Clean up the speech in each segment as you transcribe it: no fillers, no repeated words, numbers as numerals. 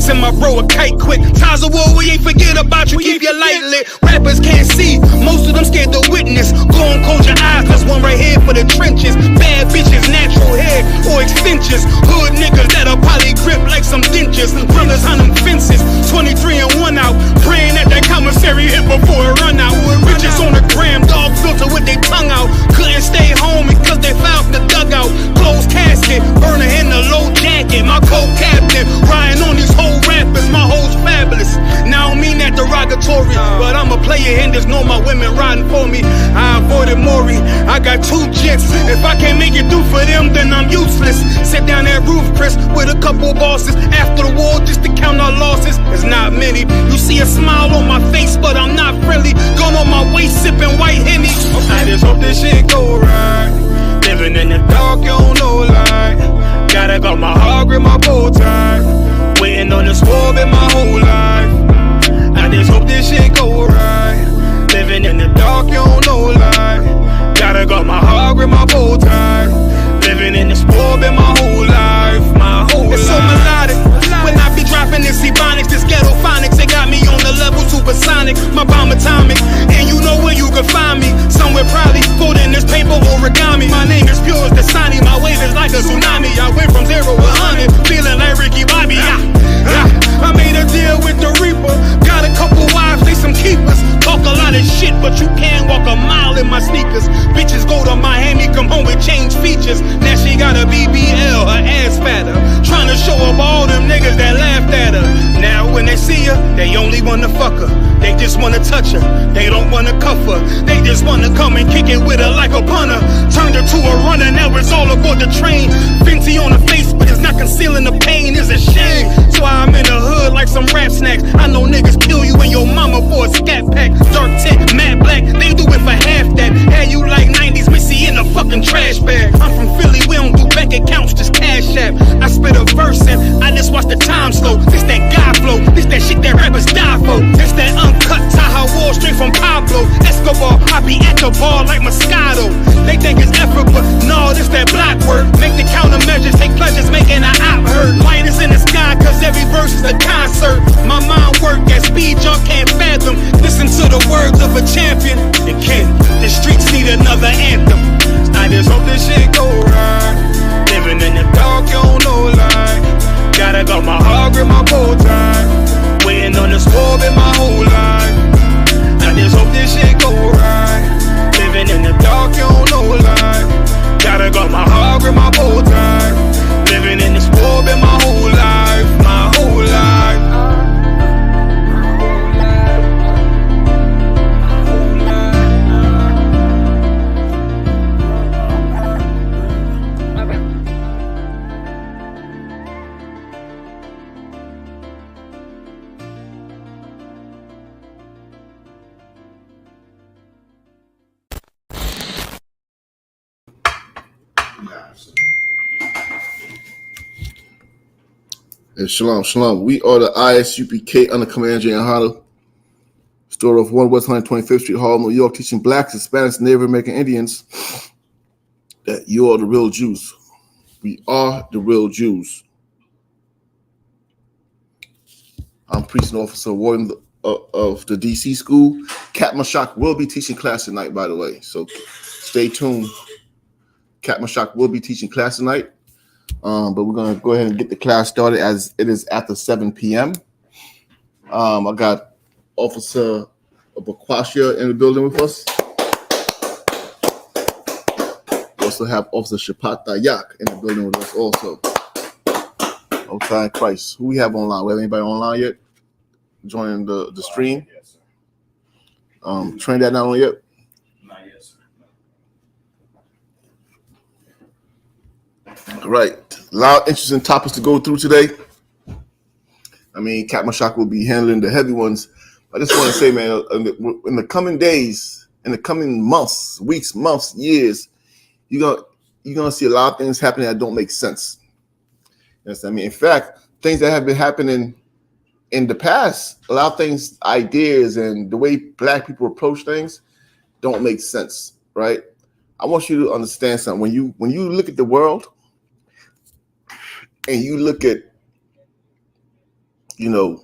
Send my bro a kite quick. Ties of war, we ain't forget about you. Keep your light lit. Rappers can't see, most of them scared to witness. Go on, close your eyes, there's one right here for the trenches. Bad bitches, natural hair or extensions. Hood niggas that'll probably grip like some dentures. Brothers on them fences, 23 and 1 out. Praying that commissary hit before it run out. Bitches on the gram, dog filter with their tongue out. Couldn't stay home because they found the dugout. Closed casket, burner in the low jacket. My co-captain, riding on these whole rappers. My hoes fabulous. Now I don't mean that derogatory, but I'm a player and there's no my women riding for me. I avoided Maury, I got 2 jets. If I can't make it through for them, then I'm useless. Sit down that roof, Chris, with a couple bosses. After the war, just to count our losses. There's not many. You see a smile on my face, but I'm not friendly. Gun on my waist, sipping white Henny. I just hope this shit go right. Living in the dark, you don't know light. Gotta got my heart, grip my bow tie. Waiting on the squab in my whole life. I just hope this shit go right. Living in the dark, you don't know light. Gotta got my heart, grip my bow tie. Living in the squab in my whole life. My whole life. It's so melodic. When I be dropping this Ebonics, this ghetto phonics, they got me on the level supersonic. My bomb atomic, and you know where you can find me. Somewhere probably folding this paper origami. My name is pure as the Dasani, my wave is like a tsunami. I went from 0 to 100, feeling like Ricky Bobby. I made a deal with the Reaper. Got a couple wives, they some keepers. Talk a lot of shit, but you can't walk a mile in my sneakers. Bitches go to Miami, come home with change features. Now she got a BBL, her ass fatter. Trying to show up all them niggas that laughed at her. Now when they see her, they only wanna fuck her. They just wanna touch her, they don't wanna cuff her. They just wanna come and kick it with her like a punter. Turned her to a runner, now it's all aboard the train. Fenty on the face, but it's not concealing the pain, it's a shame. So I'm in the hood like some rap snacks. I know niggas kill you and your mama for a scat pack. Dark tint, matte black, they do it for half that. Had you like 90s Missy in a fucking trash bag. I'm from Philly, we don't do bank accounts, just cash app. I spit a verse and I just watch the time slow. This that guy flow, this that shit that rappers die for. This that uncut Taha Wall straight from Pablo Escobar. I be at the bar like Moscato. They think it's effort, but no, this that block work. Make the countermeasures, take pleasures, making an op hurt. Light is in the sky, cause every verse is a concert. My mind work at speed y'all can't fathom. Listen to the words of a champion. The kid, the streets need another anthem. I just hope this shit go right. Living in the dark, you don't know light. Gotta got my heart, grip my bow tie. Waiting on the squab in my whole life. I just hope this shit go right. Living in the dark, you don't know light. Gotta got my heart, grip my bow tie. Living in the squab in my whole life. My whole life. And shalom, shalom. We are the I.S.U.P.K under Commander YAHANNA, store of 1 West 125th Street, Harlem, New York, teaching blacks, Hispanics, Native American Indians that you are the real Jews. We are the real Jews. I'm Preaching Officer Warden of the DC school. Cat Mashak will be teaching class tonight, by the way. So stay tuned. Cat Mashak will be teaching class tonight. But we're going to go ahead and get the class started as it is after 7 p.m. I got Officer Bakwashia in the building with us. We also have Officer Shapat Dayak in the building with us also. Okay, Christ. Who we have online? We have anybody online yet? Joining the stream? Yes, sir. Trinidad not on yet? Not yet, sir. All right. A lot of interesting topics to go through today. I mean, Cat Mashak will be handling the heavy ones. I just want to say, man, in the coming days, in the coming months, weeks, months, years, you're gonna see a lot of things happening that don't make sense. You know what I mean? In fact, things that have been happening in the past, a lot of things, ideas, and the way black people approach things don't make sense, right? I want you to understand something. When you look at the world and you look at you know,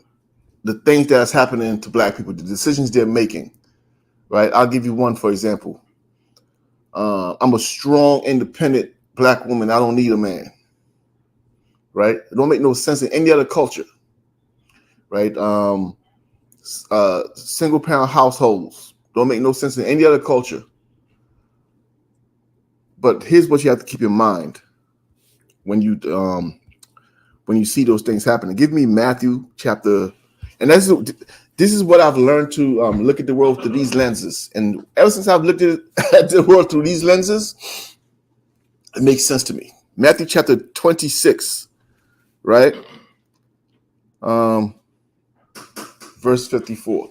the things that's happening to black people, the decisions they're making, right? I'll give you one, for example. I'm a strong, independent black woman. I don't need a man, right? It don't make no sense in any other culture, right? Single parent households don't make no sense in any other culture. But here's what you have to keep in mind when you see those things happening. Give me Matthew chapter, and this is what I've learned to look at the world through these lenses. And ever since I've looked at the world through these lenses, it makes sense to me. Matthew chapter 26, right? Verse 54.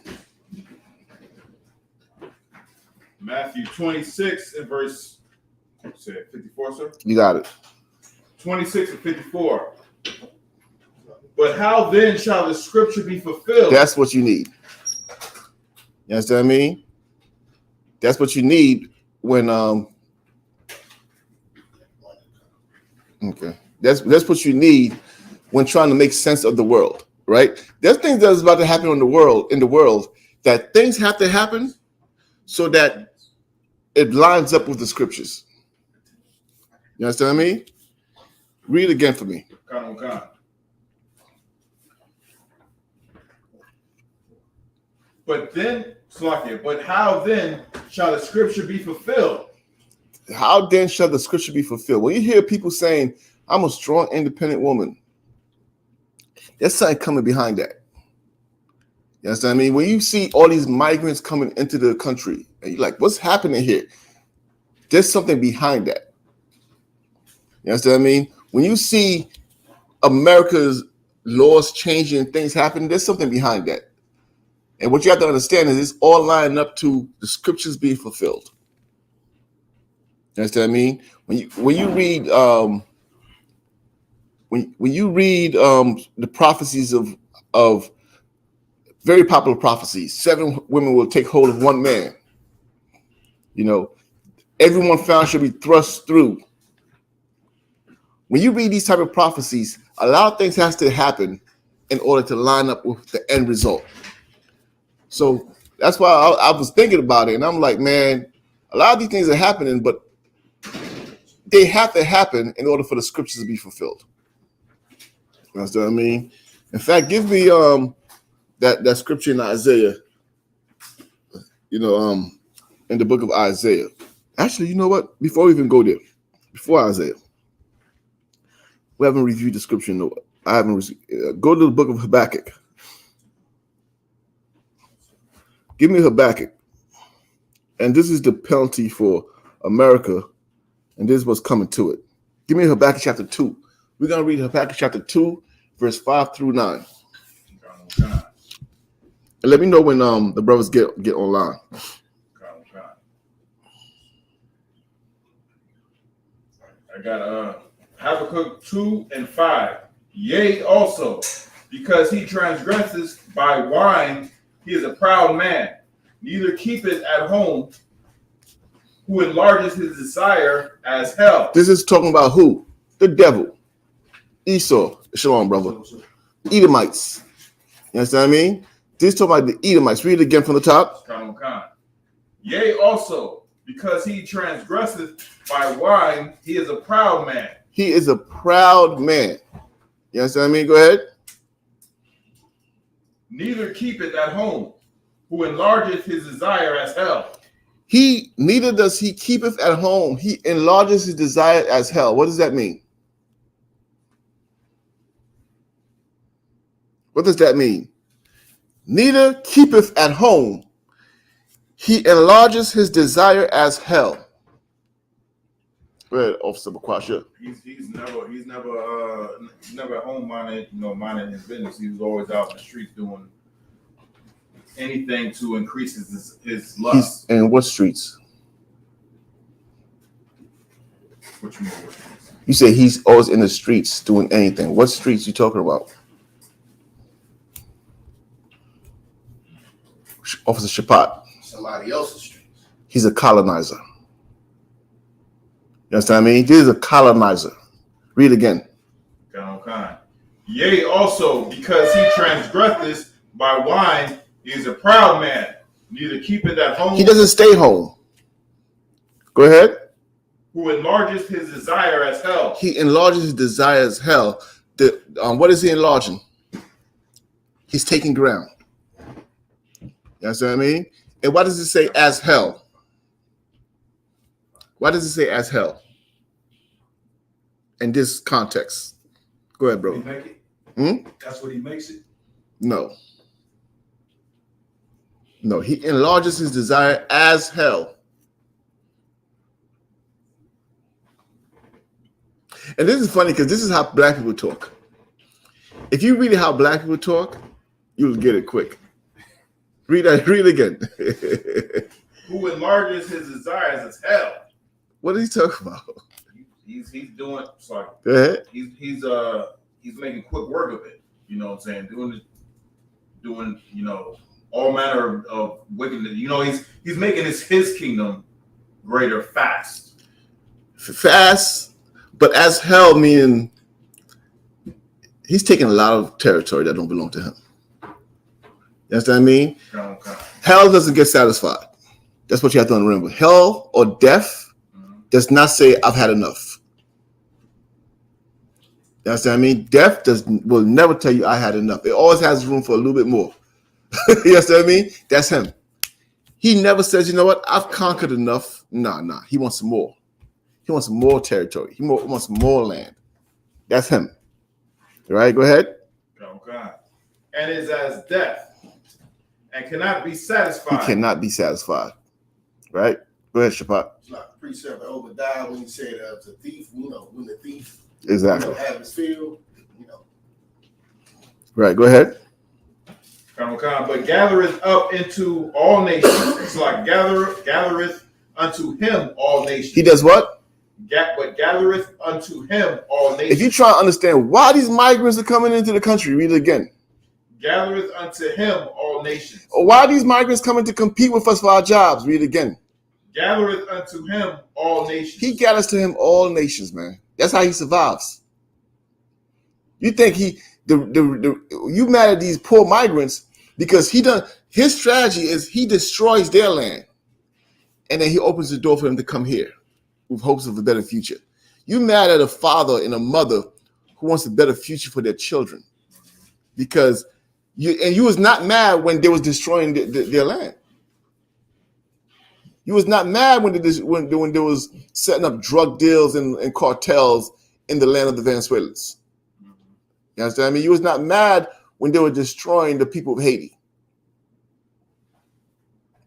Matthew 26 and verse 54, sir? You got it. 26 and 54. But how then shall the scripture be fulfilled? That's what you need. You understand what I mean? That's what you need when okay. That's what you need when trying to make sense of the world, right? There's things that's about to happen in the world that things have to happen so that it lines up with the scriptures. You understand what I mean? Read it again for me. But how then shall the scripture be fulfilled? How then shall the scripture be fulfilled? When you hear people saying, I'm a strong, independent woman, there's something coming behind that. You understand what I mean? When you see all these migrants coming into the country, and you're like, what's happening here? There's something behind that. You understand what I mean? When you see America's laws changing, things happening, there's something behind that. And what you have to understand is it's all lining up to the scriptures being fulfilled. You understand what I mean? When you read when you read the prophecies of very popular prophecies, 7 women will take hold of one man. You know, everyone found shall be thrust through. When you read these type of prophecies, a lot of things has to happen in order to line up with the end result. So that's why I was thinking about it, and I'm like, man, a lot of these things are happening, but they have to happen in order for the scriptures to be fulfilled. You understand what I mean? In fact, give me that scripture in Isaiah. You know, in the book of Isaiah. Actually, you know what? Before we even go there, before Isaiah, we haven't reviewed the scripture. No, I haven't. Go to the book of Habakkuk. Give me Habakkuk. And this is the penalty for America, and this is what's coming to it. Give me Habakkuk chapter 2. We're going to read Habakkuk chapter 2, verse 5 through 9. And let me know when the brothers get online. I got Habakkuk 2 and 5. Yea, also, because he transgresses by wine, he is a proud man, neither keepeth at home, who enlarges his desire as hell. This is talking about who? The devil. Esau. Shalom, brother. Edomites. You understand what I mean? This is talking about the Edomites. Read it again from the top. Yea, also, because he transgresseth by wine, he is a proud man. He is a proud man. You understand what I mean? Go ahead. Neither keepeth at home, who enlargeth his desire as hell. Neither does he keepeth at home. He enlarges his desire as hell. What does that mean? What does that mean? Neither keepeth at home. He enlarges his desire as hell. Go ahead, Officer Bakwasha. He's never at home minding his business. He was always out in the streets doing anything to increase his lust. And what streets? What you mean? You say he's always in the streets doing anything. What streets you talking about? Officer Shapat. Somebody else's streets. He's a colonizer. You understand what I mean? This is a colonizer. Read again. Yea, also, because he transgresseth by wine, he is a proud man, neither keepeth at home. He doesn't stay home. Go ahead. Who enlarges his desire as hell. He enlarges his desire as hell. What is he enlarging? He's taking ground. You understand what I mean? And why does it say as hell? Why does it say as hell? In this context. Go ahead, bro. He make it? That's what he makes it? No. No, he enlarges his desire as hell. And this is funny because this is how black people talk. If you read how black people talk, you'll get it quick. Read it again. Who enlarges his desires as hell. What are you talking about? He's doing, sorry. Go ahead. He's making quick work of it. You know what I'm saying? Doing all manner of wickedness. He's making his kingdom greater fast. Fast, but as hell meaning he's taking a lot of territory that don't belong to him. You understand what I mean? Okay. Hell doesn't get satisfied. That's what you have to remember. Hell or death does not say I've had enough. You understand what I mean? Death will never tell you I had enough. It always has room for a little bit more. You understand what I mean? That's him. He never says, you know what? I've conquered enough. Nah. He wants some more. He wants more territory. He wants more land. That's him. All right, go ahead. Okay. And is as death and cannot be satisfied. He cannot be satisfied. Right? Go ahead, Shapat. It's like the precept of Obadiah when he said it's a thief, when the thief Exactly. have his field, Right, go ahead. But gathereth up into all nations. It's like gathereth unto him all nations. He does what? But gathereth unto him all nations. If you try to understand why these migrants are coming into the country, read it again. Gathereth unto him all nations. Or why are these migrants coming to compete with us for our jobs? Read it again. Gathereth unto him all nations. He gathers to him all nations, man. That's how he survives. You think you mad at these poor migrants because his strategy is he destroys their land and then he opens the door for them to come here with hopes of a better future. You mad at a father and a mother who wants a better future for their children because you was not mad when they was destroying their land. You was not mad when they was setting up drug deals and cartels in the land of the Venezuelans. You understand? I mean, you was not mad when they were destroying the people of Haiti.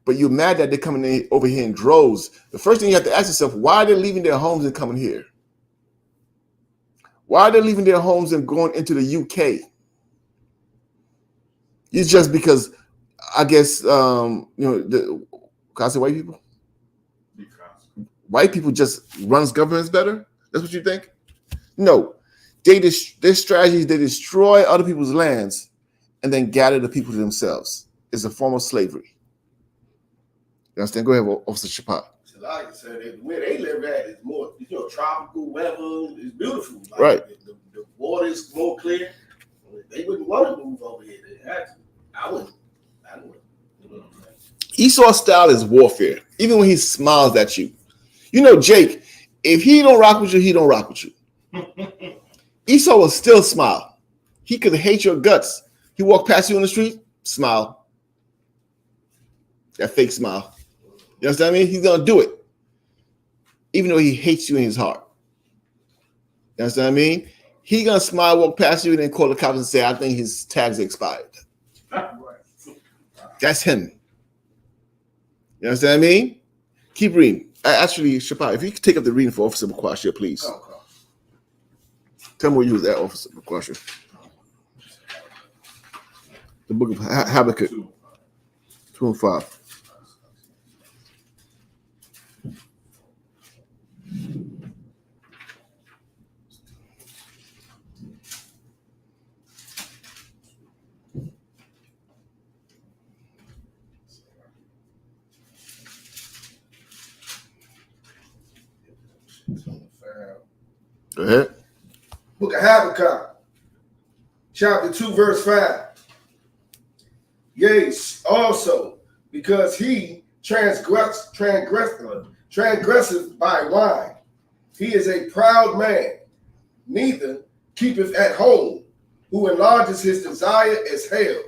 But you're mad that they're coming over here in droves. The first thing you have to ask yourself, why are they leaving their homes and coming here? Why are they leaving their homes and going into the UK? It's just because, I guess, can I say white people? White people just runs governments better? That's what you think? No. Their strategies, they destroy other people's lands and then gather the people to themselves. It's a form of slavery. You understand? Go ahead, Officer Shapat. So like I said, where they live at is more, tropical weather. It's beautiful. Like, right. The water is more clear. They wouldn't want to move over here. They had to. I wouldn't. Esau's style is warfare. Even when he smiles at you. Jake, if he don't rock with you, he don't rock with you. Esau will still smile. He could hate your guts. He walk past you on the street, smile. That fake smile. You understand what I mean? He's going to do it. Even though he hates you in his heart. You understand what I mean? He's going to smile, walk past you, and then call the cops and say, I think his tags are expired. That's him. You understand what I mean? Keep reading. Actually, Shapat, if you could take up the reading for Officer McQuasher, please. Tell me where you was at, Officer McQuasher. The book of Habakkuk 2 and 5. Go ahead. Book of Habakkuk. chapter 2, verse 5. Yea, also, because he transgresseth by wine. He is a proud man, neither keepeth at home, who enlarges his desire as hell,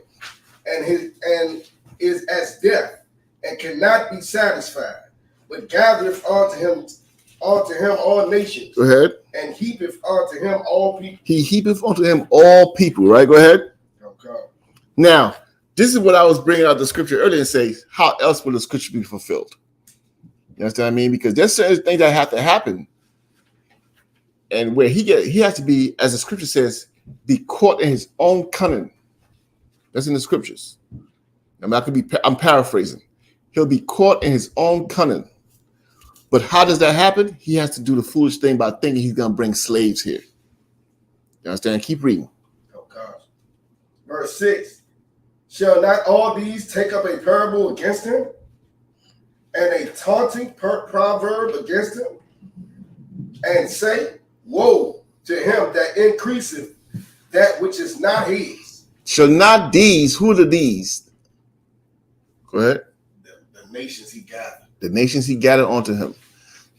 and is as death, and cannot be satisfied, but gathereth unto him all nations. Go ahead. And heapeth unto him all people. He heapeth unto him all people, right? Go ahead. Okay. Now, this is what I was bringing out the scripture earlier and say, how else will the scripture be fulfilled? You understand what I mean? Because there's certain things that have to happen. And where he has to be, as the scripture says, be caught in his own cunning. That's in the scriptures. I'm paraphrasing. He'll be caught in his own cunning. But how does that happen? He has to do the foolish thing by thinking he's going to bring slaves here. You understand? Keep reading. Oh, gosh. Verse 6. Shall not all these take up a parable against him, and a taunting proverb against him, and say, woe to him that increaseth that which is not his? Shall not these, who are the these? Go ahead. The nations he gathered. The nations he gathered onto him.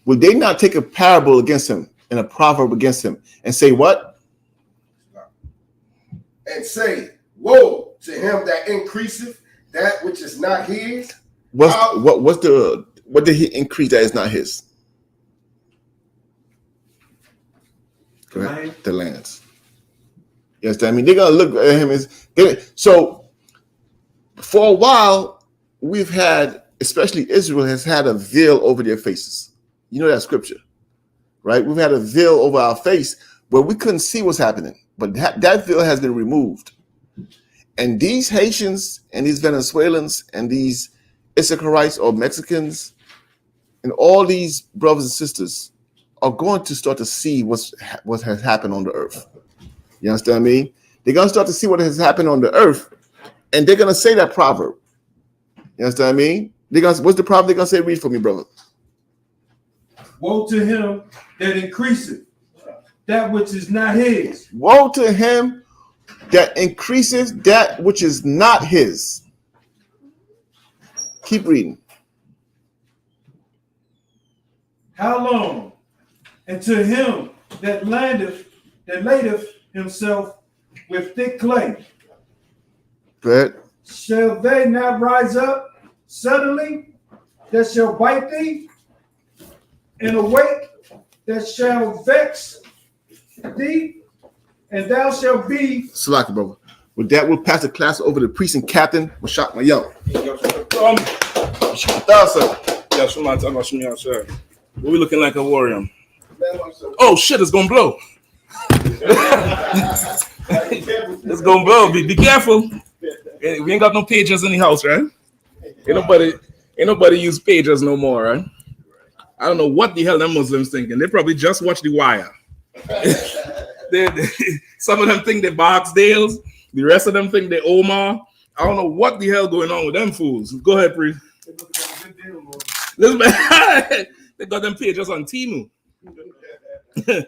Will they not take a parable against him and a proverb against him and say what? And say, woe to him that increaseth that which is not his? What did he increase that is not his? Go ahead. The lands. Yes, I mean they're gonna look at him as so. For a while, we've had, especially Israel, has had a veil over their faces. You know that scripture, right? We've had a veil over our face where we couldn't see what's happening, but that veil has been removed. And these Haitians and these Venezuelans and these Israelites or Mexicans and all these brothers and sisters are going to start to see what has happened on the earth. You understand me? They're going to start to see what has happened on the earth, and they're going to say that proverb. You understand me? What's the proverb they're going to say? Read for me, brother. Woe to him that increaseth that which is not his. Woe to him that increases that which is not his. Keep reading. How long? And to him that ladeth himself with thick clay. Go ahead. Shall they not rise up suddenly that shall bite thee, and awake that shall vex thee, and thou shalt be. Salaki, brother. With that, we'll pass the class over to the priest and captain, Mashak Mayam. What we looking like a warrior? Oh shit, it's gonna blow. It's gonna blow. Be careful. We ain't got no pages in the house, right? Ain't nobody use pages no more, right? I don't know what the hell them Muslims thinking. They probably just watch The Wire. Some of them think they Barksdales. The rest of them think they Omar. I don't know what the hell going on with them fools. Go ahead, priest. They got them pages on Temu. Them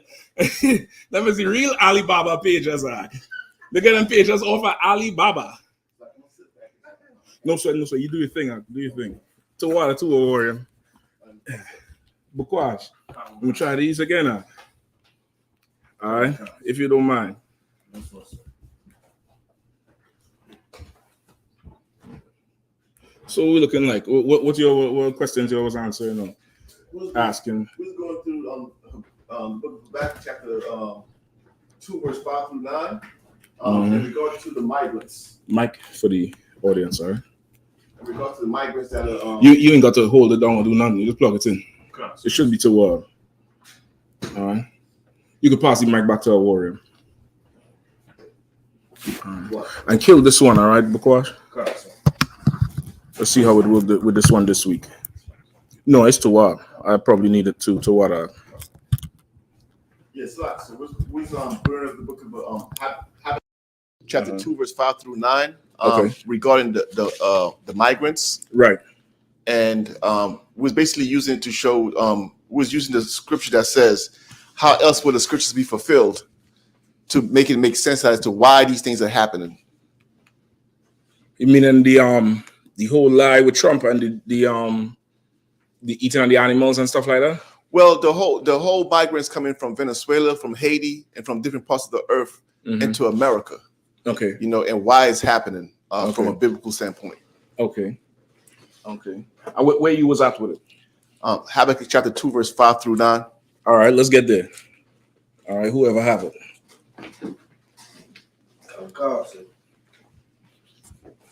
is the real Alibaba pages. They get them pages off of Alibaba. No sweat. You do your thing. Do your thing. To water, to a warrior. Bukwash. We'll try these again. All right, if you don't mind. So we're looking like what questions you was answering? Asking. We're going through back to chapter 2, verse 5 through 9. In regard to the migrants. Mike for the audience, sorry. In regard to the migrants that are you ain't got to hold it down or do nothing. You just plug it in. It should be to all right. You could pass the mic back to a warrior. And kill this one, all right, Bukwash? Let's see how it will do with this one this week. No, it's to what? I probably need it to what? Yes, so we're burning the book of chapter 2, verse 5 through 9, regarding the migrants. Right. And was basically using it to show, was using the scripture that says, how else will the scriptures be fulfilled? to make it make sense as to why these things are happening. You mean the whole lie with Trump and the eating of the animals and stuff like that? Well, the whole migrants coming from Venezuela, from Haiti, and from different parts of the earth into America. Okay. You know, and why it's happening from a biblical standpoint. Okay. Okay. Where you was at with it? Habakkuk chapter 2, verse 5 through 9. All right, let's get there. All right, whoever have it.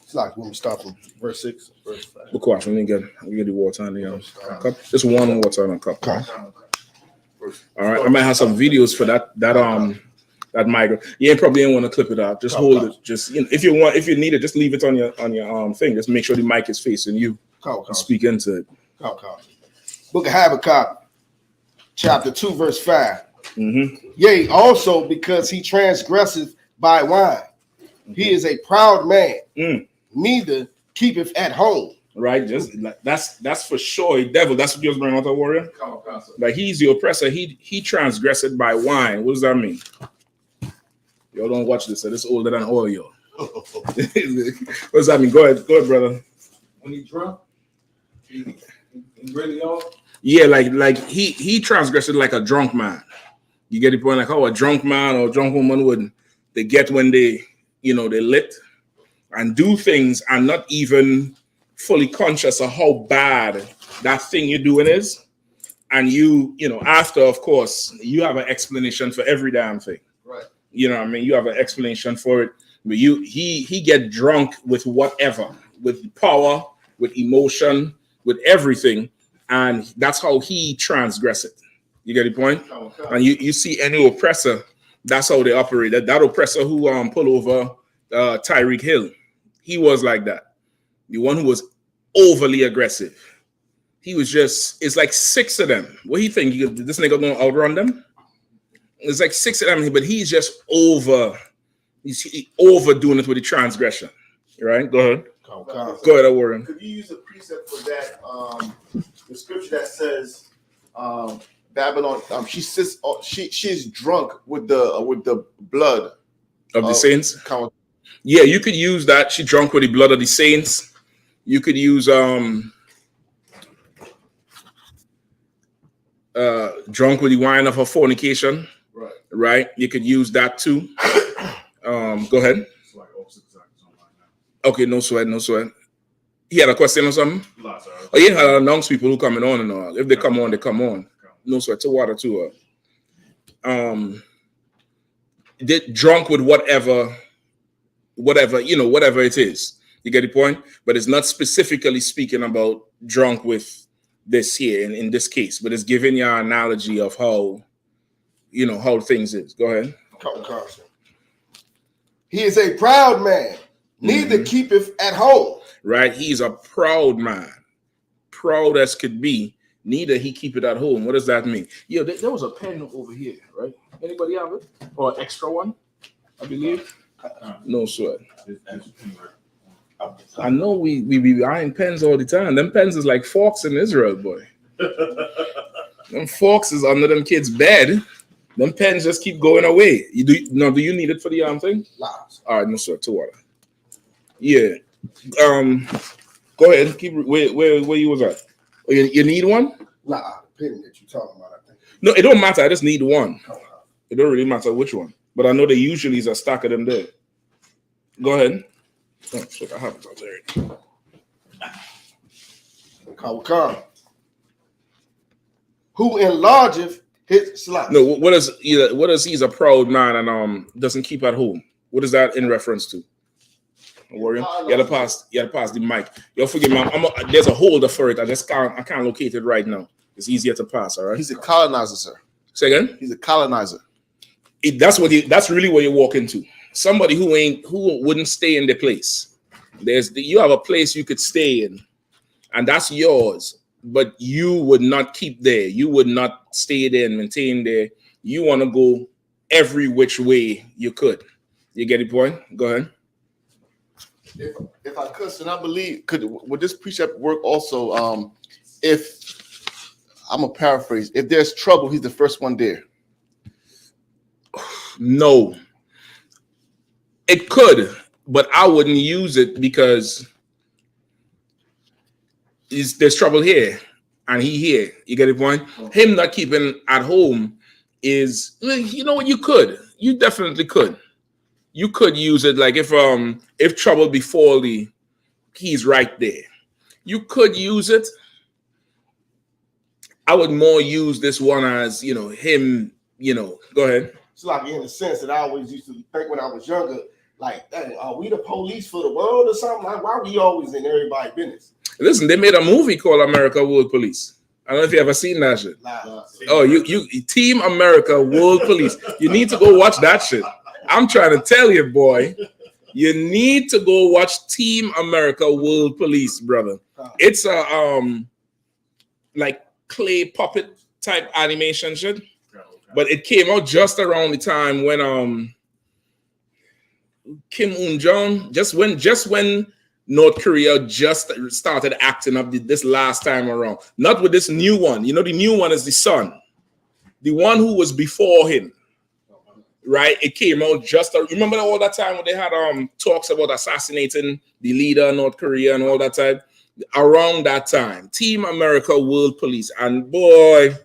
It's like when we start from verse 6, verse 5. Good question. Let me get the water in the cup. Just one water in a cup. Okay. All right, I might have some videos for that migrant. You probably ain't want to clip it out. Just hold it. Just if you need it, just leave it on your thing. Just make sure the mic is facing you. Speak into it. Book of Habakkuk, chapter 2, verse 5. Yea, also because he transgresseth by wine. He is a proud man, neither keepeth at home. Right, just that's for sure a devil. That's what you was bringing out, the warrior. Like he's the oppressor. He transgressed by wine. What does that mean? Y'all don't watch this. So this is older than all y'all. What does that mean? Go ahead, brother. When he drunk, he really on. Yeah, like he transgressed like a drunk man. You get the point? Like how a drunk man or a drunk woman would they get when they they lit and do things and not even fully conscious of how bad that thing you're doing is. And after, of course, you have an explanation for every damn thing. Right. You know what I mean? You have an explanation for it. But he get drunk with whatever, with power, with emotion, with everything. And that's how he transgress it. You get the point? Okay. And you see any oppressor, that's how they operate. That oppressor who pulled over Tyreek Hill, he was like that. The one who was overly aggressive. He was it's like 6 of them. What do you think? This nigga gonna outrun them? It's like 6 of them, but he's just he's overdoing it with the transgression. Right? Go ahead. Go ahead, Warren. Could you use a precept for that? The scripture that says Babylon, she's drunk with the blood of the saints. Yeah, you could use that. She drunk with the blood of the saints. You could use drunk with the wine of her fornication. Right. You could use that too. Go ahead. Okay, no sweat. He had a question or something? Oh, yeah, announce people who coming on and all. If they come on, they come on. No sweat. To water too. They drunk with whatever it is. You get the point? But it's not specifically speaking about drunk with this here in this case, but it's giving you an analogy of how things is. Go ahead. He is a proud man, neither keepeth at home. Right? He's a proud man. Proud as could be. Neither he keep it at home. What does that mean? Yo, there was a pen over here, right? Anybody have it? Or an extra one? I believe. No sweat. I know we be buying pens all the time. Them pens is like forks in Israel, boy. Them forks is under them kids' bed. Them pens just keep going away. Do you need it for the thing? All right, no sweat. To water. Yeah. Go ahead. Keep where you was at. Oh, you need one? The pen that you're talking about, I think. No, it don't matter. I just need one. It don't really matter which one. But I know they usually is a stack of them there. Go ahead. Oh, shit, I have it out there. Who enlargeth his slot? No, what is he's a proud man and doesn't keep at home? What is that in reference to? Warrior, you gotta pass the mic. You'll forgive me. There's a holder for it. I can't locate it right now. It's easier to pass. All right. He's a colonizer, sir. Say again. He's a colonizer. That's really what you walk into. Somebody who wouldn't stay in the place. You have a place you could stay in, and that's yours. But you would not keep there. You would not stay there and maintain there. You want to go every which way you could. You get the point? Go ahead. If I could, and I believe, would this precept work also? If I'm a paraphrase, if there's trouble, he's the first one there. No, It could, but I wouldn't use it because there's trouble here and he here. You get the point? Him not keeping at home is, you know what, you could. You definitely could. You could use it like if trouble befall thee, he's right there. You could use it. I would more use this one as, him, go ahead. It's like in the sense that I always used to think when I was younger, like, dang, are we the police for the world or something? Like, why are we always in everybody's business? Listen, they made a movie called America World Police. I don't know if you ever seen that shit. Nah. Oh, you Team America World Police. You need to go watch that shit. I'm trying to tell you, boy. You need to go watch Team America World Police, brother. It's a like clay puppet type animation shit. But it came out just around the time when Kim Un-jong, just when North Korea just started acting up this last time around. Not with this new one. The new one is the son. The one who was before him. Right? It came out remember all that time when they had talks about assassinating the leader of North Korea and all that time? Around that time. Team America World Police. And boy,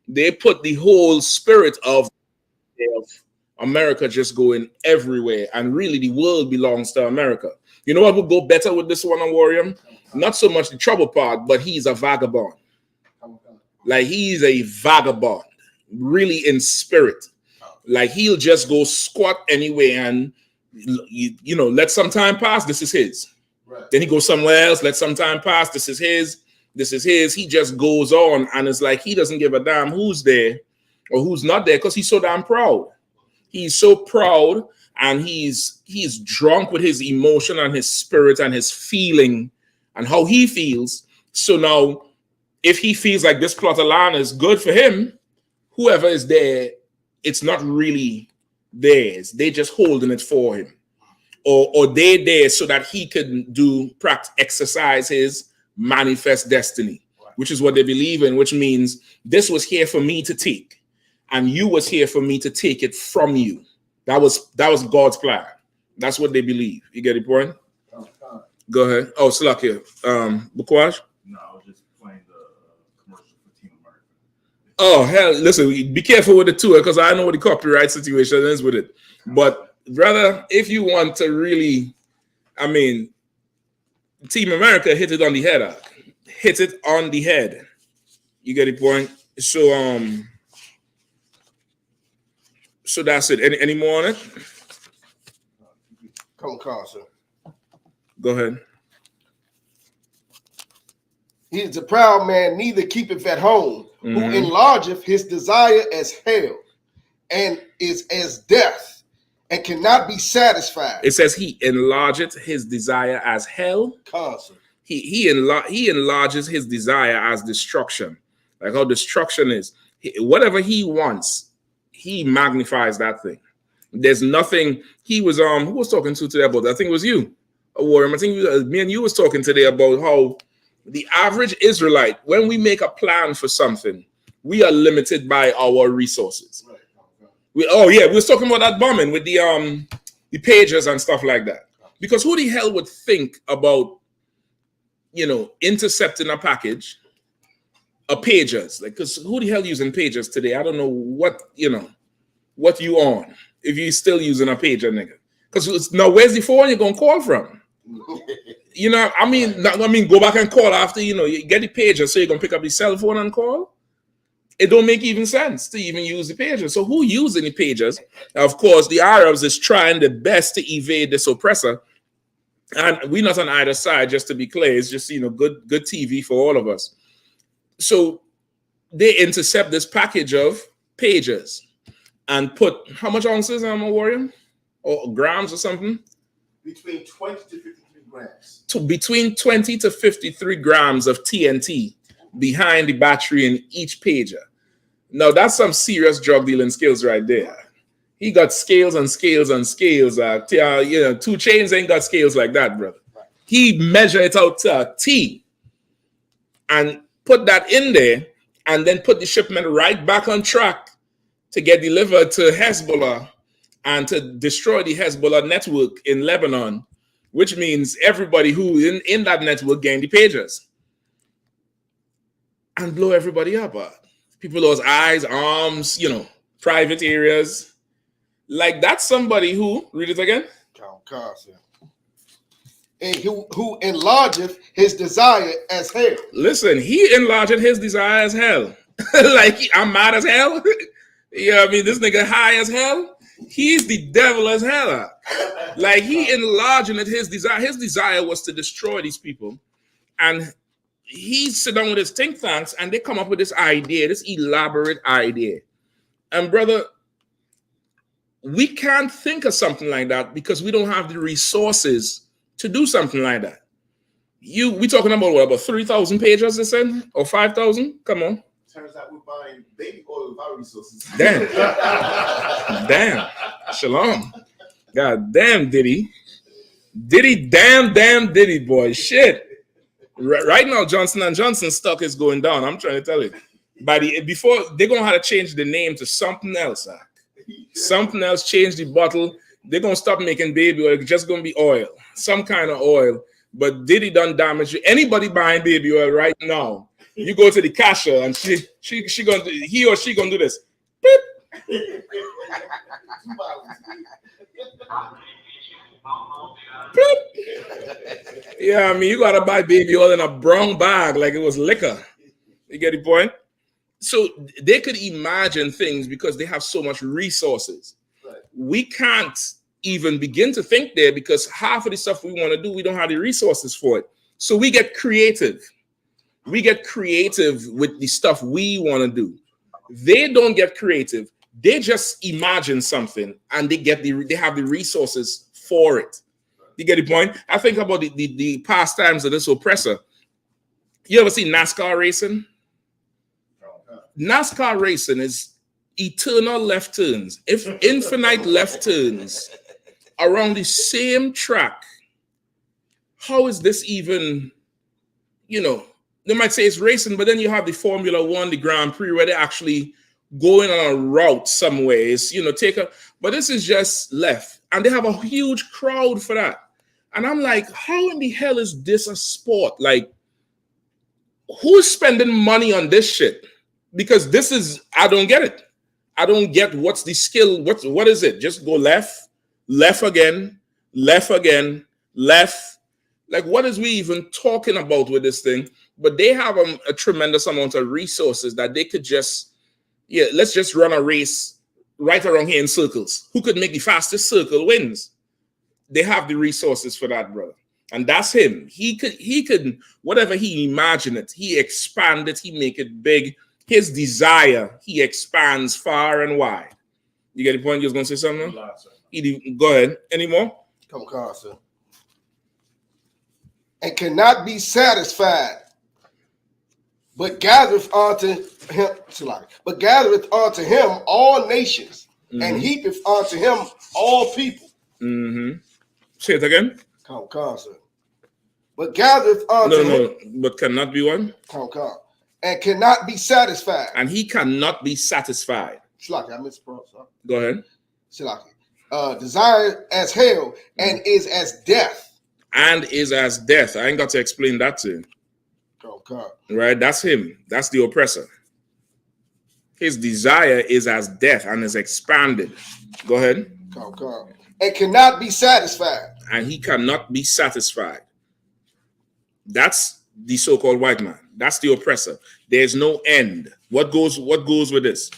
they put the whole spirit of America just going everywhere. And really the world belongs to America. You know what would go better with this one on Warrior? Not so much the trouble part, but he's a vagabond. Like he's a vagabond, really in spirit. Like he'll just go squat anywhere and let some time pass. This is his. Right. Then he goes somewhere else. Let some time pass. This is his. This is his. He just goes on, and it's like he doesn't give a damn who's there or who's not there because he's so damn proud. He's so proud, and he's drunk with his emotion and his spirit and his feeling and how he feels. So now, if he feels like this plot of land is good for him, whoever is there, it's not really theirs. They're just holding it for him. Or they're there so that he can exercise his manifest destiny, which is what they believe in, which means this was here for me to take, and you was here for me to take it from you. That was God's plan. That's what they believe. You get the point? Go ahead. Oh, Slakia. Bukwash? No, I was just playing the commercial for Team America. Oh, hell, listen, be careful with the tour because I know what the copyright situation is with it. But brother, if you want to really, Team America hit it on the head. Hit it on the head. You get the point? So that's it. Any more on it? Come on, sir. Go ahead. He is a proud man, neither keepeth at home, who enlargeth his desire as hell, and is as death, and cannot be satisfied. It says he enlargeth his desire as hell. Constant. He enlarges his desire as destruction. Like how destruction is. Whatever he wants, he magnifies that thing. There's nothing. He was who was talking to today about that? I think it was you, Warren. I think me and you was talking today about how the average Israelite, when we make a plan for something, we are limited by our resources. We was talking about that bombing with the pagers and stuff like that. Because who the hell would think about intercepting a package, a pagers? Like, because who the hell using pagers today? I don't know what you on if you still using a pager, nigga. Because now where's the phone you're gonna call from? Go back and call after you get the pager, so you're gonna pick up the cell phone and call. It don't make even sense to even use the pagers. So who using the pagers? Of course, the Arabs is trying their best to evade this oppressor, and we're not on either side. Just to be clear, it's just good TV for all of us. So they intercept this package of pagers and put how much ounces on a warrior or grams or something? Between 20 to 53 grams. Between 20 to 53 grams of TNT behind the battery in each pager. Now that's some serious drug dealing skills right there. He got scales and scales and scales. 2 Chainz ain't got scales like that, brother. He measured it out to a T and put that in there and then put the shipment right back on track to get delivered to Hezbollah and to destroy the Hezbollah network in Lebanon, which means everybody who in that network gained the pages and blow everybody up. People lost eyes, arms, private areas. Like that's somebody who, read it again. And who enlargeth his desire as hell. Listen, he enlarged his desire as hell. Like I'm mad as hell. This nigga high as hell. He's the devil as hell. Like he enlarging his desire. His desire was to destroy these people. And he sit down with his think tanks and they come up with this idea, this elaborate idea. And brother, we can't think of something like that because we don't have the resources to do something like that. We talking about what, about 3,000 pages, they said? Or 5,000? Come on. Turns out we're buying baby oil with our resources. Damn. Damn. Shalom. God damn, Diddy. Diddy, damn, Diddy, boy. Shit. Right now, Johnson & Johnson stock is going down. I'm trying to tell you. Before, they're going to have to change the name to something else. Something else, change the bottle. They're going to stop making baby oil. It's just going to be oil. Some kind of oil. But Diddy done damage you. Anybody buying baby oil right now, you go to the cashier and he or she gonna do this. Beep. Beep. Yeah, you gotta buy baby oil in a brown bag like it was liquor. You get the point? So they could imagine things because they have so much resources. Right. We can't even begin to think there because half of the stuff we want to do, we don't have the resources for it. So we get creative. We get creative with the stuff we want to do. They don't get creative. They just imagine something and they have the resources for it. You get the point? I think about the pastimes of this oppressor. You ever see NASCAR racing? NASCAR racing is eternal left turns, infinite left turns around the same track. How is this even, they might say it's racing, but then you have the Formula One, the Grand Prix, where they're actually going on a route somewhere. It's, but this is just left. And they have a huge crowd for that. And I'm like, how in the hell is this a sport? Like, who's spending money on this shit? Because I don't get it. I don't get what's the skill. What is it? Just go left again, left. Like, what is we even talking about with this thing? But they have a tremendous amount of resources that they could let's just run a race right around here in circles. Who could make the fastest circle wins? They have the resources for that, brother. And that's him. He could, whatever he imagined it, he expand it, he make it big. His desire, he expands far and wide. You get the point? You was going to say something? Go ahead. Any more? Come on, sir. And cannot be satisfied, but gathereth unto him all nations, and heapeth unto him all people. Mm-hmm. Say it again. Come on, sir. But gathereth unto him. But cannot be one. Come. And cannot be satisfied. And he cannot be satisfied. Shalaki, I mispronounced. Go ahead. Shalaki. Desire as hell and is as death. And is as death. I ain't got to explain that to him. Okay. Right? That's him. That's the oppressor. His desire is as death and is expanded. Go ahead. Okay. And cannot be satisfied. And he cannot be satisfied. That's the so-called white man. That's the oppressor. There's no end. What goes with this?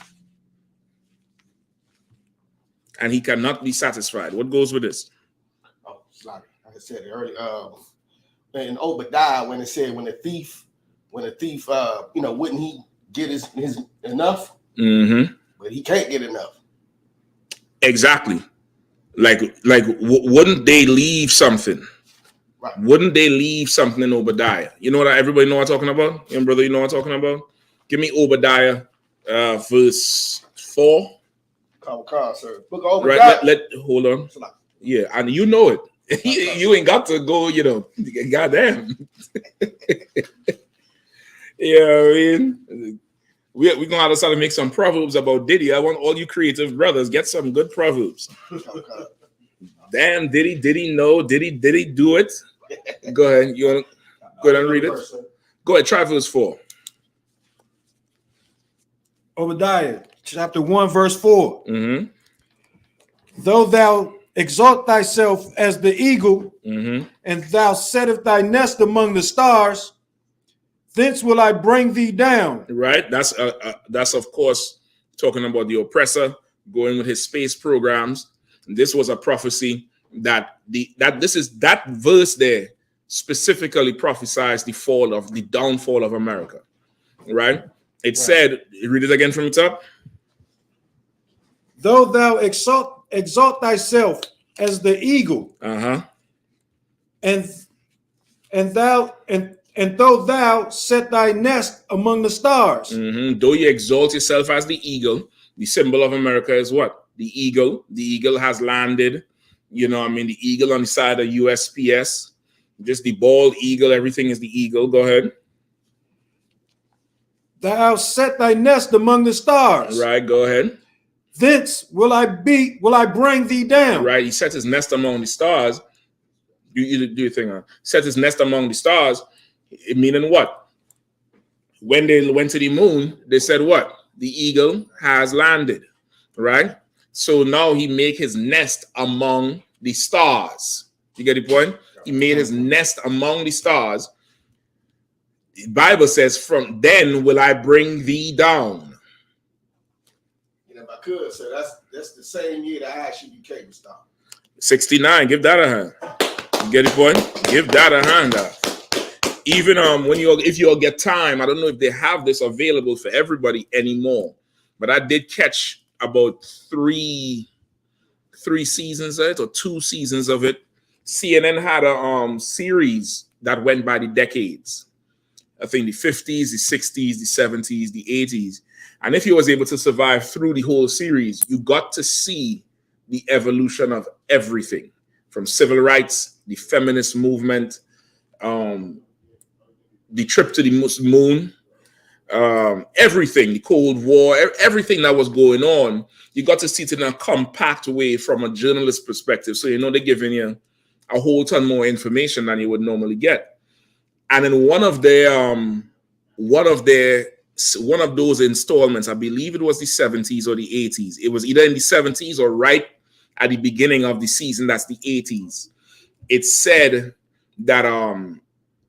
And he cannot be satisfied. What goes with this? Oh, like I said earlier, in Obadiah, when it said when a thief, wouldn't he get his enough? Mm-hmm. But he can't get enough. Exactly. Like wouldn't they leave something? Right. Wouldn't they leave something in Obadiah? You know what everybody know what I'm talking about? Young brother, you know what I'm talking about? Give me Obadiah verse 4. Come, sir. Book of Obadiah. Right, hold on. Yeah, and you know it. You ain't got to go, goddamn. Yeah, I mean, We're going to have to start to make some proverbs about Diddy. I want all you creative brothers, get some good proverbs. Damn, did he know? Did he do it? Go ahead. You want to go ahead and read it? Go ahead, try verse 4. Obadiah, chapter 1, verse 4. Mm-hmm. Though thou exalt thyself as the eagle, Mm-hmm. and thou settest thy nest among the stars, thence will I bring thee down. Right. That's of course talking about the oppressor going with his space programs. This was a prophecy that that verse there specifically prophesies the downfall of America. Right. It said, read it again from the top. Though thou exalt thyself as the eagle, and though thou set thy nest among the stars. Mm-hmm. Though you exalt yourself as the eagle, the symbol of America is what? The eagle. The eagle has landed. You know, I mean, the eagle on the side of USPS, just the bald eagle. Everything is the eagle. Go ahead. Thou set thy nest among the stars. Right. Go ahead. Thence will I bring thee down. Right. He set his nest among the stars. You do your thing. Set his nest among the stars. It meaning what? When they went to the moon, they said what? The eagle has landed. Right. So now he make his nest among the stars. You get the point? He made his nest among the stars. The Bible says, from then will I bring thee down. And if I could, so that's the same year that I.S.U.P.K was started. 69. Give that a hand. You get the point? Give that a hand. Even if you all get time, I don't know if they have this available for everybody anymore, but I did catch about three seasons of it or 2 seasons of it. CNN had a series that went by the decades. I think the 50s, the 60s, the 70s, the 80s. And if you was able to survive through the whole series, you got to see the evolution of everything from civil rights, the feminist movement, the trip to the moon, everything, the Cold War, everything that was going on. You got to see it in a compact way from a journalist perspective. So, they're giving you a whole ton more information than you would normally get. And in one of those installments, I believe it was the 70s or the 80s. It was either in the 70s or right at the beginning of the season. That's the 80s. It said that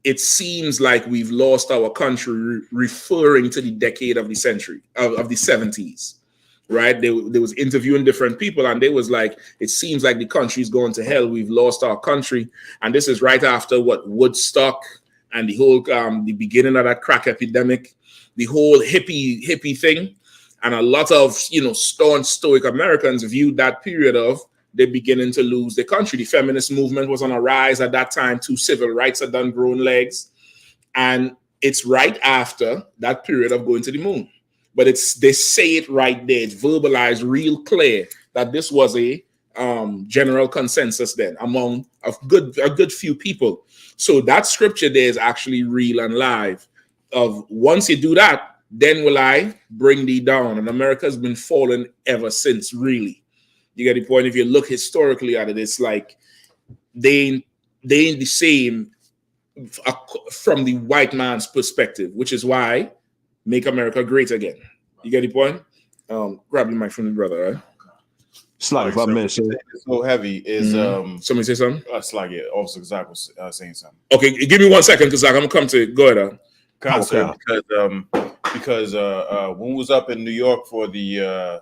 it seems like we've lost our country, referring to the decade of the century of the 70s. Right? They was interviewing different people, and they was like, it seems like the country's going to hell. We've lost our country. And this is right after what Woodstock and the whole the beginning of that crack epidemic, the whole hippie thing. And a lot of staunch stoic Americans viewed that period of they're beginning to lose their country. The feminist movement was on a rise at that time too. Civil rights had done grown legs. And it's right after that period of going to the moon. But they say it right there. It's verbalized real clear that this was a general consensus then among a good few people. So that scripture there is actually real and live. Of once you do that, then will I bring thee down. And America's been falling ever since, really. You get the point? If you look historically at it, it's like they ain't the same from the white man's perspective, which is why make America great again. You get the point? Grab the mic from the brother, right? Slide if I may say. It's so heavy is Somebody say something? Slag, yeah, Officer Zach was saying something. Okay, give me 1 second, because I'm gonna come to it. Go ahead. Because when we was up in New York for the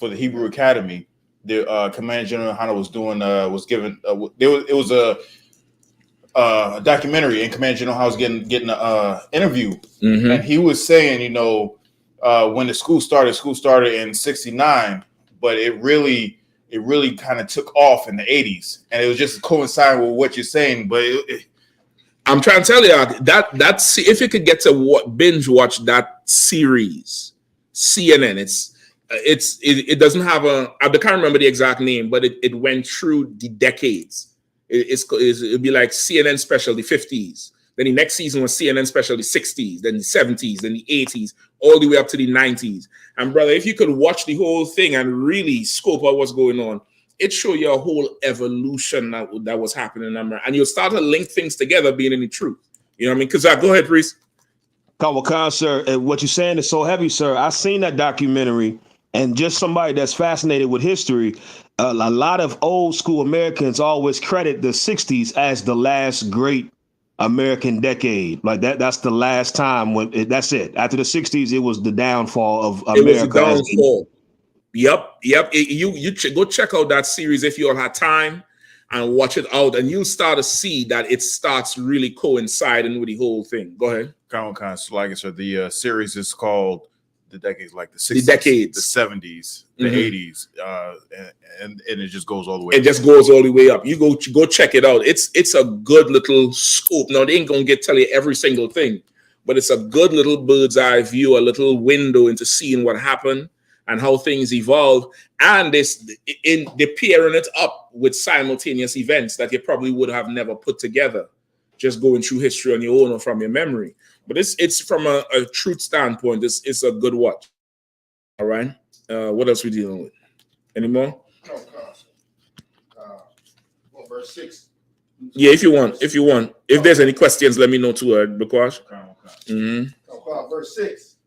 Hebrew Academy, the Command General YAHANNA was doing was given it was a documentary, and Command General YAHANNA was getting an interview, and he was saying, when the school started in '69, but it really kind of took off in the '80s, and it was just coinciding with what you're saying. But I'm trying to tell you that's if you could get to binge watch that series, CNN. It doesn't have I can't remember the exact name, but it went through the decades. It'd be like CNN special, the 50s. Then the next season was CNN special, the 60s, then the 70s, then the 80s, all the way up to the 90s. And brother, if you could watch the whole thing and really scope out what's going on, it show you a whole evolution that was happening in America. And you'll start to link things together being in the truth. You know what I mean? Because go ahead, Priest. Kawakan, sir, what you're saying is so heavy, sir. I seen that documentary, and just somebody that's fascinated with history, a lot of old school Americans always credit the 60s as the last great American decade. Like that's the last time that's it. After the 60s, it was the downfall of America. It was the downfall. Yep. Go check out that series if you all had time and watch it out, and you'll start to see that it starts really coinciding with the whole thing. Go ahead. Kind of, so like I said, the series is called the decades, like the 60s, the decades, the 70s, the 80s, and it just goes all the way. It just goes all the way up. You go check it out. It's a good little scope. Now they ain't gonna tell you every single thing, but it's a good little bird's eye view, a little window into seeing what happened and how things evolve. And they're pairing it up with simultaneous events that you probably would have never put together, just going through history on your own or from your memory. But it's from a truth standpoint, it's a good watch. All right. What else we dealing with? Any more? Verse 6. Yeah, if you want. If there's any questions, let me know too, Bakwash. Verse 6.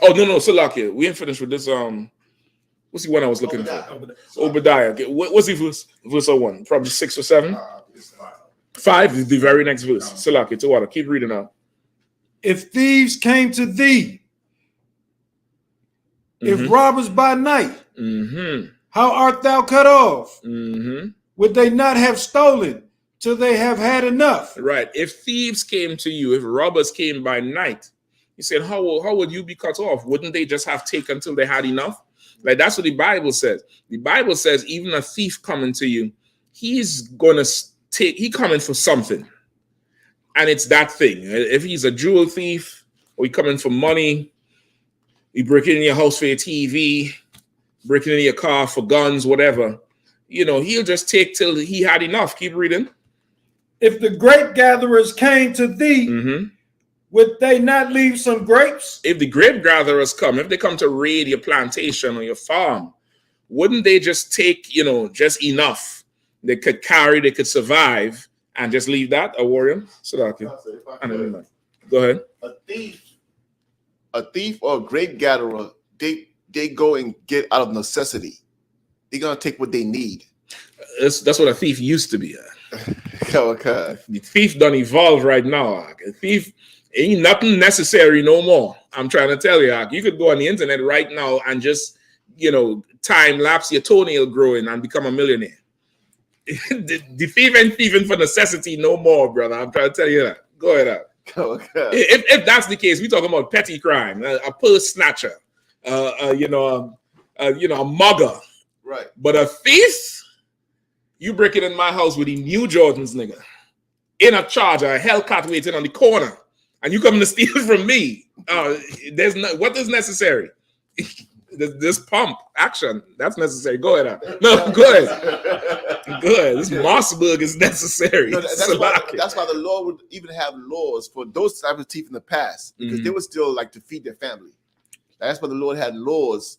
Oh, no, Salakia. We ain't finished with this. What's the one I was looking for? Obadiah. Okay. What's the verse 1? Probably 6 or 7? 5 is the very next verse. Salakia, to water. Keep reading out. If thieves came to thee, if robbers by night, how art thou cut off? Would they not have stolen till they have had enough? Right. If thieves came to you, if robbers came by night, he said, how would you be cut off? Wouldn't they just have taken till they had enough? Like that's what the Bible says. The Bible says even a thief coming to you, he's gonna he coming for something, and it's that thing. If he's a jewel thief, or he coming for money, he breaking in your house for your TV, breaking in your car for guns, whatever. You know, he'll just take till he had enough. Keep reading. If the grape gatherers came to thee, would they not leave some grapes? If the grape gatherers come, if they come to raid your plantation or your farm, wouldn't they just take, just enough they could carry, they could survive, and just leave that? A warrior? So go ahead. A thief or a grape gatherer, they go and get out of necessity. They're gonna take what they need. That's what a thief used to be. Okay. The thief done evolve right now. A thief ain't nothing necessary no more. I'm trying to tell you. You could go on the internet right now and just, time lapse your toenail growing and become a millionaire. the thief ain't thieving for necessity no more, brother. I'm trying to tell you that. Go ahead. Okay. If that's the case, we're talking about petty crime, a purse snatcher, a mugger. Right. But a thief, you break it in my house with the new Jordans, nigga, in a Charger, a Hellcat waiting on the corner, and you coming to steal from me. What is necessary? This pump action, that's necessary. Go ahead. No, go ahead. Good. This Mossberg is necessary. No, that's why the Lord would even have laws for those type of thief in the past, because they would still like to feed their family. That's why the Lord had laws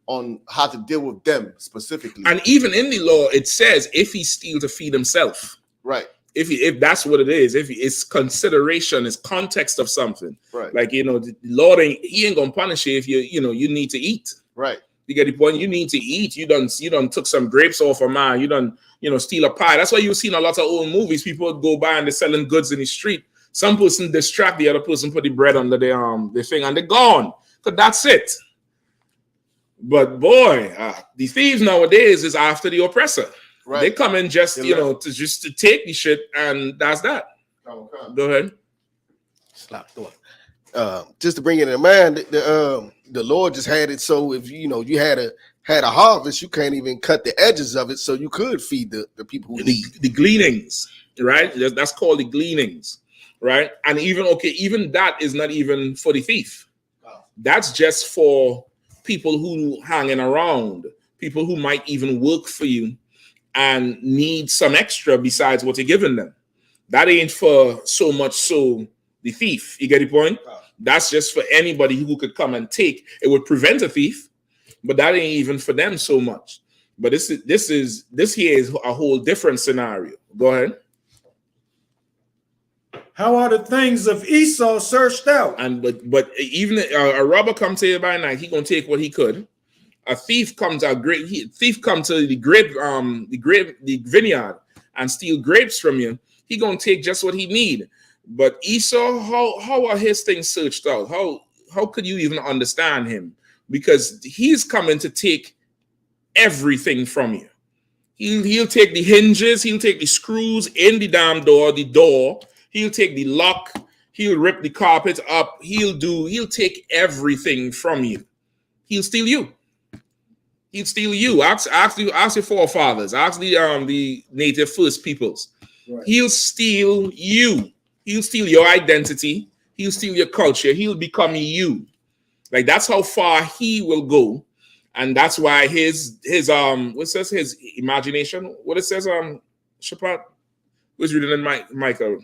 on how to deal with them specifically. And even in the law, it says if he steals to feed himself. Right. If that's what it is, if it's consideration, it's context of something. Like the Lord ain't gonna punish you if you need to eat. Right. You get the point. You need to eat. You done took some grapes off of mine. You done steal a pie. That's why you've seen a lot of old movies. People would go by and they're selling goods in the street. Some person distract the other person, put the bread under their thing, and they're gone. Cause that's it. But boy, the thieves nowadays is after the oppressor. Right. They come in just to take the shit, and that's that. Okay. Go ahead. Slap door. Just to bring it in mind, the Lord just had it so if you had a harvest, you can't even cut the edges of it, so you could feed the people who need the gleanings, right? That's called the gleanings, right? And even that is not even for the thief. Wow. That's just for people who hanging around, people who might even work for you and need some extra besides what you're giving them. That ain't for so much so the thief. You get the point? That's just for anybody who could come and take. It would prevent a thief, but that ain't even for them so much. But this here is a whole different scenario. Go ahead. How are the things of Esau searched out? And but even a robber come to you by night, he gonna take what he could. A thief comes to the vineyard and steal grapes from you. He gonna take just what he need. But Esau, how are his things searched out? How could you even understand him? Because he's coming to take everything from you. He'll take the hinges, he'll take the screws in the damn door, he'll take the lock, he'll rip the carpet up, he'll take everything from you. He'll steal you. He'll steal you. Ask your forefathers, ask the native first peoples. Right. He'll steal you. He'll steal your identity. He'll steal your culture. He'll become you. Like, that's how far he will go. And that's why his what says his imagination? What it says, Shapat? What's reading in Michael?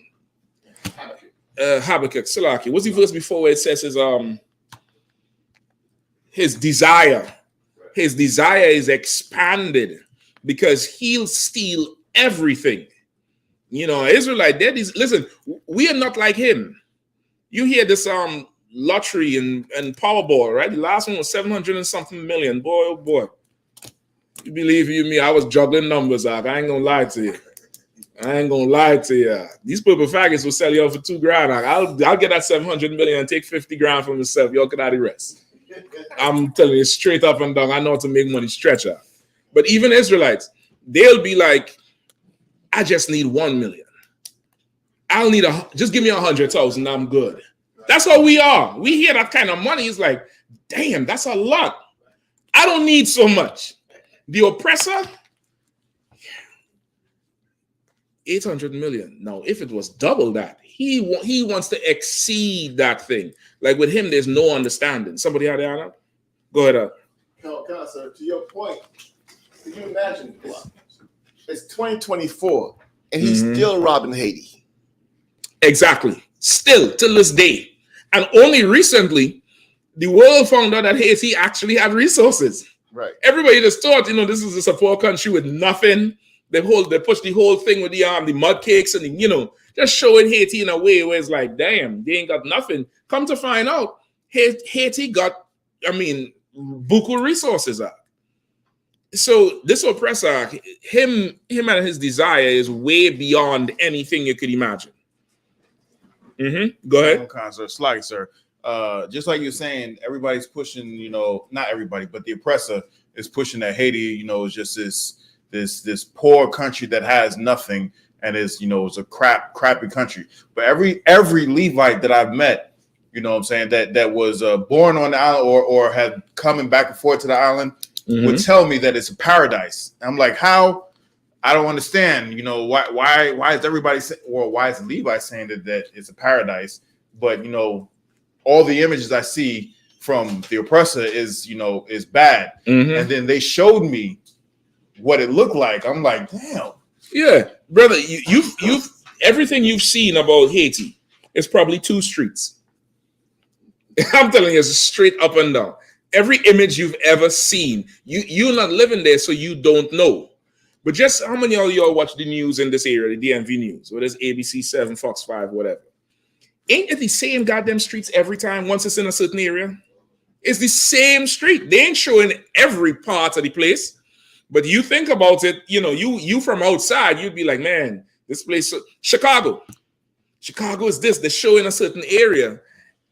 Habakkuk, Salaki. What's the verse before where it says his desire? His desire is expanded because he'll steal everything. You know, Israelite, listen, we are not like him. You hear this lottery and Powerball, right? The last one was 700 and something million. Boy, oh boy. You believe you me, I was juggling numbers out. I ain't gonna lie to you. These purple faggots will sell you out for $2,000. I'll get that 700 million and take 50 grand for myself. Y'all can have the rest. I'm telling you straight up and down. I know how to make money stretch out. But even Israelites, they'll be like, I just need 1 million. I'll need just give me 100,000. I'm good. That's how we are. We hear that kind of money. It's like, damn, that's a lot. I don't need so much. The oppressor, 800 million. Now, if it was double that, he wants to exceed that thing. Like with him, there's no understanding. Somebody had that? Go ahead. No, sir. To your point, can you imagine? It's 2024, and he's still robbing Haiti. Exactly. Still, till this day. And only recently, the world found out that Haiti actually had resources. Right. Everybody just thought, this is a poor country with nothing. They push the whole thing with the mud cakes and just showing Haiti in a way where it's like, damn, they ain't got nothing. Come to find out, Haiti got, buku resources. So this oppressor, him and his desire is way beyond anything you could imagine. Go ahead. Sir. Just like you're saying, everybody's pushing, not everybody, but the oppressor is pushing that Haiti, is just this poor country that has nothing and is, it's a crappy country. But every Levite that I've met, that was born on the island or had coming back and forth to the island would tell me that it's a paradise. I'm like, how? I don't understand. Why is everybody why is Levi saying that it's a paradise? But all the images I see from the oppressor is bad. And then they showed me what it looked like. I'm like, damn. Yeah, brother, you've everything you've seen about Haiti is probably 2 streets. I'm telling you, it's straight up and down. Every image you've ever seen, you're not living there, so you don't know. But just how many of y'all watch the news in this area, the DMV news, whether it's ABC 7, Fox 5, whatever? Ain't it the same goddamn streets every time once it's in a certain area? It's the same street. They ain't showing every part of the place. But you think about it, you from outside, you'd be like, man, this place, Chicago is this. They're showing a certain area.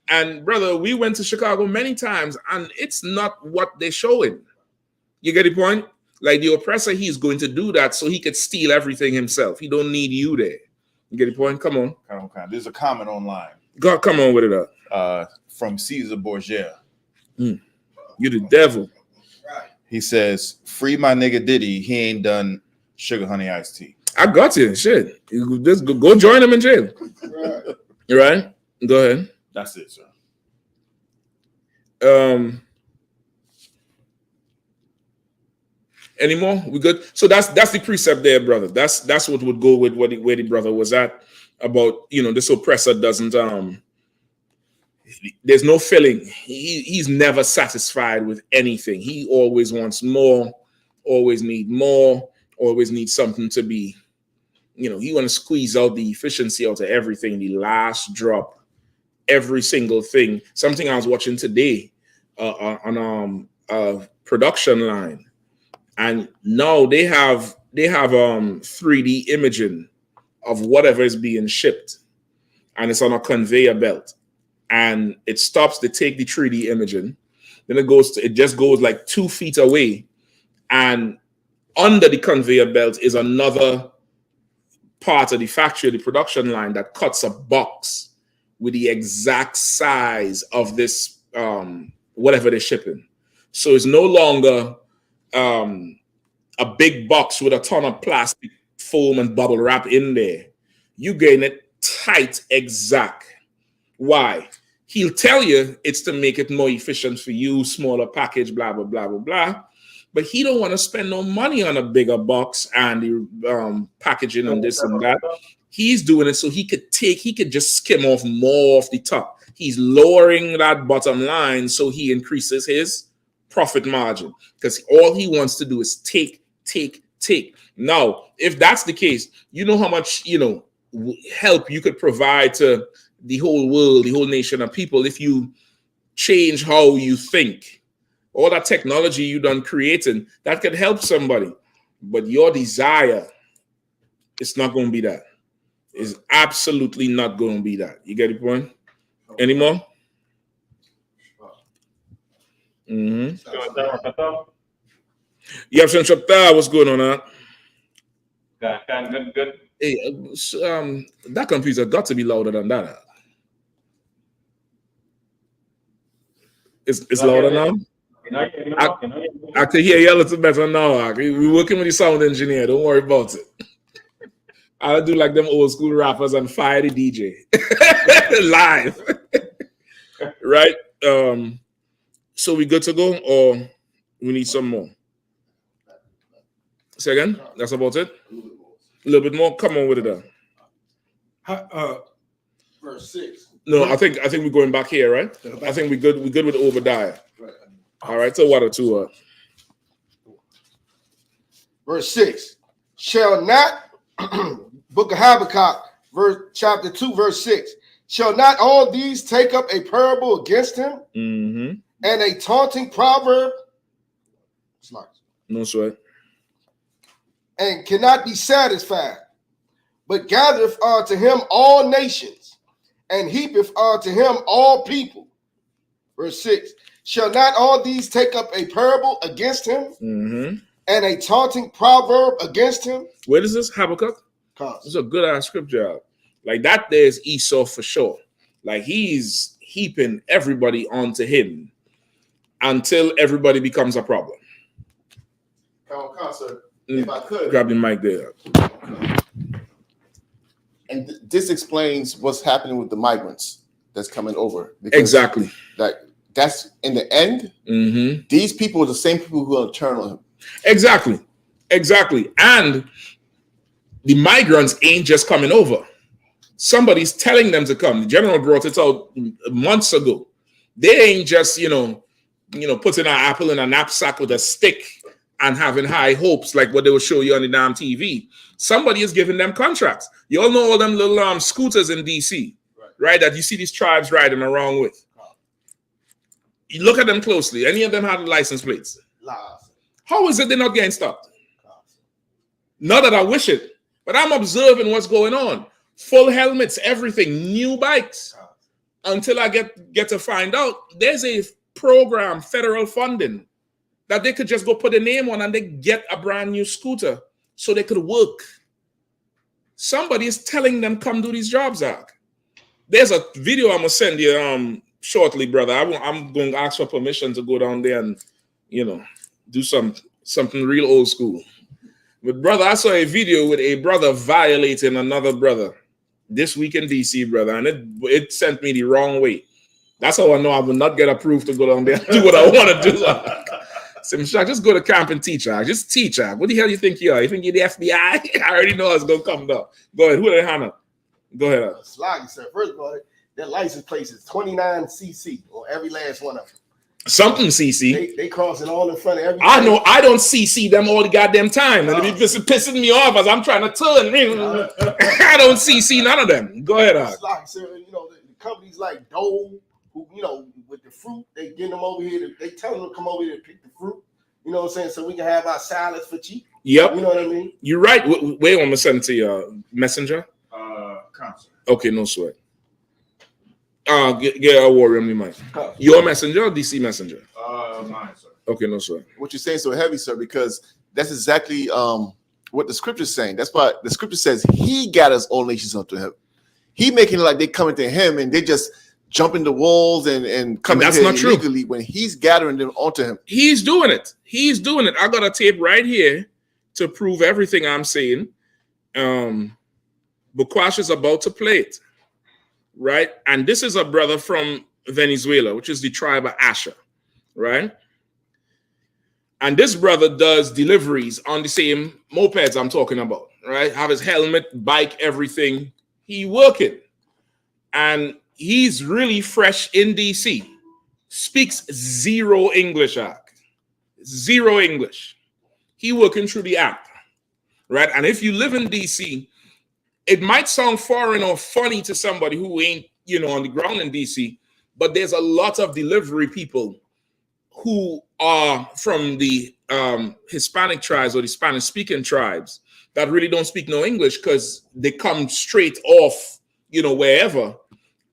And brother, we went to Chicago many times, and it's not what they're showing. You get the point? Like the oppressor, he's going to do that so he could steal everything himself. He don't need you there. You get the point? Come on. There's a comment online. God, come on with it. From Caesar Borgia. You're the devil. He says, free my nigga Diddy. He ain't done sugar honey iced tea. I got you. Shit. You just go join him in jail. Right. You right? Go ahead. That's it, sir. Any more? We good? So that's the precept there, brother. That's what would go with where the brother was at about, this oppressor doesn't There's no filling. He's never satisfied with anything. He always wants more, always need more, always needs something to be, he want to squeeze out the efficiency out of everything, the last drop, every single thing. Something I was watching today on a production line, and now they have 3D imaging of whatever is being shipped, and it's on a conveyor belt. And it stops to take the 3D imaging. Then it just goes like 2 feet away. And under the conveyor belt is another part of the factory, the production line, that cuts a box with the exact size of this, whatever they're shipping. So it's no longer a big box with a ton of plastic foam and bubble wrap in there. You getting it tight, exact. Why? He'll tell you it's to make it more efficient for you, smaller package, blah, blah, blah, blah, blah. But he don't want to spend no money on a bigger box and the packaging and this and that. He's doing it so he could just skim off more off the top. He's lowering that bottom line so he increases his profit margin, because all he wants to do is take. Now, if that's the case, you know how much, help you could provide to the whole world, the whole nation of people, if you change how you think. All that technology you done creating, that could help somebody. But your desire, it's not going to be that. It's absolutely not going to be that. You get the point? Any more? Mm-hmm. You have some chapter. What's going on, huh? Good. Hey, that computer got to be louder than that. It's louder now? I can hear you a little better now. We're working with the sound engineer. Don't worry about it. I'll do like them old school rappers and fire the DJ live. Right? So we good to go, or we need some more? Say again? That's about it? A little bit more? Come on with it then. Verse 6. No, I think we're going back here, right? I think we're good with Obadiah. Right. All right, so what are two? Verse 6. Shall not, Book of Habakkuk, chapter 2, verse 6. Shall not all these take up a parable against him, mm-hmm, and a taunting proverb? No sweat. And cannot be satisfied, but gathereth unto him all nations, and heapeth unto him all people. Verse 6. Shall not all these take up a parable against him, mm-hmm, and a taunting proverb against him? Where is this? Habakkuk? It's a good ass scripture. Like that, there's Esau for sure. Like he's heaping everybody onto him until everybody becomes a problem. Sir, if I could grab the mic there. And this explains what's happening with the migrants that's coming over. Exactly. That's in the end. Mm-hmm. These people are the same people who are turn on him. Exactly. And the migrants ain't just coming over. Somebody's telling them to come. The general brought it out months ago. They ain't just, putting an apple in a knapsack with a stick and having high hopes like what they will show you on the damn TV. Somebody is giving them contracts. You all know all them little scooters in DC, right? That you see these tribes riding around with. You look at them closely. Any of them have license plates? How is it they're not getting stopped? Not that I wish it, but I'm observing what's going on. Full helmets, everything, new bikes. Until I get to find out, there's a program, federal funding, that they could just go put a name on and they get a brand new scooter so they could work. Somebody is telling them, come do these jobs, Zach. There's a video I'm going to send you shortly, brother. I'm going to ask for permission to go down there and, do something real old school. But, brother, I saw a video with a brother violating another brother this week in DC, brother, and it sent me the wrong way. That's how I know I will not get approved to go down there and do what I want to do. So, just go to camp and teach. Just teach. What the hell do you think you are? You think you're the FBI? I already know it's going to come down. Go ahead. Who the Hannah? Go ahead. Slaggy, sir. First of all, Their license plate is 29cc on every last one of them. Something CC. They crossing all in front of everything. I know I don't CC them all the goddamn time, and it be pissing me off as I'm trying to turn. I don't CC none of them. Go ahead, it's like, so, you know, the companies like Dole, who, you know, with the fruit, they getting them over here. They tell them to come over here to pick the fruit. You know what I'm saying? So we can have our salads for cheap. Yep. You know what I mean? You're right. Wait, I'm gonna send it to your messenger. Concert. Okay, no sweat. Get a warrior on me, Mike. Your messenger or DC messenger? Mine, sir. Okay, no sweat. What you're saying so heavy, sir, because that's exactly what the scripture's saying. That's why the scripture says he gathers all nations unto him. He making it like they coming to him and they just jumping the walls and coming that's here not true. illegally when he's gathering them onto him. He's doing it. He's doing it. I got a tape right here to prove everything I'm saying. Bukwash is about to play it. Right? And this is a brother from Venezuela, which is the tribe of Asher, right? And this brother does deliveries on the same mopeds I'm talking about, right? Have his helmet, bike, everything. He working. And he's really fresh in DC. Speaks zero English, zero English. He working through the app, right? And if you live in DC, it might sound foreign or funny to somebody who ain't, you know, on the ground in DC, but there's a lot of delivery people who are from the Hispanic tribes or the Spanish-speaking tribes that really don't speak no English because they come straight off, you know, wherever.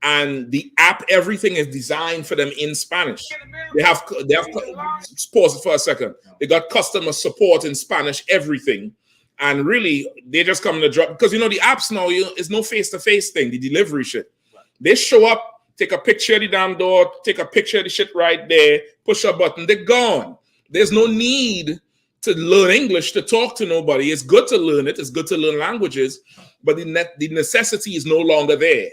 And the app, everything is designed for them in Spanish. They have pause it for a second. They got customer support in Spanish, everything. And really, they just come to drop because, you know, the apps now, it's no face-to-face thing, the delivery shit. They show up, take a picture of the damn door, take a picture of the shit right there, push a button, they're gone. There's no need to learn English to talk to nobody. It's good to learn it. It's good to learn languages, but the necessity is no longer there,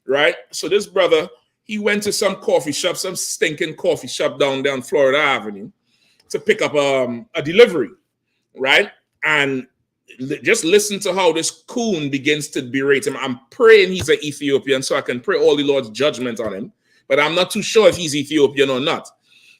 right? So this brother, he went to some coffee shop, some stinking coffee shop down Florida Avenue to pick up a delivery, right? And just listen to how this coon begins to berate him. I'm praying he's an Ethiopian so I can pray all the Lord's judgment on him, but I'm not too sure if he's Ethiopian or not.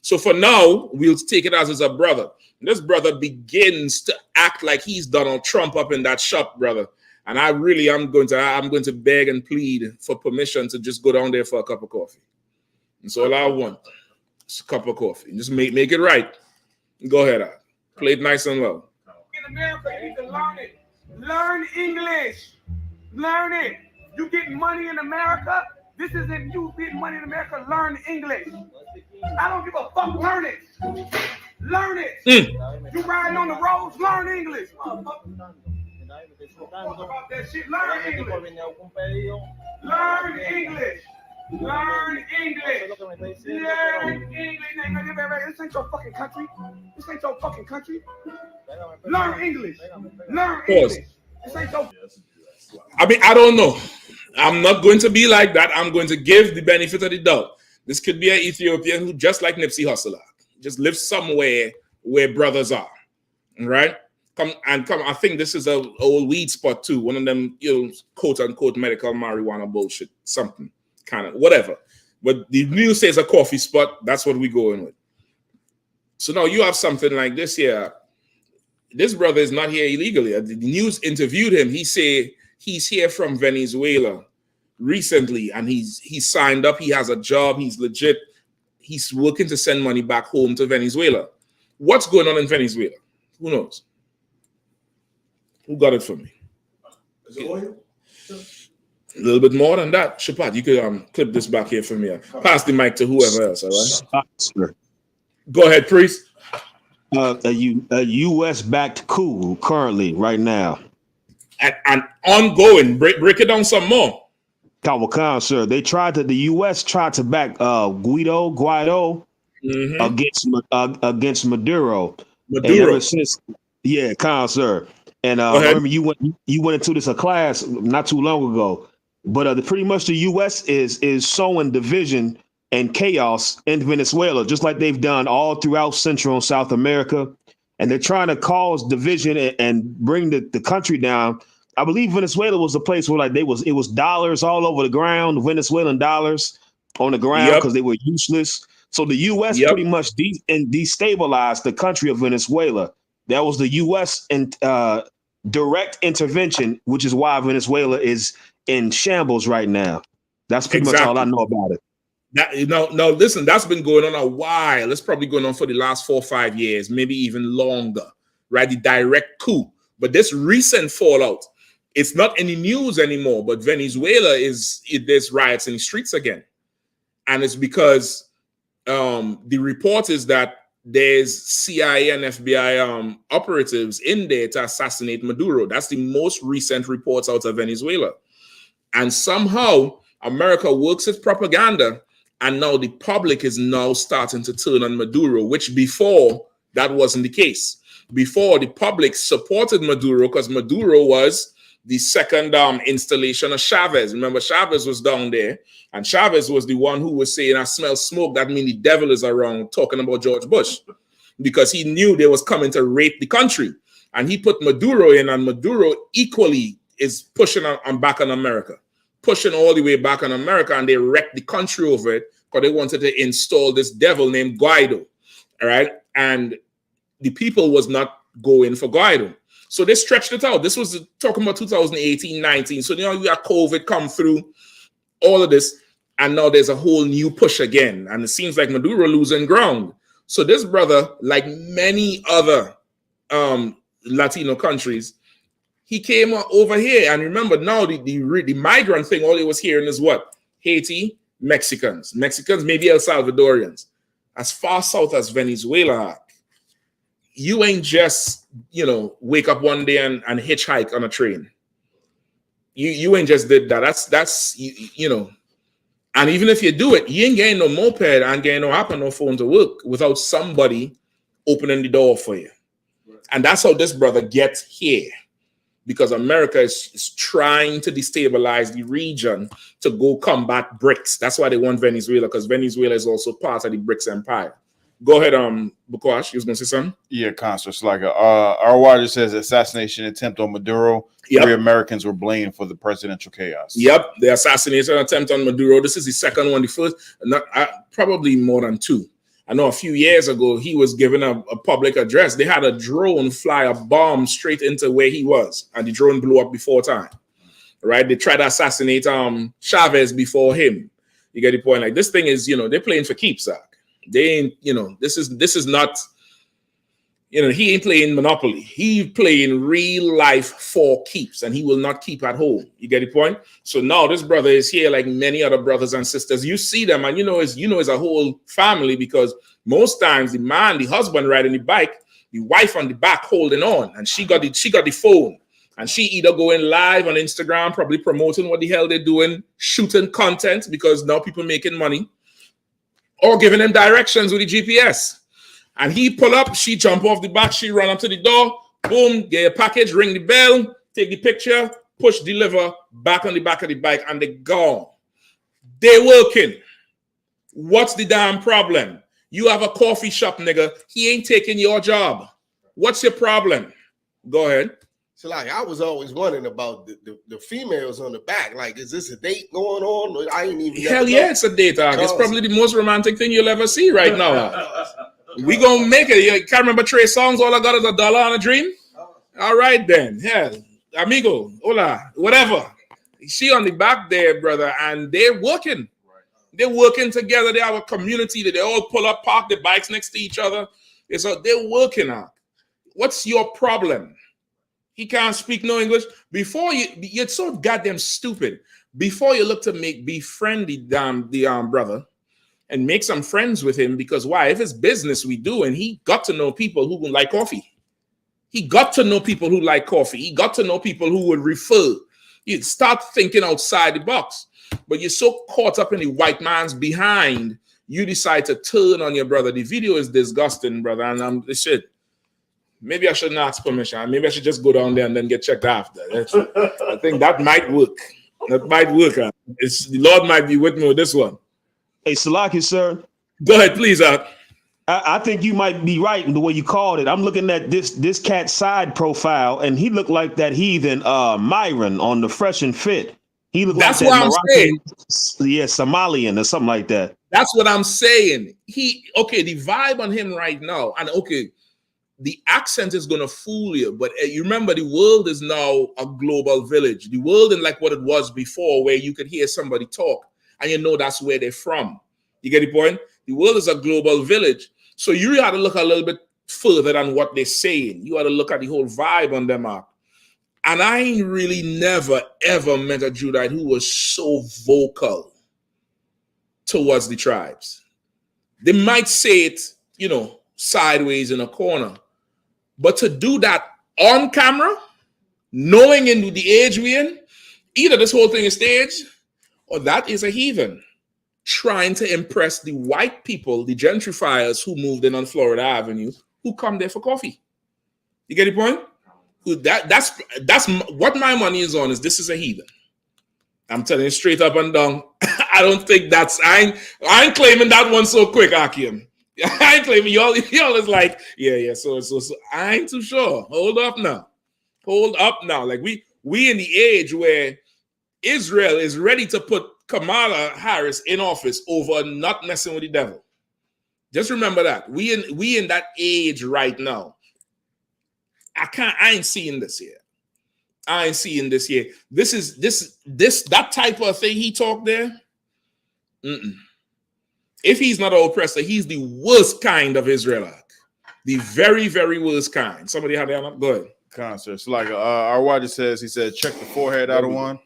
So for now, we'll take it as a brother. This brother begins to act like he's Donald Trump up in that shop, brother. And I'm going to beg and plead for permission to just go down there for a cup of coffee. That's all I want. Just a cup of coffee. Just make it right. Go ahead. Play it nice and low. In America, you need to learn it. Learn English. Learn it. You getting money in America? This isn't you getting money in America. Learn English. I don't give a fuck. Learn it. Learn it. You riding on the roads? Learn English. Talk about that shit. Learn English. Learn English. Learn English. Learn English. This ain't your fucking country. This ain't your fucking country. Learn English. Learn English. This ain't your. I mean, I don't know. I'm not going to be like that. I'm going to give the benefit of the doubt. This could be an Ethiopian who, just like Nipsey Hussle, just lives somewhere where brothers are. Right? Come. I think this is an old weed spot too. One of them, you know, quote unquote medical marijuana bullshit. Something. Kind of whatever, but the news says a coffee spot. That's what we're going with. So now you have something like this here. This brother is not here illegally. The news interviewed him. He said he's here from Venezuela recently, and he's signed up. He has a job. He's legit. He's working to send money back home to Venezuela. What's going on in Venezuela? Who knows? Who got it for me? Is it oil? A little bit more than that. Shapat, you could clip this back here for me. Pass the mic to whoever else, all right? Sure. Go ahead, Priest. A U.S.-backed coup currently, right now. And ongoing. Break it down some more. Kawakan, sir. The U.S. tried to back Guaido against Maduro. And ever since, sir. And I remember you went into this a class not too long ago. But pretty much the U.S. is sowing division and chaos in Venezuela, just like they've done all throughout Central and South America. And they're trying to cause division and bring the country down I believe Venezuela was the place where it was dollars all over the ground, Venezuelan dollars on the ground Yep. because they were useless. So the U.S. Yep. pretty much destabilized the country of Venezuela. That was the U.S. and direct intervention, which is why Venezuela is in shambles right now. That's pretty much all I know about it. Now, listen, that's been going on a while. It's probably going on for the last 4 or 5 years, maybe even longer, right? The direct coup. But this recent fallout, it's not any news anymore, but Venezuela there's riots in the streets again. And it's because the report is that there's CIA and FBI operatives in there to assassinate Maduro. That's the most recent reports out of Venezuela. And somehow America works its propaganda, and now the public is now starting to turn on Maduro, which before that wasn't the case. Before, the public supported Maduro because Maduro was the second installation of Chavez. Remember, Chavez was down there, and Chavez was the one who was saying, I smell smoke, that means the devil is around, talking about George Bush, because he knew they was coming to rape the country. And he put Maduro in, and Maduro equally is pushing on back on America, pushing all the way back on America, and they wrecked the country over it because they wanted to install this devil named Guaido, all right? And the people was not going for Guaido. So they stretched it out. This was talking about 2018, 19. So, you got COVID come through, all of this, and now there's a whole new push again. And it seems like Maduro losing ground. So this brother, like many other Latino countries, he came over here. And remember, now the migrant thing, all he was hearing is what? Haiti, Mexicans, maybe El Salvadorians. As far south as Venezuela, you ain't just, wake up one day and hitchhike on a train. You ain't just did that. That's and even if you do it, you ain't getting no moped and getting no app and no phone to work without somebody opening the door for you. And that's how this brother gets here, because America is trying to destabilize the region to go combat BRICS. That's why they want Venezuela, because Venezuela is also part of the BRICS empire. Go ahead, Bukwash, you was gonna say something? Yeah, Constance Slager. Our wire says assassination attempt on Maduro. Yep. 3 Americans were blamed for the presidential chaos. Yep, the assassination attempt on Maduro. This is the second one. The first, probably more than 2. I know a few years ago, he was giving a public address. They had a drone fly a bomb straight into where he was, and the drone blew up before time. Right? They tried to assassinate Chavez before him. You get the point? Like, this thing is, they're playing for keeps, Zach. They ain't, this is not, he ain't playing Monopoly. He playing real life for keeps, and he will not keep at home. You get the point? So now this brother is here like many other brothers and sisters. You see them, and it's a whole family, because most times the husband riding the bike, the wife on the back holding on, and she got the phone, and she either going live on Instagram, probably promoting what the hell they're doing, shooting content, because now people making money, or giving them directions with the GPS. And he pull up, she jump off the back, she run up to the door, boom, get a package, ring the bell, take the picture, push deliver, back on the back of the bike, and they gone. They working. What's the damn problem? You have a coffee shop, nigga. He ain't taking your job. What's your problem? Go ahead. So, I was always wondering about the females on the back. Like, is this a date going on? I ain't even. Hell yeah, it's a date. It's probably the most romantic thing you'll ever see right now. We gonna make it. You can't remember Trey Songz? All I got is $1 on a dream. All right then. Yeah, amigo, hola, whatever. She on the back there, brother, and they're working. They're working together. They have a community that they all pull up, park their bikes next to each other. They're working out. What's your problem? He can't speak no English. Before you're so goddamn stupid. Before you look to befriend the brother and make some friends with him, because why? If it's business we do, and he got to know people who like coffee. He got to know people who like coffee. He got to know people who would refer. You start thinking outside the box. But you're so caught up in the white man's behind, you decide to turn on your brother. The video is disgusting, brother, and this shit. Maybe I shouldn't ask permission. Maybe I should just go down there and then get checked after. I think that might work. That might work. The Lord might be with me with this one. Hey, Salaki, sir. Go ahead, please. I think you might be right in the way you called it. I'm looking at this cat's side profile, and he looked like that heathen Myron on the Fresh and Fit. He looked That's like what that I'm saying. Moroccan, yeah, Somalian or something like that. That's what I'm saying. The vibe on him right now, and the accent is gonna fool you, but you remember the world is now a global village. The world isn't like what it was before, where you could hear somebody talk and you know that's where they're from. You get the point? The world is a global village, so you really have to look a little bit further than what they're saying. You got to look at the whole vibe on them up. And I ain't really never ever met a Judite who was so vocal towards the tribes. They might say it, sideways in a corner, but to do that on camera, knowing in the age we're in, either this whole thing is staged or that is a heathen trying to impress the white people, the gentrifiers who moved in on Florida Avenue, who come there for coffee. You get the point? That's what my money is on. Is this is a heathen? I'm telling you straight up and down. I don't think I ain't claiming that one so quick, Akim. I ain't claiming y'all is like, yeah. So I ain't too sure. Hold up now. Like we in the age where Israel is ready to put Kamala Harris in office over not messing with the devil. Just remember that. We in that age right now. I ain't seeing this here. This that type of thing he talked there. If he's not an oppressor, he's the worst kind of Israelite. The very, very worst kind. Somebody had that up? Go ahead. Concerts. Like our watcher says, he said, check the forehead out of one.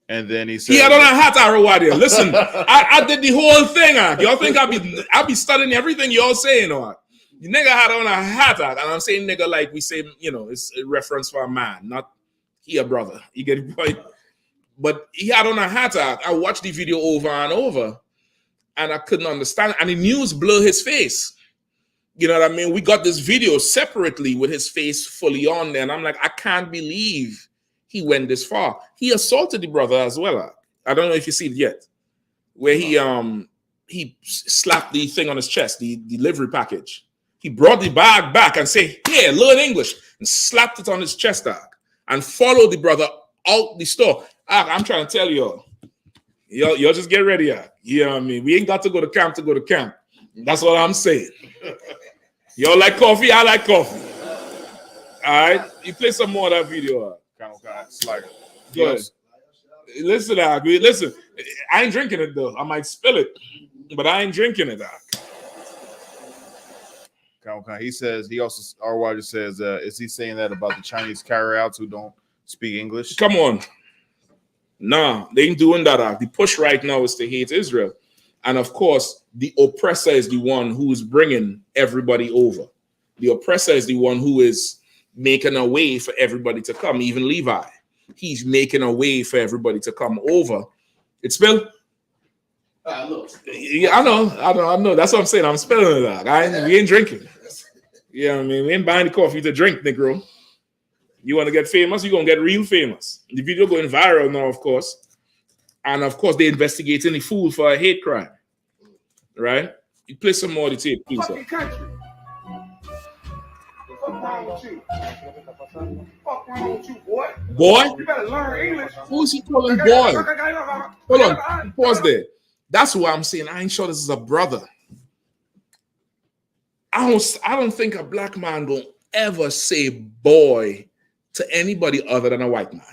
And then he said, he had on a hat, Arawadia. Listen, I did the whole thing. Y'all think I'll be studying everything y'all saying, or the nigga had on a hat, and I'm saying nigga like we say, it's a reference for a man, not he a brother. You get the point? But he had on a hat. I watched the video over and over, and I couldn't understand. And the news blur his face. You know what I mean? We got this video separately with his face fully on there, and I'm like, I can't believe he went this far. He assaulted the brother as well. I don't know if you see it yet, where he slapped the thing on his chest, the delivery package. He brought the bag back and said, "Here, learn English," and slapped it on his chest, and followed the brother out the store. I'm trying to tell y'all just get ready, You know what I mean? We ain't got to go to camp to go to camp. That's what I'm saying. Y'all like coffee? I like coffee. All right, you play some more of that video. It's like, go ahead. Listen, listen. I ain't drinking it though. I might spill it, but I ain't drinking it. He says our watcher says, is he saying that about the Chinese carry-outs who don't speak English? Come on. Nah, they ain't doing that. The push right now is to hate Israel. And of course, the oppressor is the one who is bringing everybody over. The oppressor is the one who is making a way for everybody to come, even Levi. He's making a way for everybody to come over. It's spilled? Yeah, I know. That's what I'm saying. I'm spilling it. We ain't drinking. Yeah, I mean, we ain't buying the coffee to drink, Negro. You want to get famous, you're going to get real famous. The video going viral now, of course. And of course, they're investigating the fool for a hate crime. Right? You play some more of the tape, please. Fucking country. What's wrong with you? What's wrong with you, boy? Boy? You better learn English. Who's he calling boy? Hold on. Pause there. That's why I'm saying I ain't sure this is a brother. I don't think a black man will ever say boy to anybody other than a white man.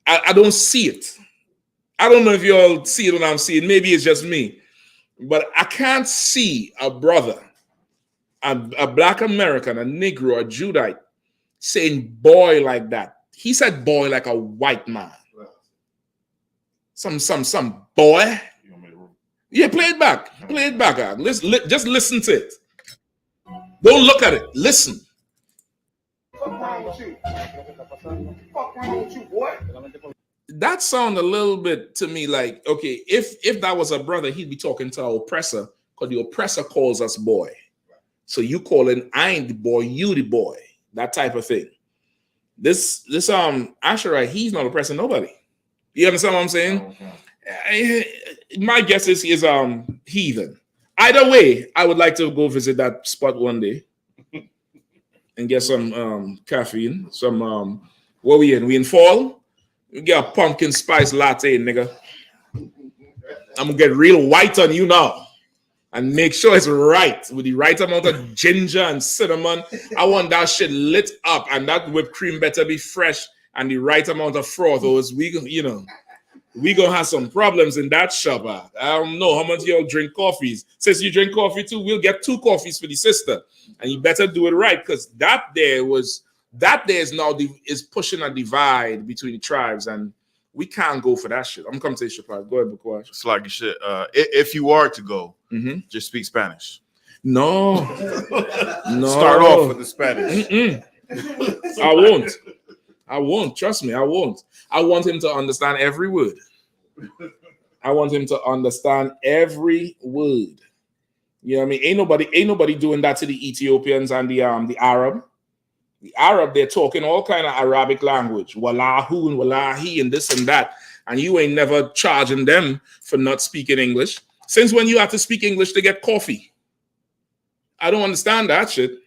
I don't see it. I don't know if you all see it when I'm seeing. Maybe it's just me. But I can't see a brother, a black American, a Negro, a Judite, saying boy like that. He said boy like a white man. Some boy. Yeah, play it back. Play it back. Just listen to it. Don't look at it. Listen. What's wrong with you? What's wrong with you, boy? That sounds a little bit to me like, okay, if that was a brother, he'd be talking to our oppressor, because the oppressor calls us boy. So you calling, I ain't the boy, you the boy. That type of thing. This Asherite, he's not oppressing nobody. You understand what I'm saying? My guess is he's heathen. Either way, I would like to go visit that spot one day and get some caffeine. Some what we in? We in fall? We get a pumpkin spice latte, nigga. I'm gonna get real white on you now. And make sure it's right with the right amount of ginger and cinnamon. I want that shit lit up, and that whipped cream better be fresh and the right amount of froth. Or we gonna have some problems in that shop. I don't know how much y'all drink coffees. Since you drink coffee too, we'll get 2 coffees for the sister, and you better do it right because that there is now is pushing a divide between the tribes, and we can't go for that shit. I'm coming to you, Shapaz. Go ahead, Bukwash. It's like shit. If you are to go, just speak Spanish. No. Start off with the Spanish. I won't. Trust me, I won't. I want him to understand every word. I want him to understand every word. You know what I mean? Ain't nobody doing that to the Ethiopians and the Arab. The Arab, they're talking all kind of Arabic language, wallahu and wallahi and this and that, and you ain't never charging them for not speaking English. Since when you have to speak English to get coffee? I don't understand that shit.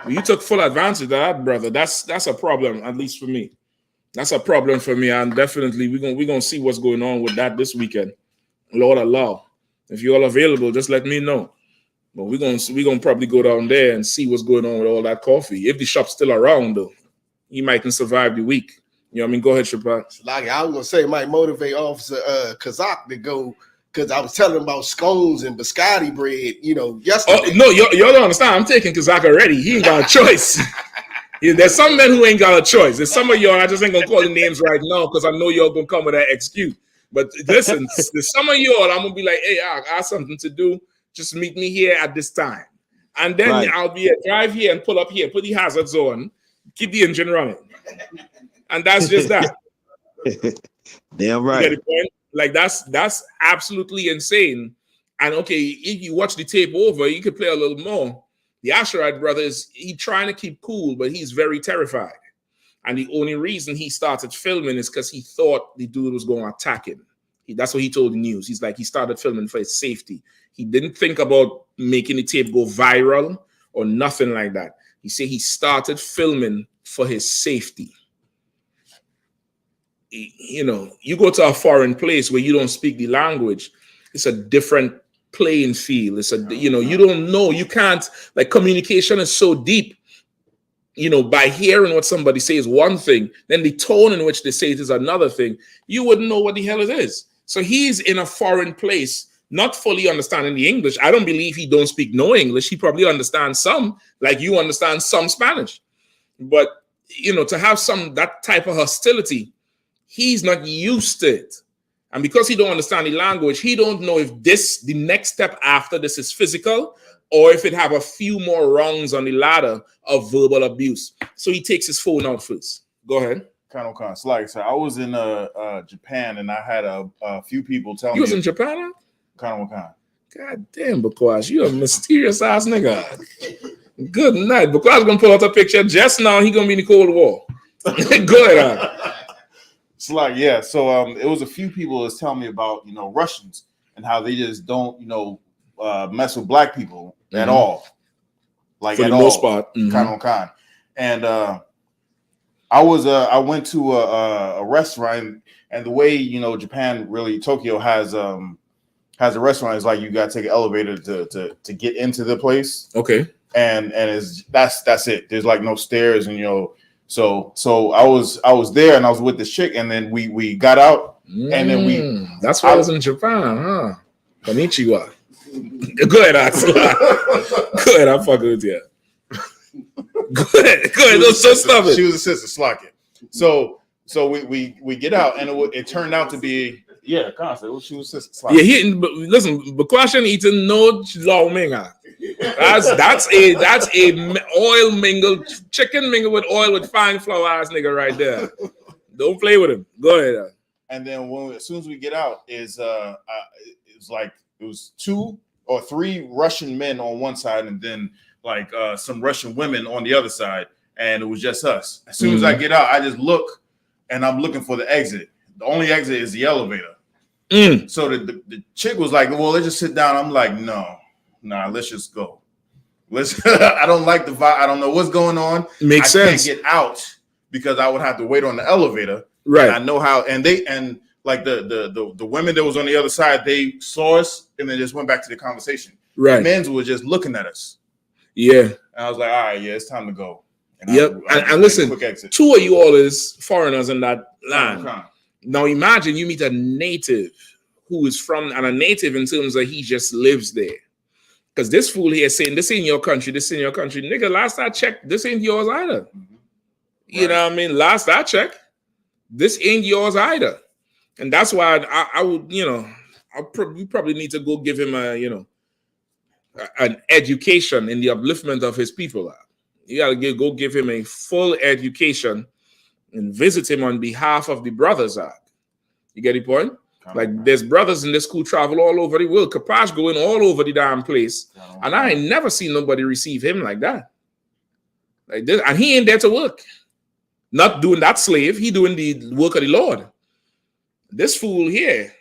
You took full advantage of that, brother. That's a problem, at least for me. That's a problem for me, and definitely we're gonna see what's going on with that this weekend. Lord allow. If you're all available, just let me know. But we're gonna probably go down there and see what's going on with all that coffee. If the shop's still around, though, he might can survive the week. You know what I mean? Go ahead, Shabbat. Like I was gonna say, it might motivate Officer Kazak to go, because I was telling him about scones and biscotti bread, yesterday. Oh no, you don't understand. I'm taking Kazak already. He ain't got a choice. There's some men who ain't got a choice. There's some of y'all, I just ain't gonna call the names right now because I know y'all gonna come with that excuse. But listen, there's some of y'all, I'm gonna be like, hey, I got something to do. Just meet me here at this time. And then I'll be drive here and pull up here, put the hazards on, keep the engine running. And that's just that. Damn right. You get the point? Like that's absolutely insane. And okay, if you watch the tape over, you could play a little more. The Asherite brothers, he trying to keep cool, but he's very terrified. And the only reason he started filming is because he thought the dude was going to attack him. That's what he told the news. He's like, he started filming for his safety. He didn't think about making the tape go viral or nothing like that. He said he started filming for his safety. You go to a foreign place where you don't speak the language, it's a different playing field. It's you don't know. You can't, like, communication is so deep. By hearing what somebody says one thing, then the tone in which they say it is another thing, you wouldn't know what the hell it is. So he's in a foreign place, not fully understanding the English. I don't believe he don't speak no English. He probably understands some, like you understand some Spanish. But, to have that type of hostility, he's not used to it. And because he don't understand the language, he don't know if the next step after this is physical or if it have a few more rungs on the ladder of verbal abuse. So he takes his phone out first. Go ahead. It's like, so I was in Japan and I had a few people tell me. You was in Japan? God damn, Bakwash, you a mysterious ass nigga. Good night. Bakwash gonna pull out a picture just now. He gonna be in the Cold War. Go ahead. It's like, yeah. So it was a few people that was telling me about Russians and how they just don't mess with black people at all, like for at the all. Most part. And I went to a restaurant, and the way Japan, really, Tokyo has a restaurant, is like you got to take an elevator to get into the place. Okay. And that's it. There's like no stairs, and so I was there, and I was with this chick, and then we got out, and then that's why I was in Japan, huh? Konnichiwa. Go ahead, Axel. Go ahead, I'm fucking with you. Go ahead. Don't stop it. She was a sister, Slack it. So we get out, and it turned out to be constant. She was sister. Slack listen, Bakwashan eating no lao minga. That's a oil mingled chicken mingled with oil with fine flour ass nigga right there. Don't play with him. Go ahead. And then as soon as we get out, it was 2 or 3 Russian men on one side, and then like some Russian women on the other side, and it was just us. As soon as I get out, I just look, and I'm looking for the exit. The only exit is the elevator. So the chick was like, well, let's just sit down. I'm like, no. nah, let's just go. I don't like the vibe. I don't know what's going on. Makes sense. Can't get out because I would have to wait on the elevator. Right. And I know how, and like the women that was on the other side, they saw us and then just went back to the conversation. Right. The men's were just looking at us. Yeah. And I was like, all right, yeah, it's time to go. And yep. And listen, two of you all is foreigners in that land. Now imagine you meet a native who is from, and a native in terms of he just lives there. Because this fool here is saying, this ain't your country, this ain't your country. Nigga, last I checked, this ain't yours either. Mm-hmm. You know what I mean? Last I checked, this ain't yours either. And that's why I would, you know, we probably need to go give him a, you know, an education in the upliftment of his people. You got to go give him a full education and visit him on behalf of the brothers. You get the point? Like there's brothers in this school travel all over the world. Kapash going all over the damn place. And I ain't never seen nobody receive him like that. Like this, and he ain't there to work. Not doing that slave. He doing the work of the Lord. This fool here.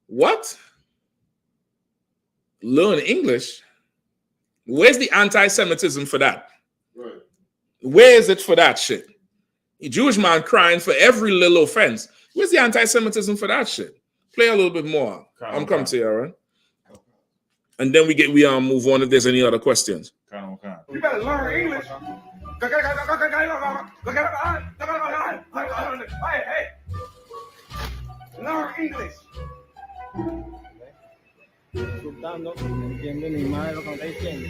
What? Learn English? Where's the anti-Semitism for that? Right. Where is it for that shit? A Jewish man crying for every little offense. Where's the anti-Semitism for that shit? Play a little bit more. I'm coming to you, all right? And then we move on if there's any other questions. You better learn English. Hey. Learn English. Disfrutando, no entiende ni más de lo que está diciendo.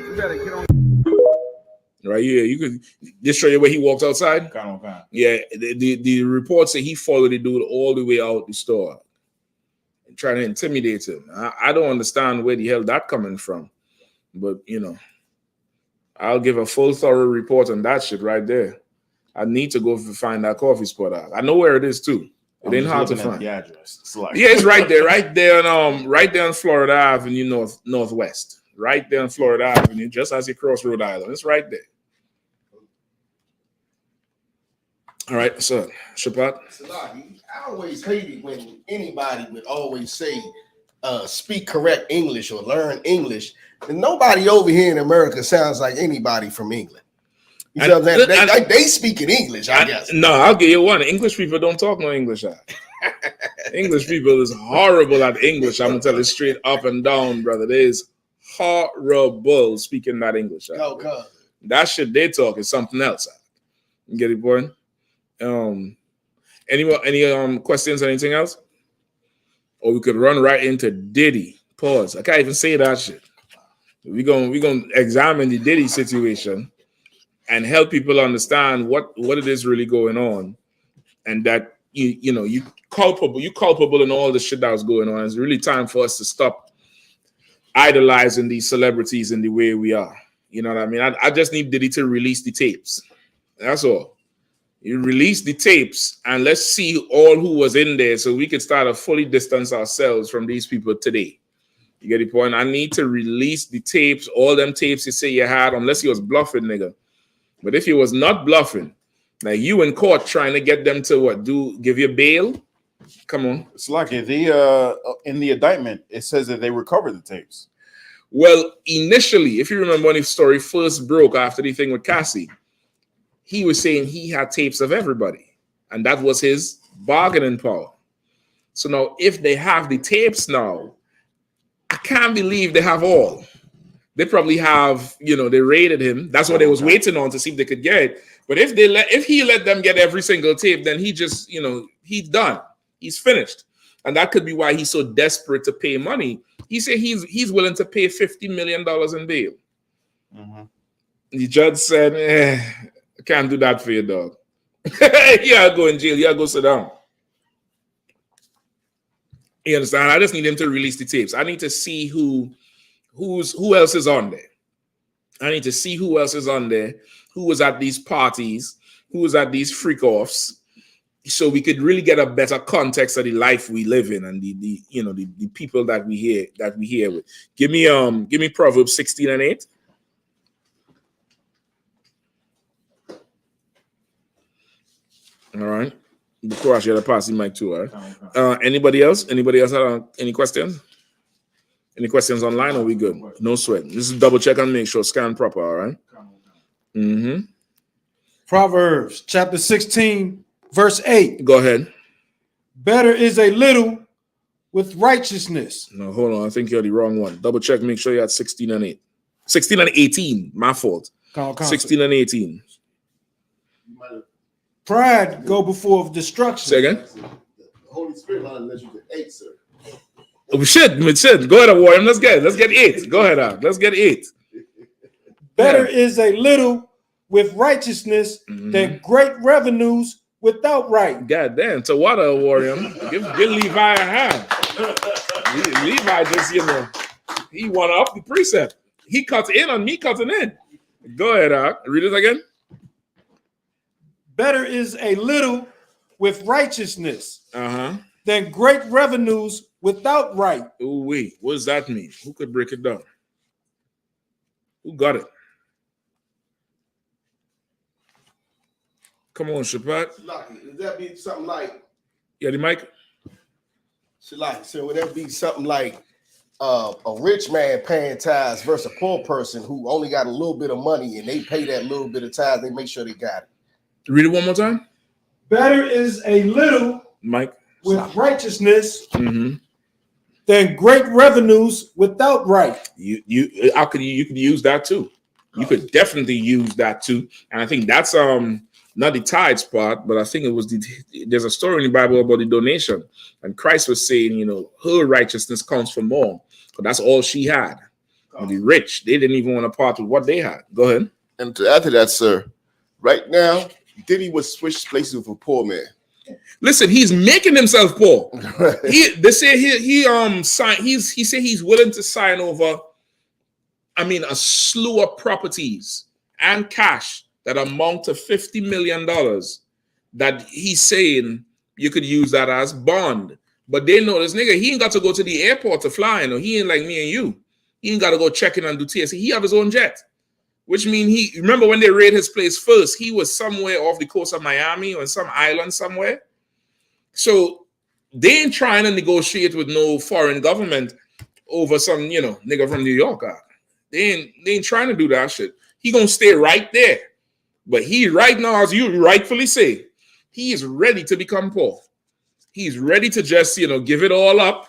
You better get on. Right here, you could just show you where he walked outside. Yeah, the report say he followed the dude all the way out the store, trying to intimidate him. I don't understand where the hell that coming from, but you know, I'll give a full, thorough report on that shit right there. I need to go find that coffee spot out. I know where it is too. It ain't hard to find. The address. It's like... Yeah, it's right there on Florida Avenue Northwest. Right there on Florida Avenue, just as you cross Rhode Island. It's right there. All right, so Shapat. I always hated when anybody would always say, speak correct English or learn English. And nobody over here in America sounds like anybody from England. You know what I'm saying? They speak in English, I guess. No, I'll give you one. English people don't talk no English. English people is horrible at English. I'm going to tell you straight up and down, brother. It is horrible speaking that English. That shit they talk is something else. You get it, boy? Any questions or anything else? Or we could run right into Diddy. Pause. I can't even say that shit. We're gonna examine the Diddy situation and help people understand what it is really going on, and that you culpable in all the shit that was going on. It's really time for us to stop idolizing these celebrities in the way we are. You know what I mean? I just need Diddy to release the tapes. That's all. You release the tapes and let's see all who was in there so we could start to fully distance ourselves from these people today. You get the point? I need to release the tapes, all them tapes you say you had, unless he was bluffing, nigga. But if he was not bluffing, like you in court trying to get them to give you bail? Come on. It's like in the indictment, it says that they recovered the tapes. Well, initially, if you remember when his story first broke after the thing with Cassie, he was saying he had tapes of everybody, and that was his bargaining power. So now, if they have the tapes now, I can't believe they have all. They probably have, they raided him. That's what they was waiting on to see if they could get it. But if he let them get every single tape, then he just, he's done. He's finished. And that could be why he's so desperate to pay money. He said he's willing to pay $50 million in bail. Mm-hmm. The judge said, I can't do that for you, dog. You gotta go in jail. You gotta go sit down. You understand? I just need him to release the tapes. I need to see who else is on there. I need to see who else is on there, who was at these parties, who was at these freak-offs, so we could really get a better context of the life we live in and the people that we hear with. Give me Proverbs 16:8. All right. Before I share the pass the mic too, all right? Anybody else? Anybody else have any questions? Any questions online? Or are we good? No sweat. This is double check and make sure scan proper. All right. Mm-hmm. Proverbs chapter 16, verse 8. Go ahead. Better is a little with righteousness. No, hold on. I think you're the wrong one. Double check. Make sure you had 16 and 8. 16 and 18. My fault. 16 and 18. Pride go before destruction. Say again. The Holy Spirit line lets you to 8, sir. We should. Go ahead, Warren. Let's get 8. Go ahead, let's get 8. Better is a little with righteousness than great revenues without right. God damn. So what a Warrior. Give Levi a hand. Levi just, he went up the precept. He cuts in on me cutting in. Go ahead, read it again. Better is a little with righteousness than great revenues without right. Oh, wait. What does that mean? Who could break it down? Who got it? Come on, Shapat. Would that be something like? Yeah, the mic. So would that be something like a rich man paying tithes versus a poor person who only got a little bit of money and they pay that little bit of tithes? They make sure they got it. Read it one more time. Better is a little Mike with righteousness than great revenues without right. You could use that too. You could definitely use that too. And I think that's not the tithes part, but I think it was there's a story in the Bible about the donation, and Christ was saying, her righteousness counts for more, but that's all she had. And the rich, they didn't even want to part with what they had. Go ahead. And to add to that, sir, right now, Diddy would switch places with a poor man. Listen, he's making himself poor. They say he said he's willing to sign over, a slew of properties and cash that amount to $50 million that he's saying you could use that as bond. But they know this nigga, he ain't got to go to the airport to fly. He ain't like me and you. He ain't got to go check in and do TSA. He have his own jet. Which means remember when they raided his place first, he was somewhere off the coast of Miami or some island somewhere. So they ain't trying to negotiate with no foreign government over some, nigga from New York. They ain't trying to do that shit. He gonna stay right there. But he right now, as you rightfully say, he is ready to become poor. He's ready to just, give it all up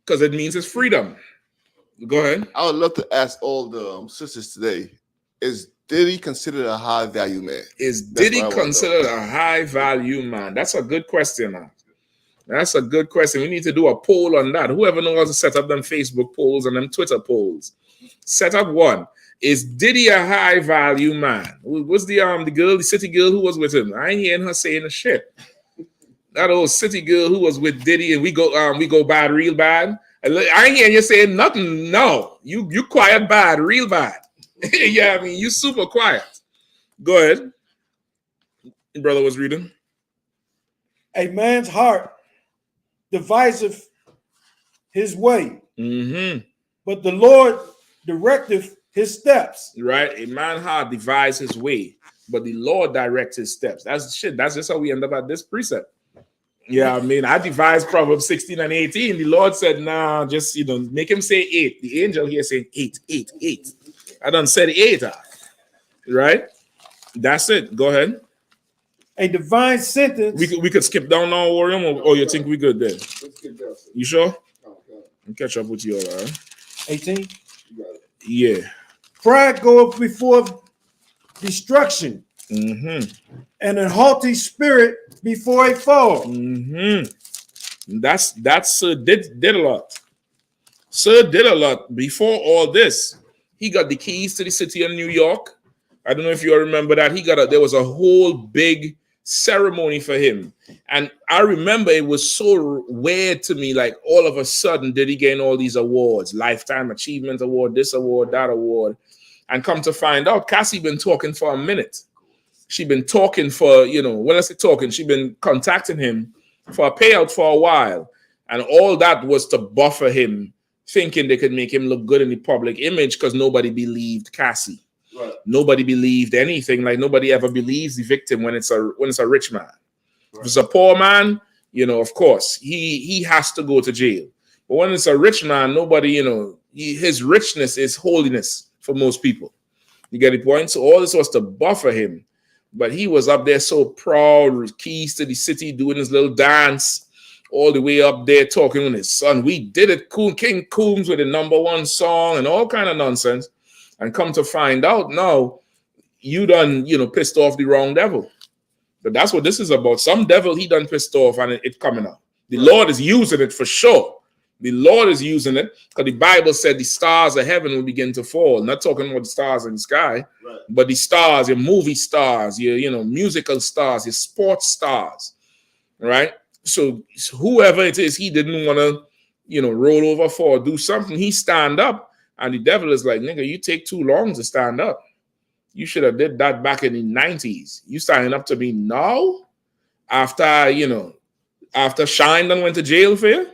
because it means his freedom. Go ahead. I would love to ask all the sisters today, is Diddy considered a high value man? Is Diddy considered a high value man? That's a good question, man. That's a good question. We need to do a poll on that. Whoever knows how to set up them Facebook polls and them Twitter polls. Set up one. Is Diddy a high value man? What's the girl, the city girl who was with him? I ain't hearing her saying a shit. That old city girl who was with Diddy and we go bad, real bad. I ain't hearing you saying nothing. No, you quiet bad, real bad. Yeah, you super quiet. Go ahead. Your brother was reading. A man's heart deviseth his way, but the Lord directeth his steps. Right, a man's heart devises his way, but the Lord directs his steps. That's shit. That's just how we end up at this precept. Yeah, I devised Proverbs 16 and 18. The Lord said, nah, just, make him say 8. The angel here saying 8, 8, 8. I done said 8. Right? That's it. Go ahead. A divine sentence. We could skip down now, Orium, or you think we good there? You sure? I'll catch up with you all right. 18? Yeah. Pride goeth before destruction. And a haughty spirit before a fall. That's Sir did a lot. Sir did a lot before all this. He got the keys to the city of New York. I don't know if you remember that. There was a whole big ceremony for him. And I remember it was so weird to me, like all of a sudden did he gain all these awards, Lifetime Achievement Award, this award, that award. And come to find out, Cassie been talking for a minute. She been talking for, when I say talking, she been contacting him for a payout for a while. And all that was to buffer him, thinking they could make him look good in the public image because nobody believed Cassie. Right. Nobody believed anything. Like nobody ever believes the victim when it's a rich man. Right. If it's a poor man, you know, of course, he has to go to jail. But when it's a rich man, nobody, you know, his richness is holiness for most people. You get the point? So all this was to buffer him. But he was up there so proud, keys to the city, doing his little dance, all the way up there talking with his son. We did it, King Coombs with the #1 song and all kind of nonsense. And come to find out now, you done, you know, pissed off the wrong devil. But that's what this is about. Some devil he done pissed off and it coming out. The Lord is using it for sure. The Lord is using it because the Bible said the stars of heaven will begin to fall. Not talking about the stars in the sky, but the stars, your movie stars, your, you know, musical stars, your sports stars, right? So whoever it is, he didn't want to, you know, roll over for or do something. He stand up, and the devil is like, nigga, you take too long to stand up. You should have did that back in the 90s. You standing up to me now after, you know, after Shine done went to jail for you?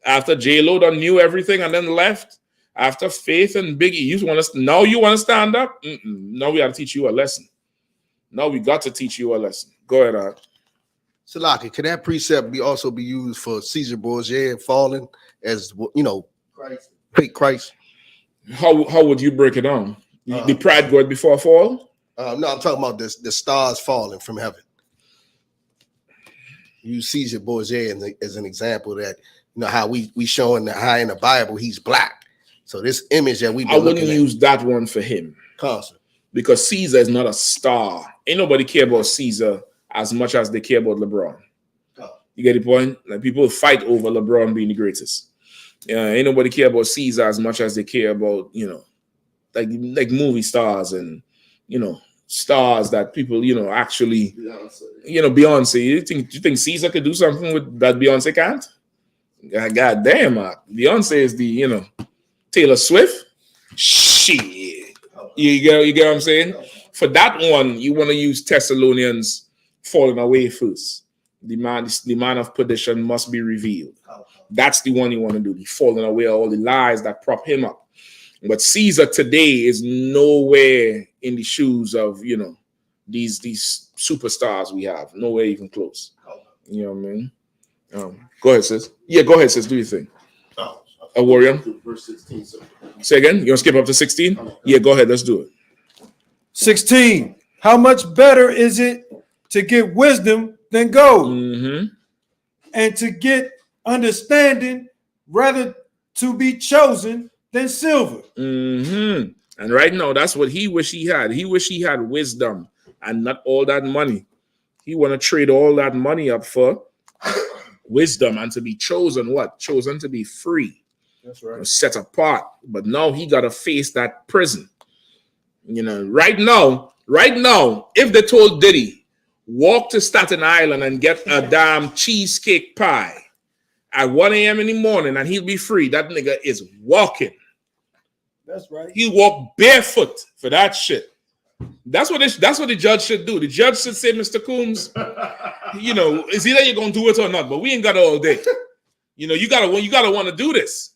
After J-Lo done knew everything and then left? After Faith and Biggie, you want to stand up? Now we got to teach you a lesson. Now we got to teach you a lesson. Go ahead, Art. Salaki, can that precept also be used for Caesar Borgia falling as, you know, fake Christ? How would you break it down? The pride God before fall? No, I'm talking about the stars falling from heaven. Use Caesar Borgia as an example that, you know, how we showing how in the Bible he's black. So this image that I wouldn't use that one for him. Constant. Because Caesar is not a star. Ain't nobody care about Caesar as much as they care about LeBron. You get the point? Like people fight over LeBron being the greatest. Ain't nobody care about Caesar as much as they care about, you know, like movie stars and, you know, stars that people, you know, actually, you know, Beyonce. You think Caesar could do something with that Beyonce can't? God damn, Beyonce is the, you know, Taylor Swift. Shit. You get what I'm saying? For that one, you want to use Thessalonians falling away first. The man of perdition must be revealed. That's the one you want to do. The falling away of all the lies that prop him up. But Caesar today is nowhere in the shoes of, you know, these superstars we have. Nowhere even close. You know what I mean? Go ahead, sis. Yeah, go ahead, sis. Do your thing. A warrior. Verse 16, sir. Say again. You want to skip up to 16? Yeah, go ahead. Let's do it. 16. How much better is it to get wisdom than gold, and to get understanding rather to be chosen than silver? And right now, that's what he wish he had. He wish he had wisdom and not all that money. He want to trade all that money up for wisdom and to be chosen. What? Chosen to be free. That's right. Set apart. But now he got to face that prison. You know, right now, if they told Diddy, walk to Staten Island and get a damn cheesecake pie at 1 a.m. in the morning and he'll be free, that nigga is walking. That's right. He walk barefoot for that shit. That's what the judge should do. The judge should say, Mr. Coombs, you know, it's either you're gonna do it or not, but we ain't got it all day. You know, you gotta want to do this.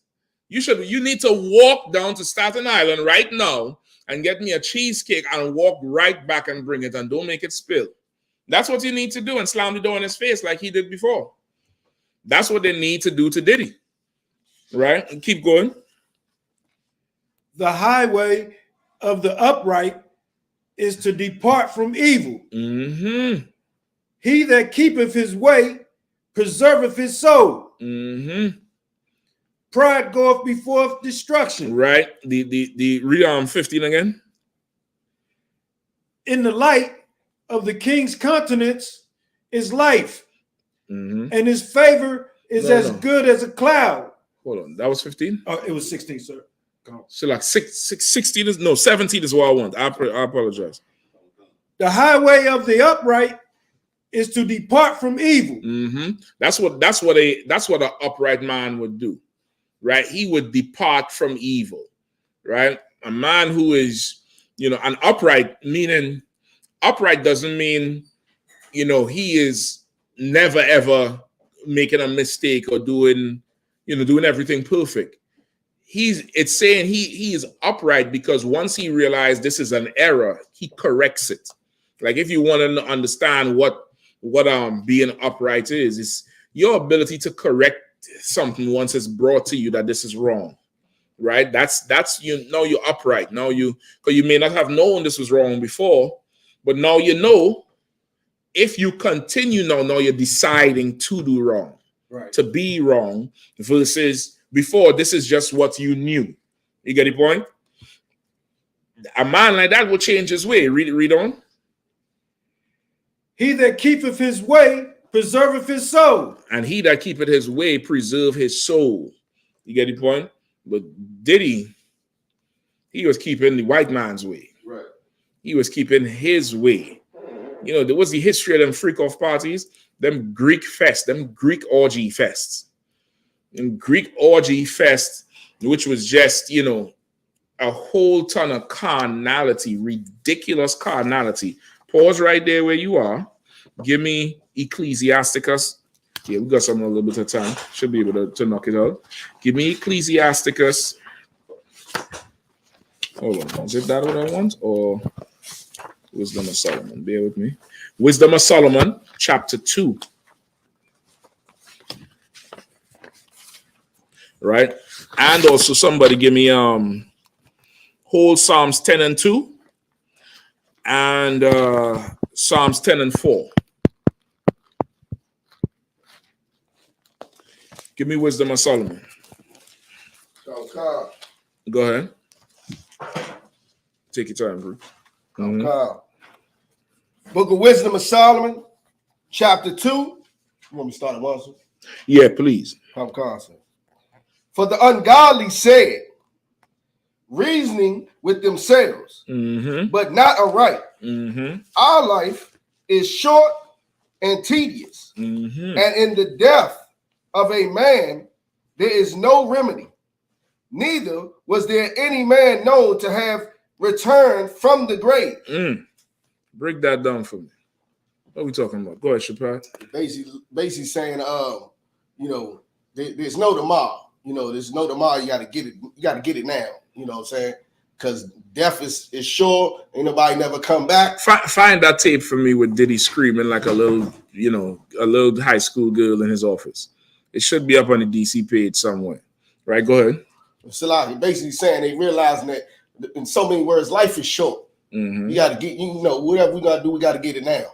You need to walk down to Staten Island right now and get me a cheesecake and walk right back and bring it and don't make it spill. That's what you need to do and slam the door in his face like he did before. That's what they need to do to Diddy. Right? And keep going. The highway of the upright is to depart from evil. He that keepeth his way preserveth his soul. Pride goeth before destruction. Right. The read 15 again. In the light of the king's countenance is life, and his favor is good as a cloud. Hold on, that was 15? Oh, it was 16, sir. So like 16 is 17 is what I want. I apologize. The highway of the upright is to depart from evil. That's what an upright man would do, right? He would depart from evil, right? A man who is, you know, an upright, meaning upright doesn't mean, you know, he is never ever making a mistake or doing everything perfect. It's saying he is upright because once he realized this is an error, he corrects it. Like if you want to understand what being upright is your ability to correct something once it's brought to you that this is wrong, right? That's you know you're upright. Now because you may not have known this was wrong before, but now you know if you continue now you're deciding to do wrong, Right. to be wrong, versus before this is just what you knew. You get the point? A man like that will change his way. Read on. He that keepeth his way preserveth his soul. And he that keepeth his way preserve his soul. You get the point? But Diddy, he was keeping the white man's way. Right. He was keeping his way. You know, there was the history of them freak off parties, them Greek fests, them Greek orgy fests. And Greek orgy fest, which was just, you know, a whole ton of carnality, ridiculous carnality. Pause right there where you are. Give me Ecclesiasticus. Yeah, we got some a little bit of time. Should be able to knock it out. Give me Ecclesiasticus. Hold on. Is it that what I want? Or Wisdom of Solomon? Bear with me. Wisdom of Solomon, chapter 2. Right? And also somebody give me whole Psalms 10 and 2 and Psalms 10 and 4. Give me Wisdom of Solomon. Okay. Go ahead. Take your time, bro. Okay. Book of Wisdom of Solomon, chapter 2. You want me to start at once? Yeah, please. Come constant. For the ungodly said, reasoning with themselves, but not aright. Our life is short and tedious, and in the death of a man there is no remedy. Neither was there any man known to have returned from the grave. Break that down for me. What are we talking about? Go ahead, Shapiro. Basically saying, you know, there's no tomorrow. You know, there's no tomorrow. You got to get it. You got to get it now. You know what I'm saying? Because death is sure. Ain't nobody never come back. Find that tape for me with Diddy screaming like a little, you know, a little high school girl in his office. It should be up on the DC page somewhere. Right? Go ahead. Salahi basically saying they realizing that in so many words, life is short. You got to get, you know, whatever we got to do, we got to get it now.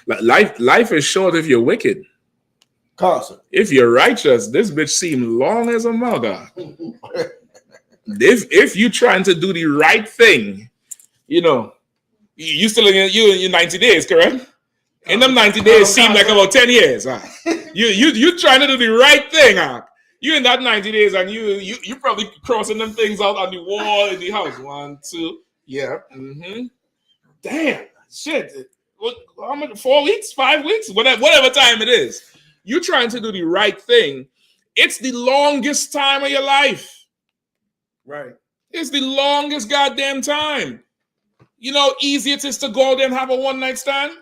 Life is short if you're wicked. Constant. If you're righteous, this bitch seems long as a mother. If you trying to do the right thing, you know, you still in your 90 days, correct? In them 90 days seem like about 10 years. Huh? You trying to do the right thing, huh? You in that 90 days and you probably crossing them things out on the wall in the house. 1, 2, yeah. Damn, shit. How many? 4 weeks, 5 weeks, whatever time it is. You trying to do the right thing. It's the longest time of your life. Right. It's the longest goddamn time. You know, easy it is to go there and have a one-night stand.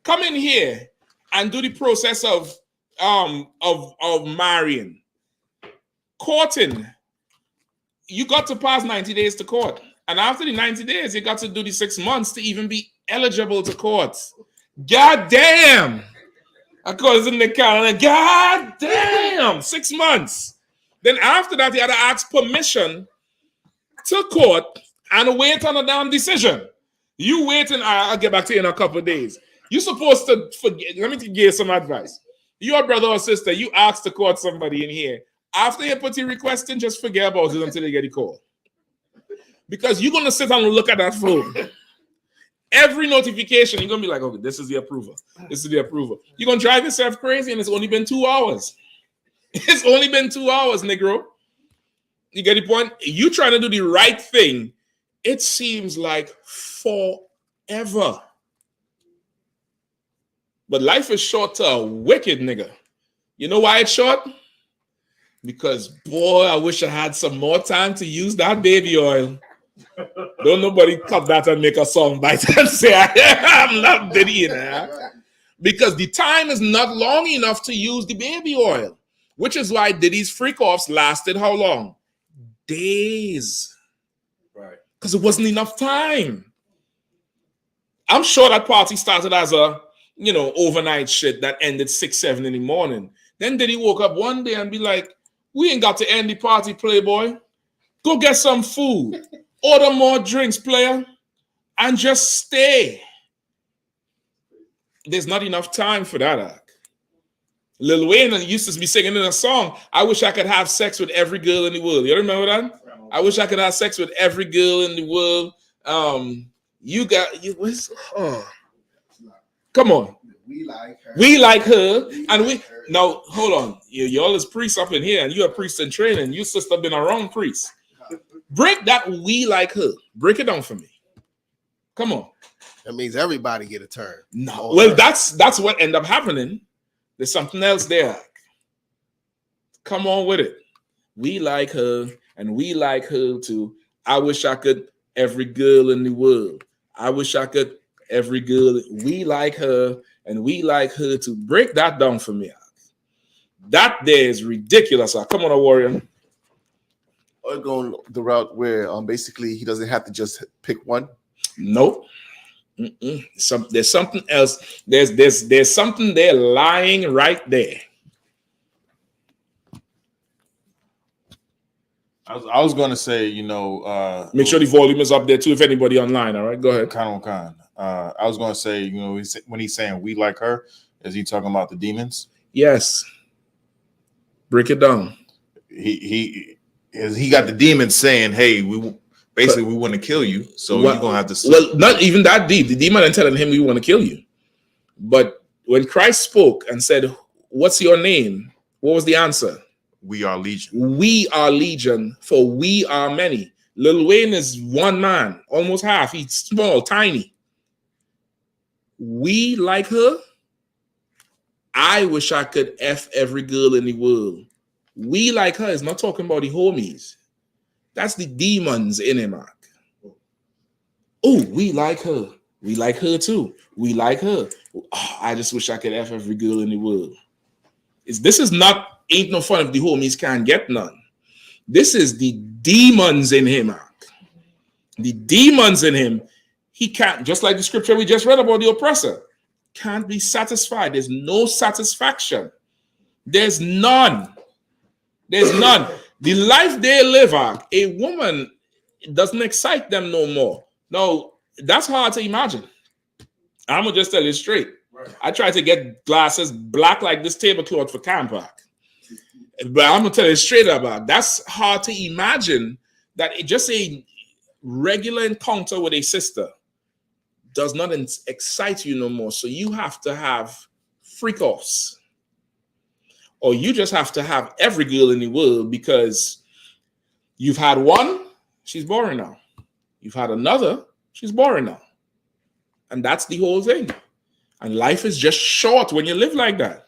Come in here and do the process of marrying. Courting. You got to pass 90 days to court. And after the 90 days, you got to do the 6 months to even be eligible to court. God damn. Of course, in the calendar, God damn, 6 months. Then after that, you had to ask permission to court and wait on a damn decision. You waiting, I'll get back to you in a couple of days. You're supposed to forget. Let me give you some advice. Your brother or sister, you ask to court somebody in here. After you put your request in, just forget about it until you get the call. Because you're going to sit and look at that phone. Every notification, you're going to be like, okay, this is the approval. This is the approval. You're going to drive yourself crazy, and it's only been 2 hours. It's only been 2 hours, Negro. You get the point? You trying to do the right thing, it seems like forever. But life is short to a wicked nigga. You know why it's short? Because, boy, I wish I had some more time to use that baby oil. Don't nobody cut that and make a song bite and say, I'm not Diddy in there. Because the time is not long enough to use the baby oil. Which is why Diddy's freak-offs lasted how long? Days. Right. Because it wasn't enough time. I'm sure that party started as a, overnight shit that ended 6, 7 in the morning. Then Diddy woke up one day and be like, we ain't got to end the party, playboy. Go get some food. Order more drinks, player. And just stay. There's not enough time for that. Lil Wayne used to be singing in a song, I wish I could have sex with every girl in the world. You remember that? I wish I could have sex with every girl in the world. Come on. We like her. We like her. And we now hold on. Y'all is priests up in here, and you're a priest in training. You sister been around priest. Break that we like her. Break it down for me. Come on. That means everybody get a turn. No. Well, that's what end up happening. There's something else there. Come on with it. We like her, and we like her too. I wish I could every girl in the world. I wish I could every girl. We like her, and we like her too. Break that down for me. That there is ridiculous. Come on, warrior. Or going the route where basically he doesn't have to just pick one. Nope. There's something else. There's something there lying right there. I was going to say, you know, make sure the volume is up there too. If anybody online, all right, go ahead. I was going to say, you know, when he's saying we like her, is he talking about the demons? Yes. Break it down. He got the demons saying, hey, we want to kill you, so you're gonna have to. Well, not even that deep. The demon ain't telling him we want to kill you. But when Christ spoke and said, "What's your name?" What was the answer? We are legion. We are legion, for we are many. Lil Wayne is one man, almost half. He's small, tiny. We like her. I wish I could F every girl in the world. We like her is not talking about the homies. That's the demons in him, Mark. Oh, we like her. We like her too. We like her. Oh, I just wish I could F every girl in the world. This is not, ain't no fun if the homies can't get none. This is the demons in him, Mark. The demons in him. He can't, just like the scripture we just read about the oppressor, can't be satisfied. There's no satisfaction. There's none. There's none. The life they live, a woman doesn't excite them no more. No, that's hard to imagine. I'm gonna just tell you straight. I tried to get glasses black like this tablecloth for camp, but I'm gonna tell you straight about that's hard to imagine that it just a regular encounter with a sister does not excite you no more. So you have to have freak offs. Or you just have to have every girl in the world because you've had one, she's boring now. You've had another, she's boring now. And that's the whole thing. And life is just short when you live like that.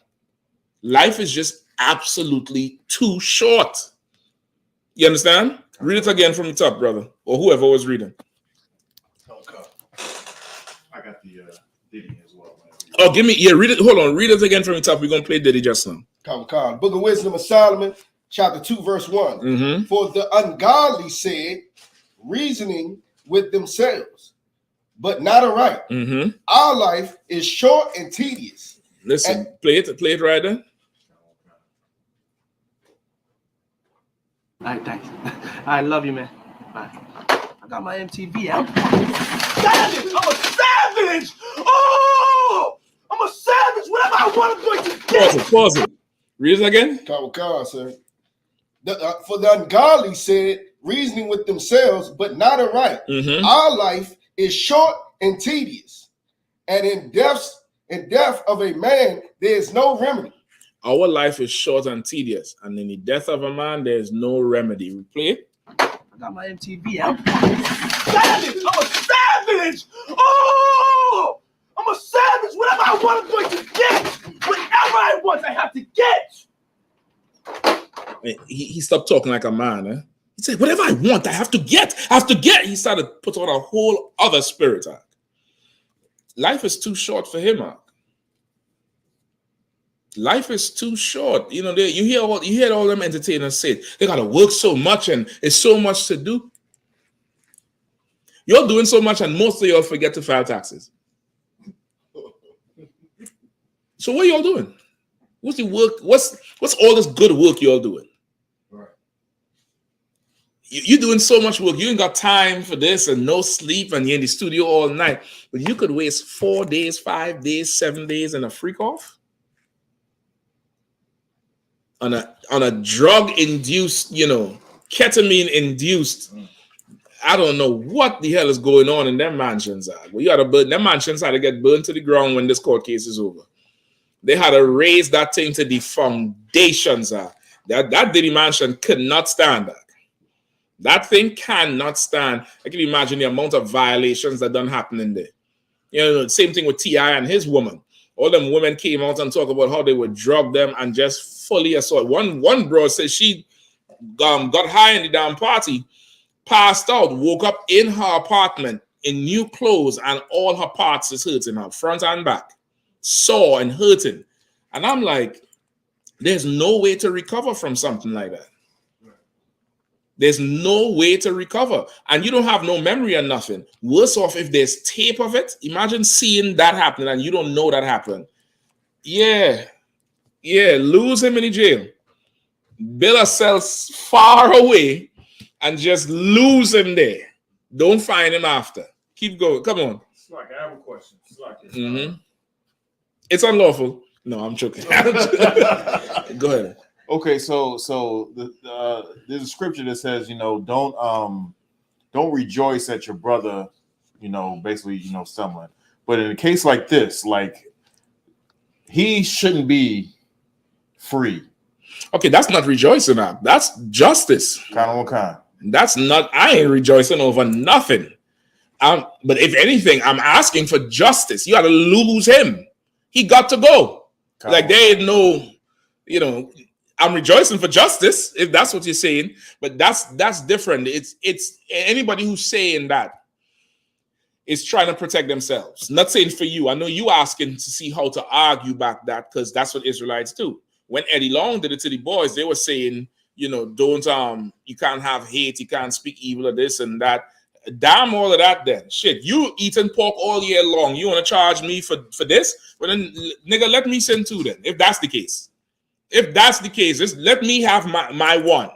Life is just absolutely too short. You understand? Read it again from the top, brother, or whoever was reading. Okay. I got the Diddy as well. Oh, read it. Hold on, read it again from the top. We're going to play Diddy just now. Book of Wisdom of Solomon, chapter 2, verse 1. Mm-hmm. For the ungodly said, reasoning with themselves, but not aright. Mm-hmm. Our life is short and tedious. Listen, play it right there. All right, thanks. I love you, man. All right. I got my MTV out. Savage! I'm a savage! Oh! I'm a savage! Whatever I want, I'm going to get! Pause it. Read it again. Sir. For the ungodly said, reasoning with themselves, but not aright. Mm-hmm. Our life is short and tedious, and in death of a man, there is no remedy. Our life is short and tedious, and in the death of a man, there is no remedy. We play it. I got my MTV out. Savage! I'm a savage! Oh! I'm a savage! Whatever I want, I'm going to get! Whatever I want, I have to get! He stopped talking like a man. Eh? He said, whatever I want, I have to get. He started to put on a whole other spirit. Life is too short for him. Life is too short. You know, you hear all them entertainers say they gotta work so much and it's so much to do. You're doing so much, and most of y'all forget to file taxes. So what y'all doing? What's the work? What's all this good work y'all doing? Right. You're doing so much work. You ain't got time for this and no sleep, and you're in the studio all night. But you could waste 4 days, 5 days, 7 days and a freak off on a drug-induced, ketamine-induced. I don't know what the hell is going on in them mansions. Well, you had to burn them mansions had to get burned to the ground when this court case is over. They had to raise that thing to the foundations. That Diddy mansion could not stand that. That thing cannot stand. I can imagine the amount of violations that done happen in there. Same thing with T.I. and his woman. All them women came out and talk about how they would drug them and just fully assault. One bro said she got high in the damn party, passed out, woke up in her apartment in new clothes, and all her parts is hurting her, front and back, sore and hurting. And I'm like, there's no way to recover from something like that. There's no way to recover. And you don't have no memory or nothing. Worse off if there's tape of it. Imagine seeing that happening and you don't know that happened. Yeah, lose him in the jail. Build a cell far away and just lose him there. Don't find him after. Keep going. Come on. Slack, I have a question. Slack. It's unlawful. No, I'm joking. Go ahead. Okay, so there's a scripture that says, don't rejoice at your brother, basically, stumbling. But in a case like this, like, he shouldn't be free. Okay, that's not rejoicing at. That's justice. Kind of what kind? That's not. I ain't rejoicing over nothing. But if anything, I'm asking for justice. You got to lose him. He got to go. Like there ain't no, I'm rejoicing for justice if that's what you're saying. But that's different. It's anybody who's saying that is trying to protect themselves. Not saying for you. I know you asking to see how to argue back that because that's what Israelites do. When Eddie Long did it to the boys, they were saying, don't you can't have hate, you can't speak evil of this and that. Damn all of that then. Shit, you eating pork all year long. You want to charge me for this? Well then, nigga, let me sin too then, if that's the case. If that's the case, just let me have my one.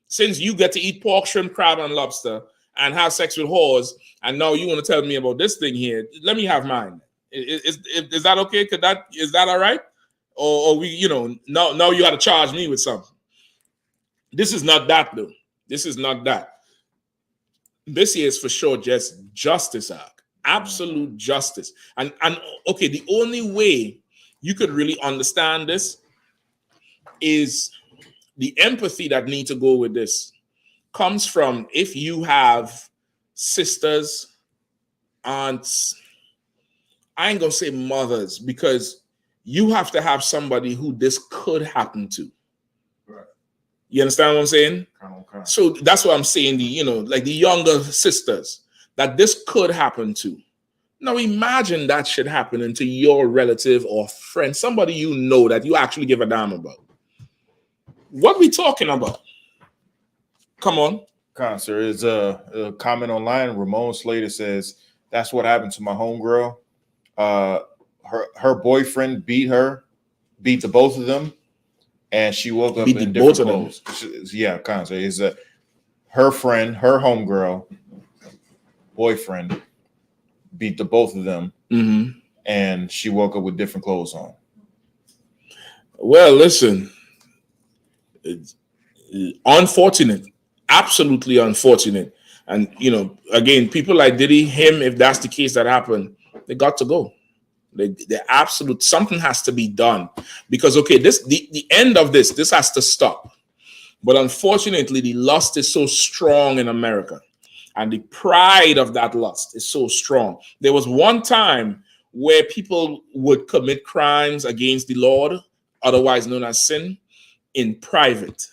Since you get to eat pork, shrimp, crab, and lobster and have sex with whores, and now you want to tell me about this thing here, let me have mine. Is that okay? Is that all right? Or we, now you got to charge me with something. This is not that, though. This is not that. This here is for sure just justice, absolute justice. And okay, the only way you could really understand this is the empathy that needs to go with this comes from if you have sisters, aunts, I ain't gonna say mothers, because you have to have somebody who this could happen to. Right. You understand what I'm saying? Okay. So that's what I'm saying, like the younger sisters, that this could happen to. Now imagine that should happen to your relative or friend, somebody that you actually give a damn about. What we talking about? Come on. Sir, is a comment online. Ramon Slater says, that's what happened to my homegirl. Her boyfriend beat the both of them, and she woke up in different clothes. Yeah, Sir, is her friend, her homegirl, boyfriend beat the both of them, and she woke up with different clothes on. Well, listen, it's unfortunate, absolutely unfortunate. And again, people like Diddy, him, if that's the case that happened, they got to go. They absolute something has to be done because okay, the end of this has to stop. But unfortunately, the lust is so strong in America, and the pride of that lust is so strong. There was one time where people would commit crimes against the Lord, otherwise known as sin, in private.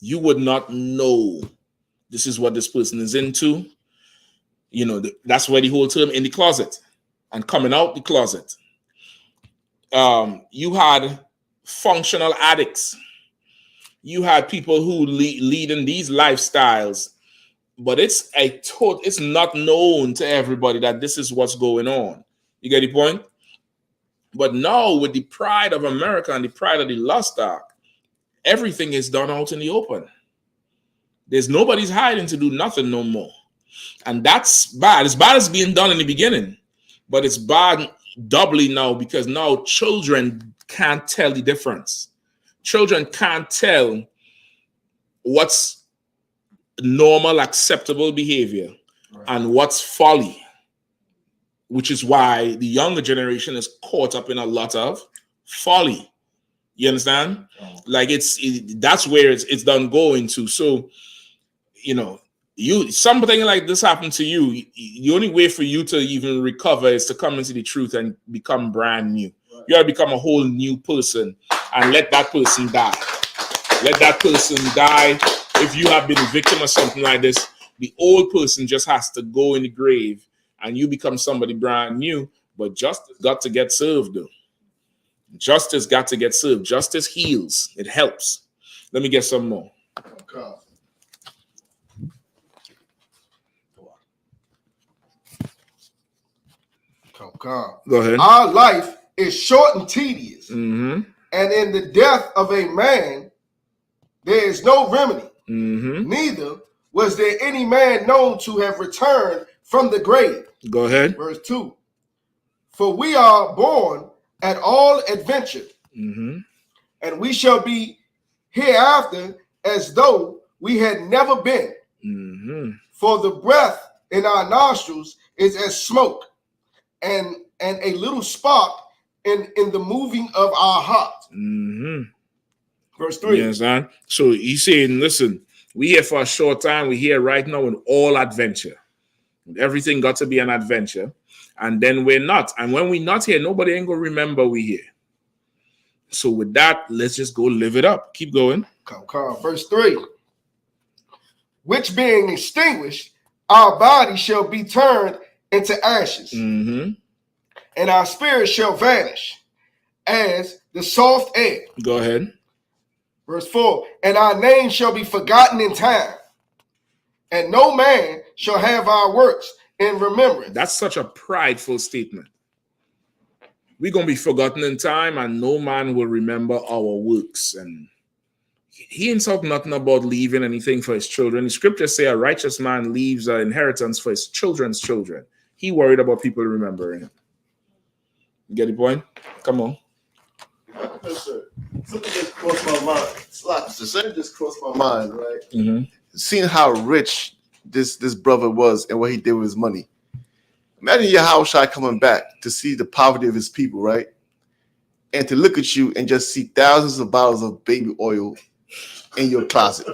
You would not know this is what this person is into. That's why the whole term in the closet and coming out the closet. You had functional addicts. You had people who lead in these lifestyles, but it's not known to everybody that this is what's going on. You get the point? But now with the pride of America and the pride of the lost ark, everything is done out in the open. There's nobody's hiding to do nothing no more. And that's bad. It's bad as being done in the beginning, but it's bad doubly now because now children can't tell the difference. Children can't tell what's normal, acceptable behavior and what's folly, which is why the younger generation is caught up in a lot of folly. You understand? Like that's where it's done going to. So, you know, something like this happened to you. The only way for you to even recover is to come into the truth and become brand new. Right. You gotta become a whole new person and let that person die. Let that person die. If you have been a victim of something like this, the old person just has to go in the grave and you become somebody brand new. But justice got to get served, though. Justice got to get served. Justice heals. It helps. Let me get some more. Okay. Go ahead. Our life is short and tedious, mm-hmm. and in the death of a man, there is no remedy. Mm-hmm. Neither was there any man known to have returned from the grave. Go ahead. Verse 2. For we are born at all adventure, mm-hmm. and we shall be hereafter as though we had never been. Mm-hmm. For the breath in our nostrils is as smoke, and a little spark in the moving of our heart. Mm-hmm. Verse 3. You understand? So he's saying, listen, we here for a short time. We're here right now in all adventure. Everything got to be an adventure. And then we're not. And when we're not here, nobody ain't going to remember we're here. So with that, let's just go live it up. Keep going. Come. Verse 3. Which being extinguished, our body shall be turned into ashes, mm-hmm. and our spirit shall vanish as the soft air. Go ahead. Verse 4. And our name shall be forgotten in time, and no man shall have our works in remembrance. That's such a prideful statement. We're going to be forgotten in time, and no man will remember our works. And he ain't talking nothing about leaving anything for his children. The scriptures say a righteous man leaves an inheritance for his children's children. He worried about people remembering him. You get the point? Come on. Yes, sir. Something just crossed my mind. Something just crossed my mind, right? Mm-hmm. Seeing how rich this brother was and what he did with his money. Imagine Yahushua coming back to see the poverty of his people, right? And to look at you and just see thousands of bottles of baby oil in your closet.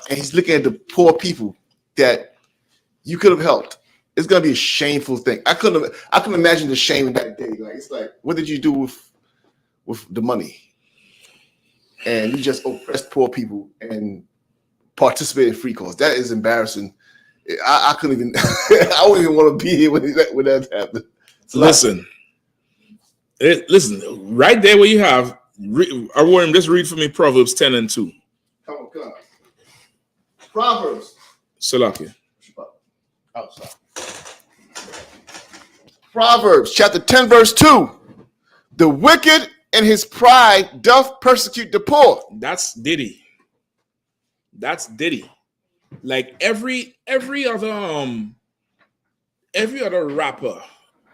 And he's looking at the poor people that you could have helped. It's gonna be a shameful thing. I couldn't imagine the shame in that day. Like, it's like, what did you do with the money? And you just oppressed poor people and participate in free calls. That is embarrassing. I couldn't even. I wouldn't even want to be here when that happened. Listen, right there where you have. I want him just read for me Proverbs 10 and 2. Come on. Proverbs. Salakia. Oh, sorry. Proverbs chapter 10 verse 2. The wicked in his pride doth persecute the poor. That's Diddy. Like every other rapper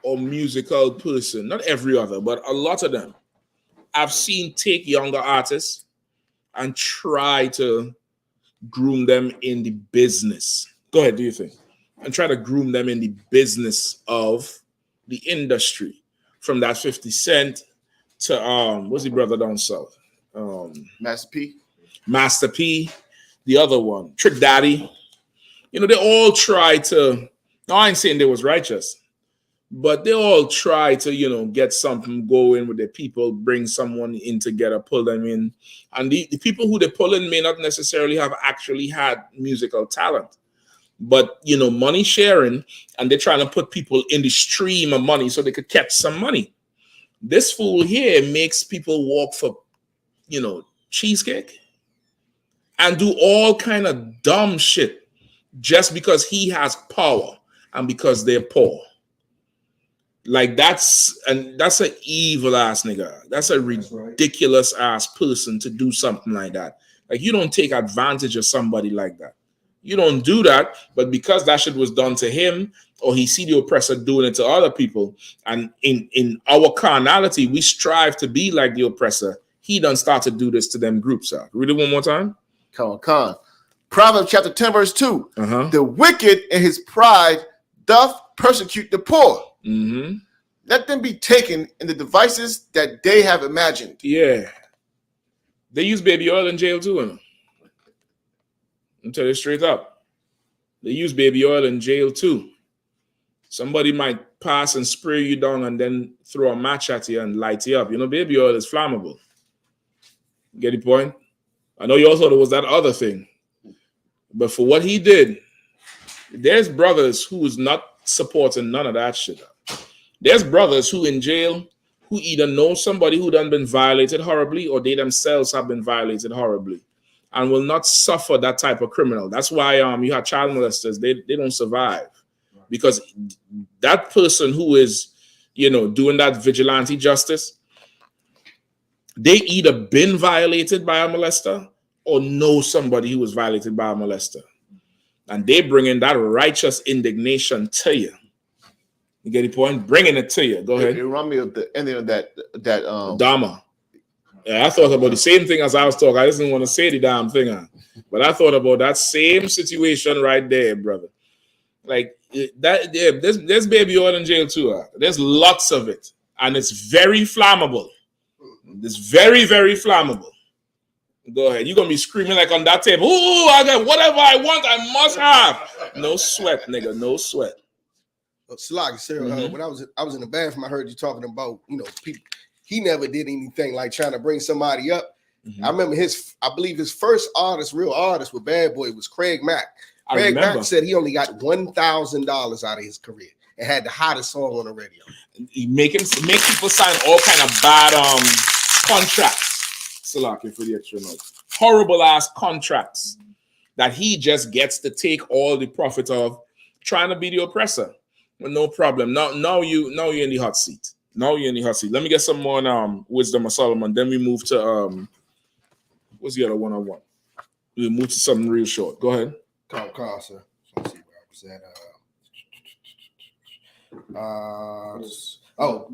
or musical person, not every other, but a lot of them, I've seen take younger artists and try to groom them in the business. Go ahead, do your thing. And try to groom them in the business of the industry. From that 50 Cent to what's the brother down south? Master P. The other one, Trick Daddy. You know, they all try to, no, I ain't saying they was righteous, but they all try to, you know, get something going with their people, bring someone in together, pull them in. And the people who they pull in may not necessarily have actually had musical talent. But, you know, money sharing, and they're trying to put people in the stream of money so they could catch some money. This fool here makes people walk for, you know, cheesecake and do all kind of dumb shit just because he has power and because they're poor. Like that's an evil ass nigga. That's a ridiculous ass person to do something like that. Like you don't take advantage of somebody like that. You don't do that, but because that shit was done to him, or he see the oppressor doing it to other people, and in our carnality, we strive to be like the oppressor. He done start to do this to them groups. Read it one more time. Come on. Proverbs chapter 10, verse 2. The wicked in his pride doth persecute the poor. Let them be taken in the devices that they have imagined. Yeah. They use baby oil in jail too. I'm telling you straight up. They use baby oil in jail too. Somebody might pass and spray you down and then throw a match at you and light you up. You know, baby oil is flammable. Get the point? I know you also thought it was that other thing. But for what he did, there's brothers who is not supporting none of that shit. There's brothers who in jail who either know somebody who done been violated horribly or they themselves have been violated horribly and will not suffer that type of criminal. That's why you have child molesters. They don't survive because that person who is, doing that vigilante justice, they either been violated by a molester or know somebody who was violated by a molester. And they bring in that righteous indignation to you. You get the point? Bringing it to you. Go ahead. It reminds me of the ending of that Dharma. Yeah, I thought about the same thing as I was talking. I just didn't want to say the damn thing. But I thought about that same situation right there, brother. Like that, yeah, there's baby oil in jail too. There's lots of it. And it's very flammable. It's very, very flammable. Go ahead. You're gonna be screaming like on that table. Ooh, I got whatever I want, I must have. No sweat, nigga. No sweat. Slack, Sarah, when I was in the bathroom, I heard you talking about, people. He never did anything like trying to bring somebody up. I remember I believe his first real artist with Bad Boy was Craig Mack. Craig Mack said he only got $1,000 out of his career and had the hottest song on the radio. He make people sign all kind of bad contracts. Salaki for the extra note. Horrible ass contracts that he just gets to take all the profit of, trying to be the oppressor. Well, no problem. Now you're in the hot seat. Now you're in the hot seat. Let me get some more wisdom of Solomon. Then we move to what's the other one I want? We move to something real short. Go ahead. Call, sir. Let's see where I was at.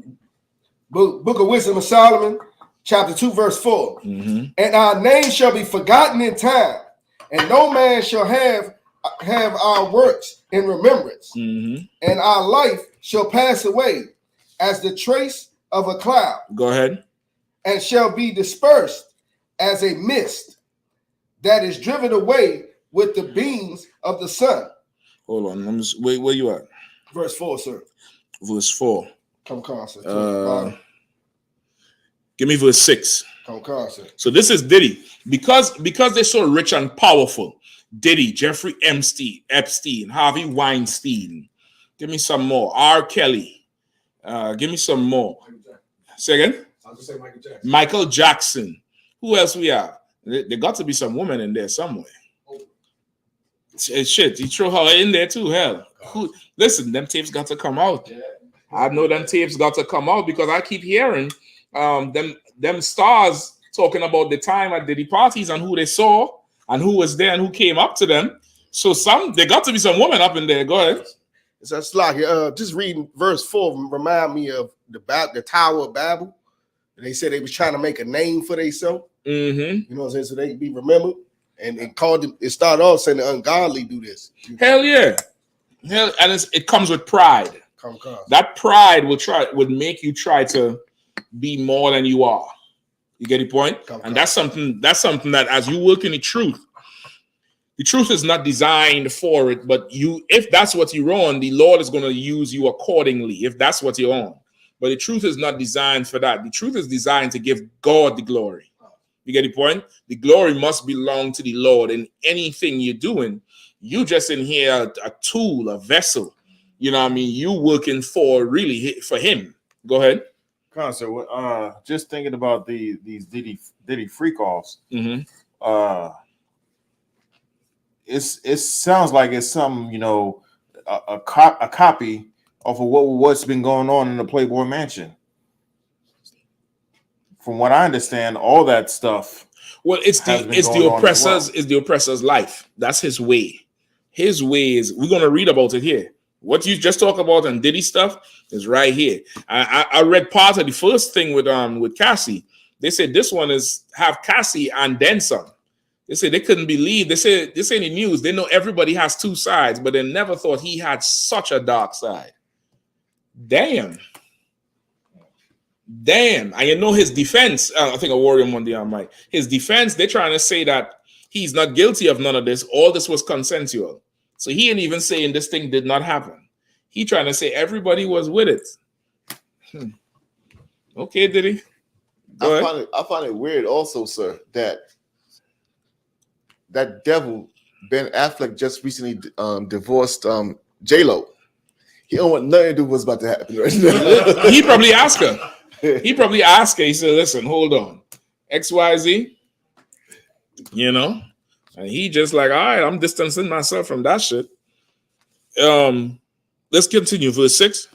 Book of Wisdom of Solomon, chapter 2, verse 4. And our name shall be forgotten in time, and no man shall have our works in remembrance, and our life shall pass away as the trace of a cloud. Go ahead. And shall be dispersed as a mist that is driven away with the beams of the sun. Hold on. Where you at? Verse 4, sir. Verse 4. Come on, sir. Give me verse 6. Come on, sir. So this is Diddy. Because they're so rich and powerful. Diddy, Jeffrey Epstein, Harvey Weinstein. Give me some more. R. Kelly. Give me some more. Say again? I'll just say Michael Jackson. Michael Jackson. Who else we have? There got to be some woman in there somewhere. Shit, you throw her in there too. Hell, listen, them tapes got to come out. Yeah. I know them tapes got to come out because I keep hearing them stars talking about the time at Diddy parties and who they saw and who was there and who came up to them. So there got to be some woman up in there. Go ahead. It's like just reading verse 4 remind me of the Tower of Babel. They said they was trying to make a name for themselves. You know what I'm saying? So they could be remembered. And it started off saying the ungodly do this. Hell yeah. Hell, and it comes with pride. That pride would make you try to be more than you are. You get the point? And that's something that as you work in the truth is not designed for it, but if that's what you're on, the Lord is going to use you accordingly, if that's what you're on. But the truth is not designed for that. The truth is designed to give God the glory. You get the point? The glory must belong to the Lord in anything you're doing. You just in here a tool, a vessel. You know what I mean? You working for him. Go ahead. Concert. Just thinking about these Diddy freak offs. It sounds like it's some a copy off of what's been going on in the Playboy Mansion. From what I understand, all that stuff. Well, it's the oppressor's life. That's his way. His way is, we're gonna read about it here. What you just talked about and Diddy stuff is right here. I read part of the first thing with Cassie. They said this one is have Cassie and then some. They said they couldn't believe. They said this ain't the news. They know everybody has two sides, but they never thought he had such a dark side. Damn. And you know his defense. I think I wore him one day on mic. His defense, they're trying to say that he's not guilty of none of this. All this was consensual. So he ain't even saying this thing did not happen. He trying to say everybody was with it. Okay, did he? I find it weird also, sir, that devil Ben Affleck just recently divorced J-Lo. He don't want nothing to do with what's about to happen right now. He probably asked her. He said, listen, hold on. XYZ, you know? And he just like, all right, I'm distancing myself from that shit. Let's continue. Verse 6.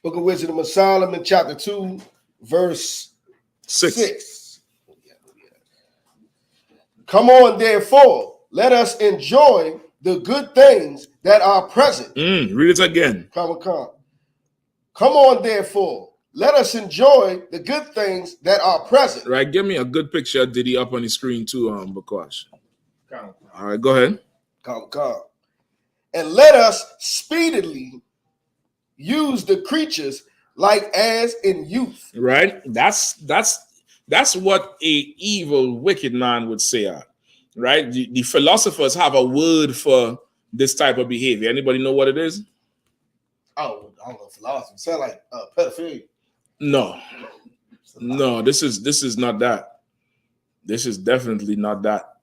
Book of Wisdom of Solomon, chapter 2, verse 6. Come on, therefore, let us enjoy the good things that are present. Read it again. Come on, therefore, let us enjoy the good things that are present. Right, give me a good picture of Diddy up on the screen too, Bakash. All right, go ahead. Come. And let us speedily use the creatures like as in youth. Right? That's what a evil, wicked man would say. Right? The philosophers have a word for this type of behavior. Anybody know what it is? Oh, I don't know, philosophy. Sound like pedophilia. No, this is not that. This is definitely not that.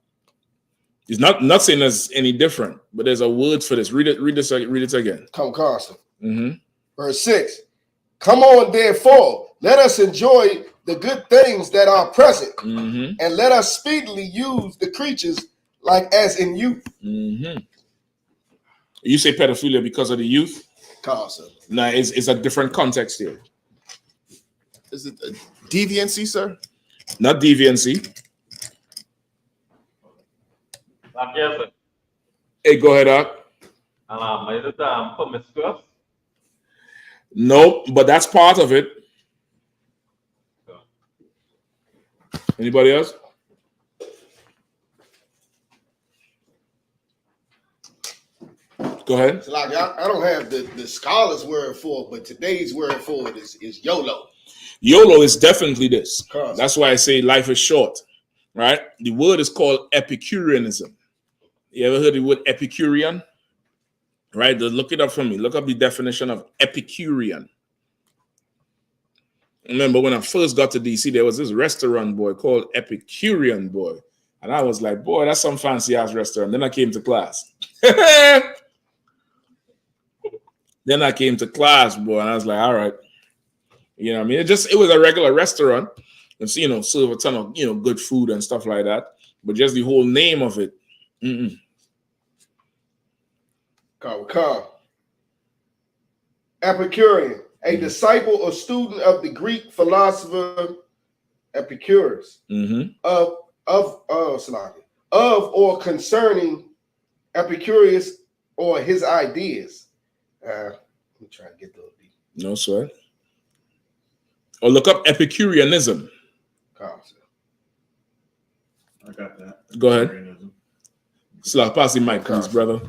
It's not saying it's any different, but there's a word for this. Read it again. Come, Carson. Verse 6. Come on, therefore, let us enjoy the good things that are present, and let us speedily use the creatures like as in youth. You say pedophilia because of the youth? Carson. No, it's a different context here. Is it deviancy, sir? Not deviancy. Yes, sir. Hey, go ahead, Doc. Is it promiscuous? Nope, but that's part of it. Anybody else? Go ahead. It's like I don't have the scholar's word for it, but today's word for it is YOLO. YOLO is definitely this. That's why I say life is short, right? The word is called Epicureanism. You ever heard the word Epicurean? Right? Look it up for me. Look up the definition of Epicurean. Remember when I first got to DC, there was this restaurant boy called Epicurean boy. And I was like, boy, that's some fancy ass restaurant. Then I came to class. boy. And I was like, all right. You know what I mean? It was a regular restaurant. And so, serve a ton of, good food and stuff like that. But just the whole name of it. Epicurean, a disciple or student of the Greek philosopher Epicurus, of or concerning Epicurus or his ideas. Let me try to get those. No sweat. Or look up Epicureanism. I got that. Go ahead. Slav, pass the mic, please, brother.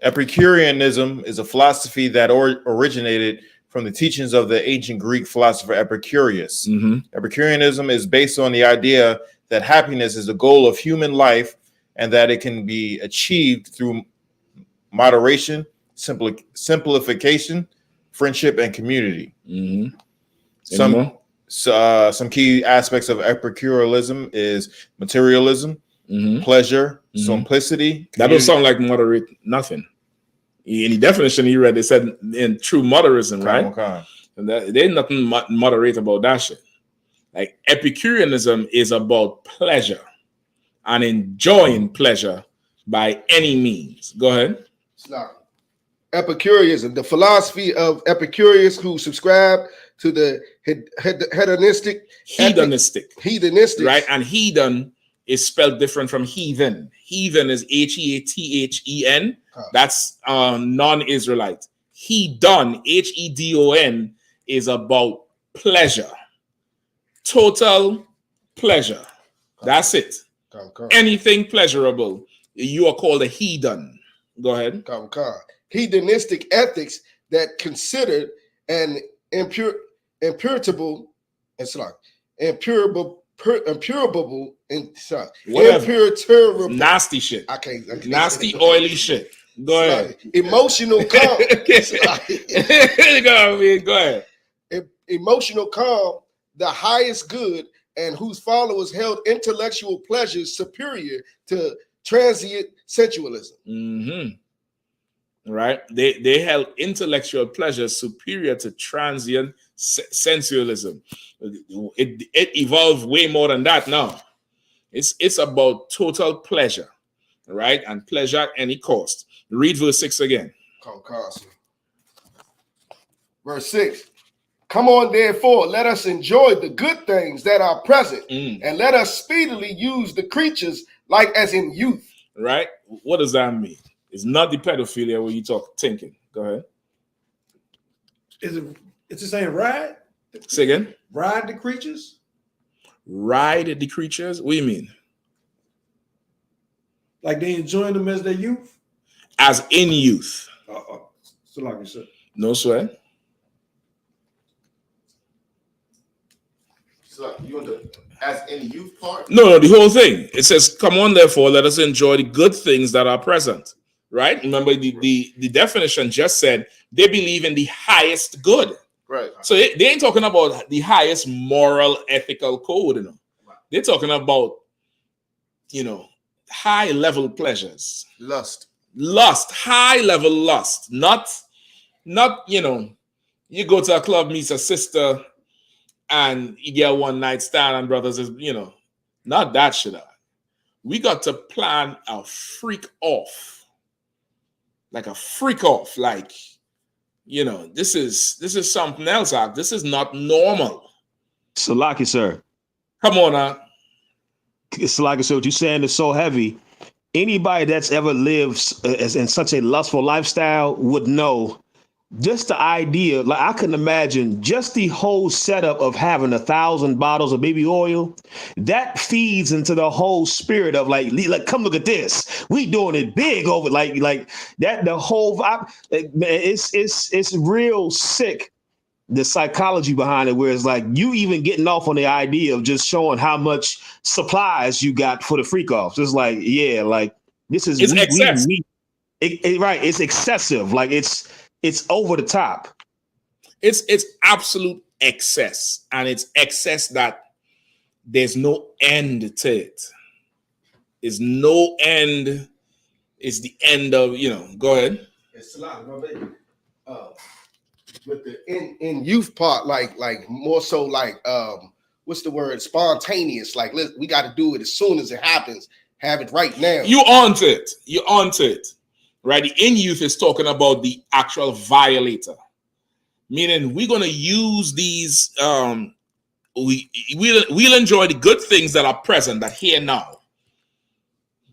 Epicureanism is a philosophy that originated from the teachings of the ancient Greek philosopher Epicurus. Epicureanism is based on the idea that happiness is the goal of human life and that it can be achieved through moderation, simplification, friendship, and community. Some key aspects of Epicureanism is materialism, pleasure, simplicity. That don't sound like moderate nothing. In the definition you read, they said in true modernism, right? And there's nothing moderate about that shit. Like Epicureanism is about pleasure. and enjoying pleasure by any means. Go ahead. Epicureanism, the philosophy of Epicurus, who subscribe to the hedonistic, right? And hedon is spelled different from heathen. Heathen is Heathen. That's non-Israelite. Hedon, Hedon, is about pleasure, total pleasure. That's it. Anything pleasurable, you are called a hedon. Go ahead. Hedonistic ethics that considered an impurable, nasty shit. I can't nasty oily shit. Go ahead. Emotional calm. Go ahead. Emotional calm, the highest good, and whose followers held intellectual pleasures superior to transient sensualism. Right? They held intellectual pleasure superior to transient sensualism. It evolved way more than that now. It's about total pleasure, right? And pleasure at any cost. Read verse 6 again. Verse 6. Come on, therefore, let us enjoy the good things that are present, and let us speedily use the creatures like as in youth. Right? What does that mean? It's not the pedophilia where you talk thinking. Go ahead. It's just saying ride? Say again? Ride the creatures? Ride the creatures? What do you mean? Like they enjoying them as their youth? As in youth. So like you said. No sweat. So you want the as in youth part? No, the whole thing. It says, come on, therefore, let us enjoy the good things that are present. Right? Remember, the definition just said they believe in the highest good. Right. So they ain't talking about the highest moral, ethical code, you know. They're talking about, high level pleasures. Lust, high level lust. Not, you go to a club, meet a sister, and you get one night stand, and brothers is, not that shit. We got to plan a freak off. Like a freak off. Like, this is something else. This is not normal. Salaki, sir. Come on now. Salaki, sir, what you're saying is so heavy. Anybody that's ever lived in such a lustful lifestyle would know just the idea. Like, I couldn't imagine just the whole setup of having 1,000 bottles of baby oil. That feeds into the whole spirit of like come look at this. We doing it big over like that. The whole vibe, it's real sick. The psychology behind it, where it's like you even getting off on the idea of just showing how much supplies you got for the freak offs. It's like, yeah, like this is excessive. Right. It's excessive. Like it's over the top. It's absolute excess, and it's excess that there's no end to it. There's no end. It's the end of, go ahead. It's a lot, my baby. With the in youth part, like more so like what's the word? Spontaneous. Like we got to do it as soon as it happens. Have it right now. You onto it. Right? The in youth is talking about the actual violator. Meaning we're gonna use these. We'll enjoy the good things that are present, that here now.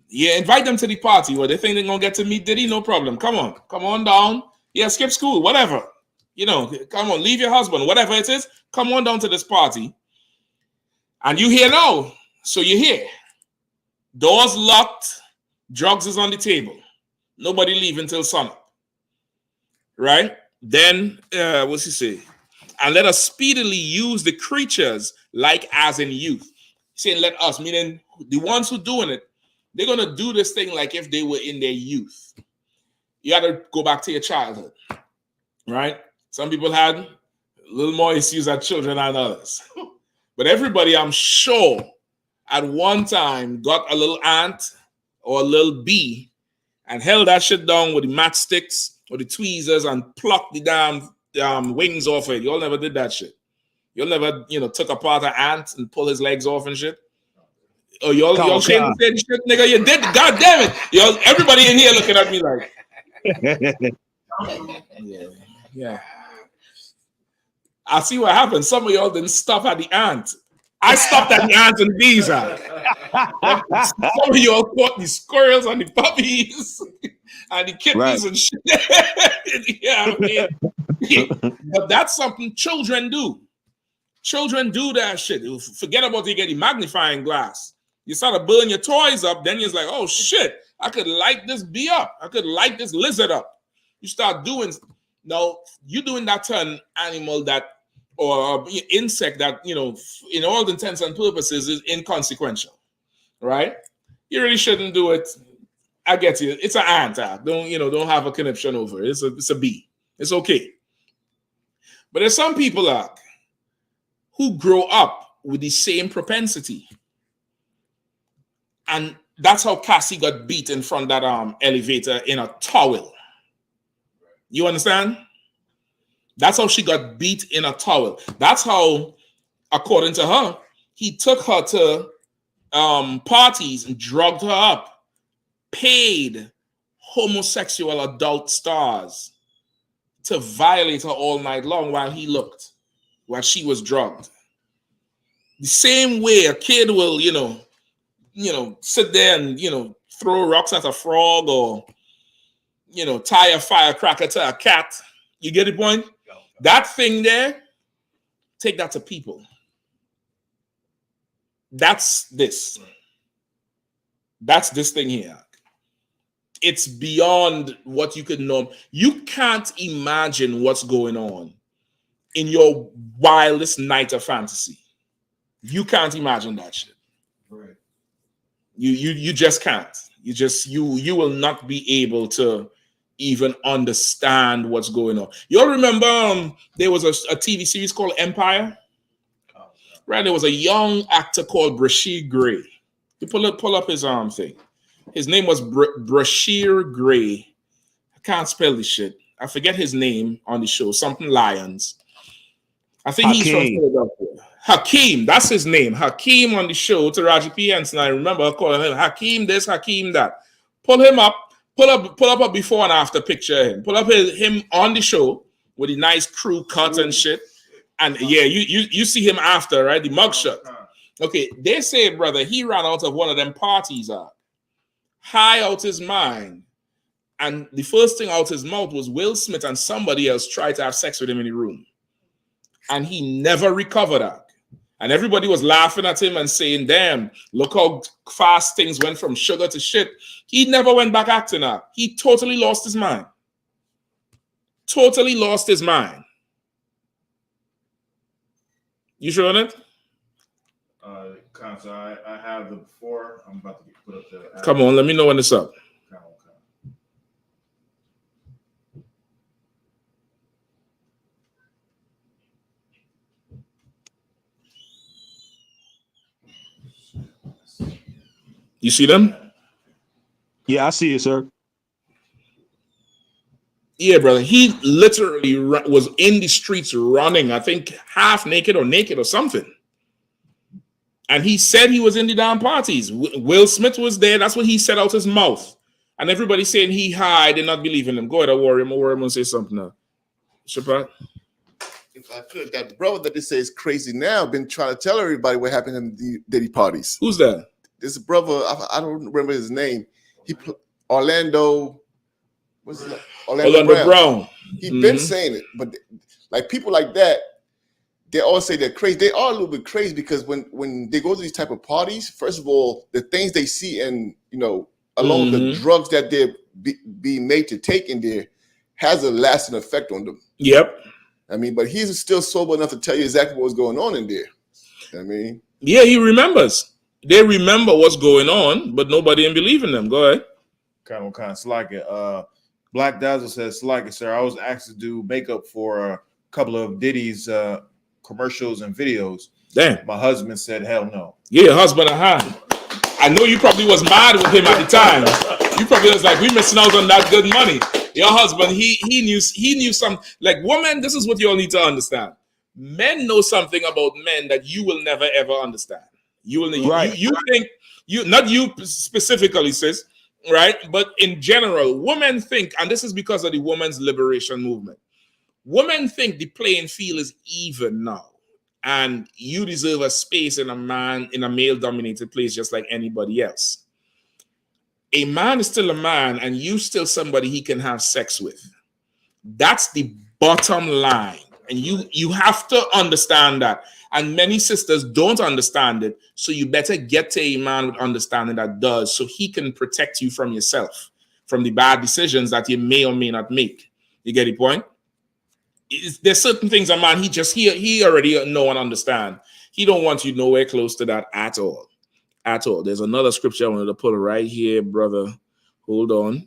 Yeah, invite them to the party where they think they're gonna get to meet Diddy. No problem. Come on down. Yeah, skip school, whatever. Come on, leave your husband, whatever it is. Come on down to this party. And you here now. So you're here. Doors locked. Drugs is on the table. Nobody leave until sunup. Right? Then, what's he say? And let us speedily use the creatures like as in youth. Saying let us, meaning the ones who doing it, they're going to do this thing like if they were in their youth. You got to go back to your childhood. Right? Some people had a little more issues as children than others. But everybody, I'm sure, at one time got a little ant or a little bee and held that shit down with the matchsticks or the tweezers and plucked the damn wings off it. Y'all never did that shit. Y'all never, took apart an ant and pull his legs off and shit. Oh, y'all ashamed to say this shit, nigga? You did. God damn it! Y'all, everybody in here looking at me like. Yeah. I see what happened. Some of y'all didn't stop at the ant. I stopped at the ants and bees. Some of y'all caught the squirrels and the puppies and the kittens and shit. Yeah, I mean, but that's something children do. Children do that shit. Forget about you get the magnifying glass. You start to burn your toys up, then you're like, oh shit, I could light this bee up. I could light this lizard up. You start doing, no, you're doing that to an animal that, or insect that, you know, in all intents and purposes is inconsequential, right? You really shouldn't do it. I get you. It's an ant. Don't have a conniption over it. It's a bee. It's okay. But there's some people who grow up with the same propensity. And that's how Cassie got beat in front of that elevator in a towel. You understand? That's how she got beat in a towel. That's how, according to her, he took her to parties and drugged her up, paid homosexual adult stars to violate her all night long while he looked, while she was drugged. The same way a kid will, sit there and, throw rocks at a frog or, tie a firecracker to a cat. You get the point? That thing there, take that to people. That's this. That's this thing here. It's beyond what you could know. You can't imagine what's going on in your wildest night of fantasy. You can't imagine that shit. Right. You just can't. You will not be able to even understand what's going on. You all remember there was a TV series called Empire? Right, there was a young actor called Brashear Gray. You pull up his thing. His name was Brashear Gray. I can't spell this shit. I forget his name on the show. Something Lions. I think he's from Philadelphia. Hakeem, that's his name. Hakeem on the show to Raji P. Henson. I remember calling him Hakeem this, Hakeem that. Pull him up. Pull up a before and after picture of him. Pull up him on the show with a nice crew cut and shit. And yeah, you see him after, right? The mugshot. Okay, they say, brother, he ran out of one of them parties, high out his mind. And the first thing out his mouth was Will Smith and somebody else tried to have sex with him in the room. And he never recovered that. And everybody was laughing at him and saying, damn, look how fast things went from sugar to shit. He never went back acting up. He totally lost his mind. Totally lost his mind. You sure on it? So I have the before. I'm about to put up the. Come on, let me know when it's up. You see them? Yeah, I see it, sir. Yeah, brother. He literally was in the streets running, I think half naked or something. And he said he was in the damn parties. Will Smith was there. That's what he said out his mouth. And everybody saying he high, did not believe in him. Go ahead, I'll worry him and say something now. Shapat? If I could, that brother that they say is crazy now been trying to tell everybody what happened in the Diddy parties. Who's that? This brother, I don't remember his name. Orlando. What's his name? Orlando Brown. He's been saying it, but like people like that, they all say they're crazy. They are a little bit crazy because when they go to these type of parties, first of all, the things they see and along with the drugs that they're being made to take in there has a lasting effect on them. Yep. I mean, but he's still sober enough to tell you exactly what was going on in there. I mean, yeah, he remembers. They remember what's going on, but nobody didn't believe in them. Go ahead. Kind of Slacker. Black Dazzle says, Slacker, sir, I was asked to do makeup for a couple of Diddy's commercials and videos. Damn. My husband said, hell no. Yeah, husband and I know you probably was mad with him at the time. You probably was like, we missing out on that good money. Your husband, he knew some, like, woman, this is what you all need to understand. Men know something about men that you will never ever understand. You will you think not you specifically, sis, right? But in general, women think, and this is because of the women's liberation movement. Women think the playing field is even now, and you deserve a space in a male-dominated place just like anybody else. A man is still a man, and you still somebody he can have sex with. That's the bottom line, and you have to understand that. And many sisters don't understand it, so you better get to a man with understanding that does, so he can protect you from yourself, from the bad decisions that you may or may not make. You get the point? There's certain things a man, he already know and understand. He don't want you nowhere close to that at all. At all. There's another scripture I wanted to put right here, brother. Hold on.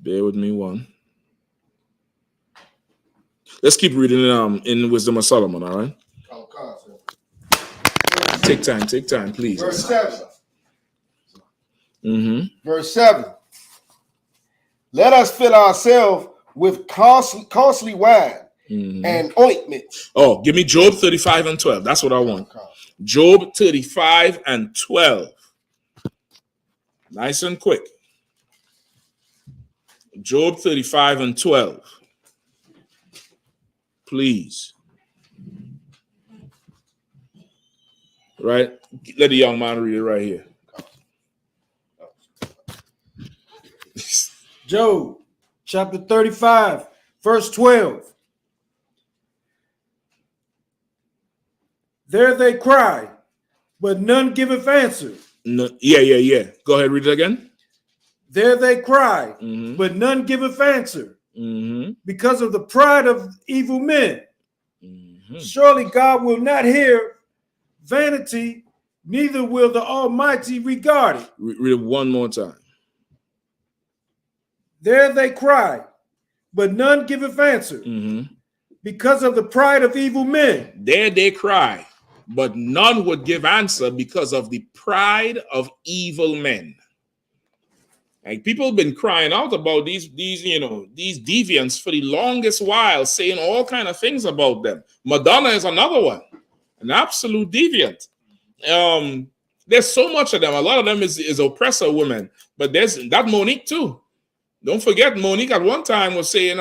Bear with me one. Let's keep reading in Wisdom of Solomon, all right? Take time, please. Verse 7. Mm-hmm. Verse 7. Let us fill ourselves with costly wine and ointment. Oh, give me Job 35 and 12. That's what I want. Job 35 and 12. Nice and quick. Job 35 and 12. Please. Right? Let the young man read it right here. Job chapter 35, verse 12. There they cry, but none giveth answer. No, yeah. Go ahead, read it again. There they cry, but none giveth answer. Because of the pride of evil men. Surely God will not hear vanity, neither will the Almighty regard it. Read it one more time. There they cry, but none giveth answer. Because of the pride of evil men. There they cry, but none would give answer because of the pride of evil men. Like, people have been crying out about these deviants for the longest while, saying all kind of things about them. Madonna is another one, an absolute deviant. There's so much of them. A lot of them is oppressor women, but there's that Monique too. Don't forget, Monique at one time was saying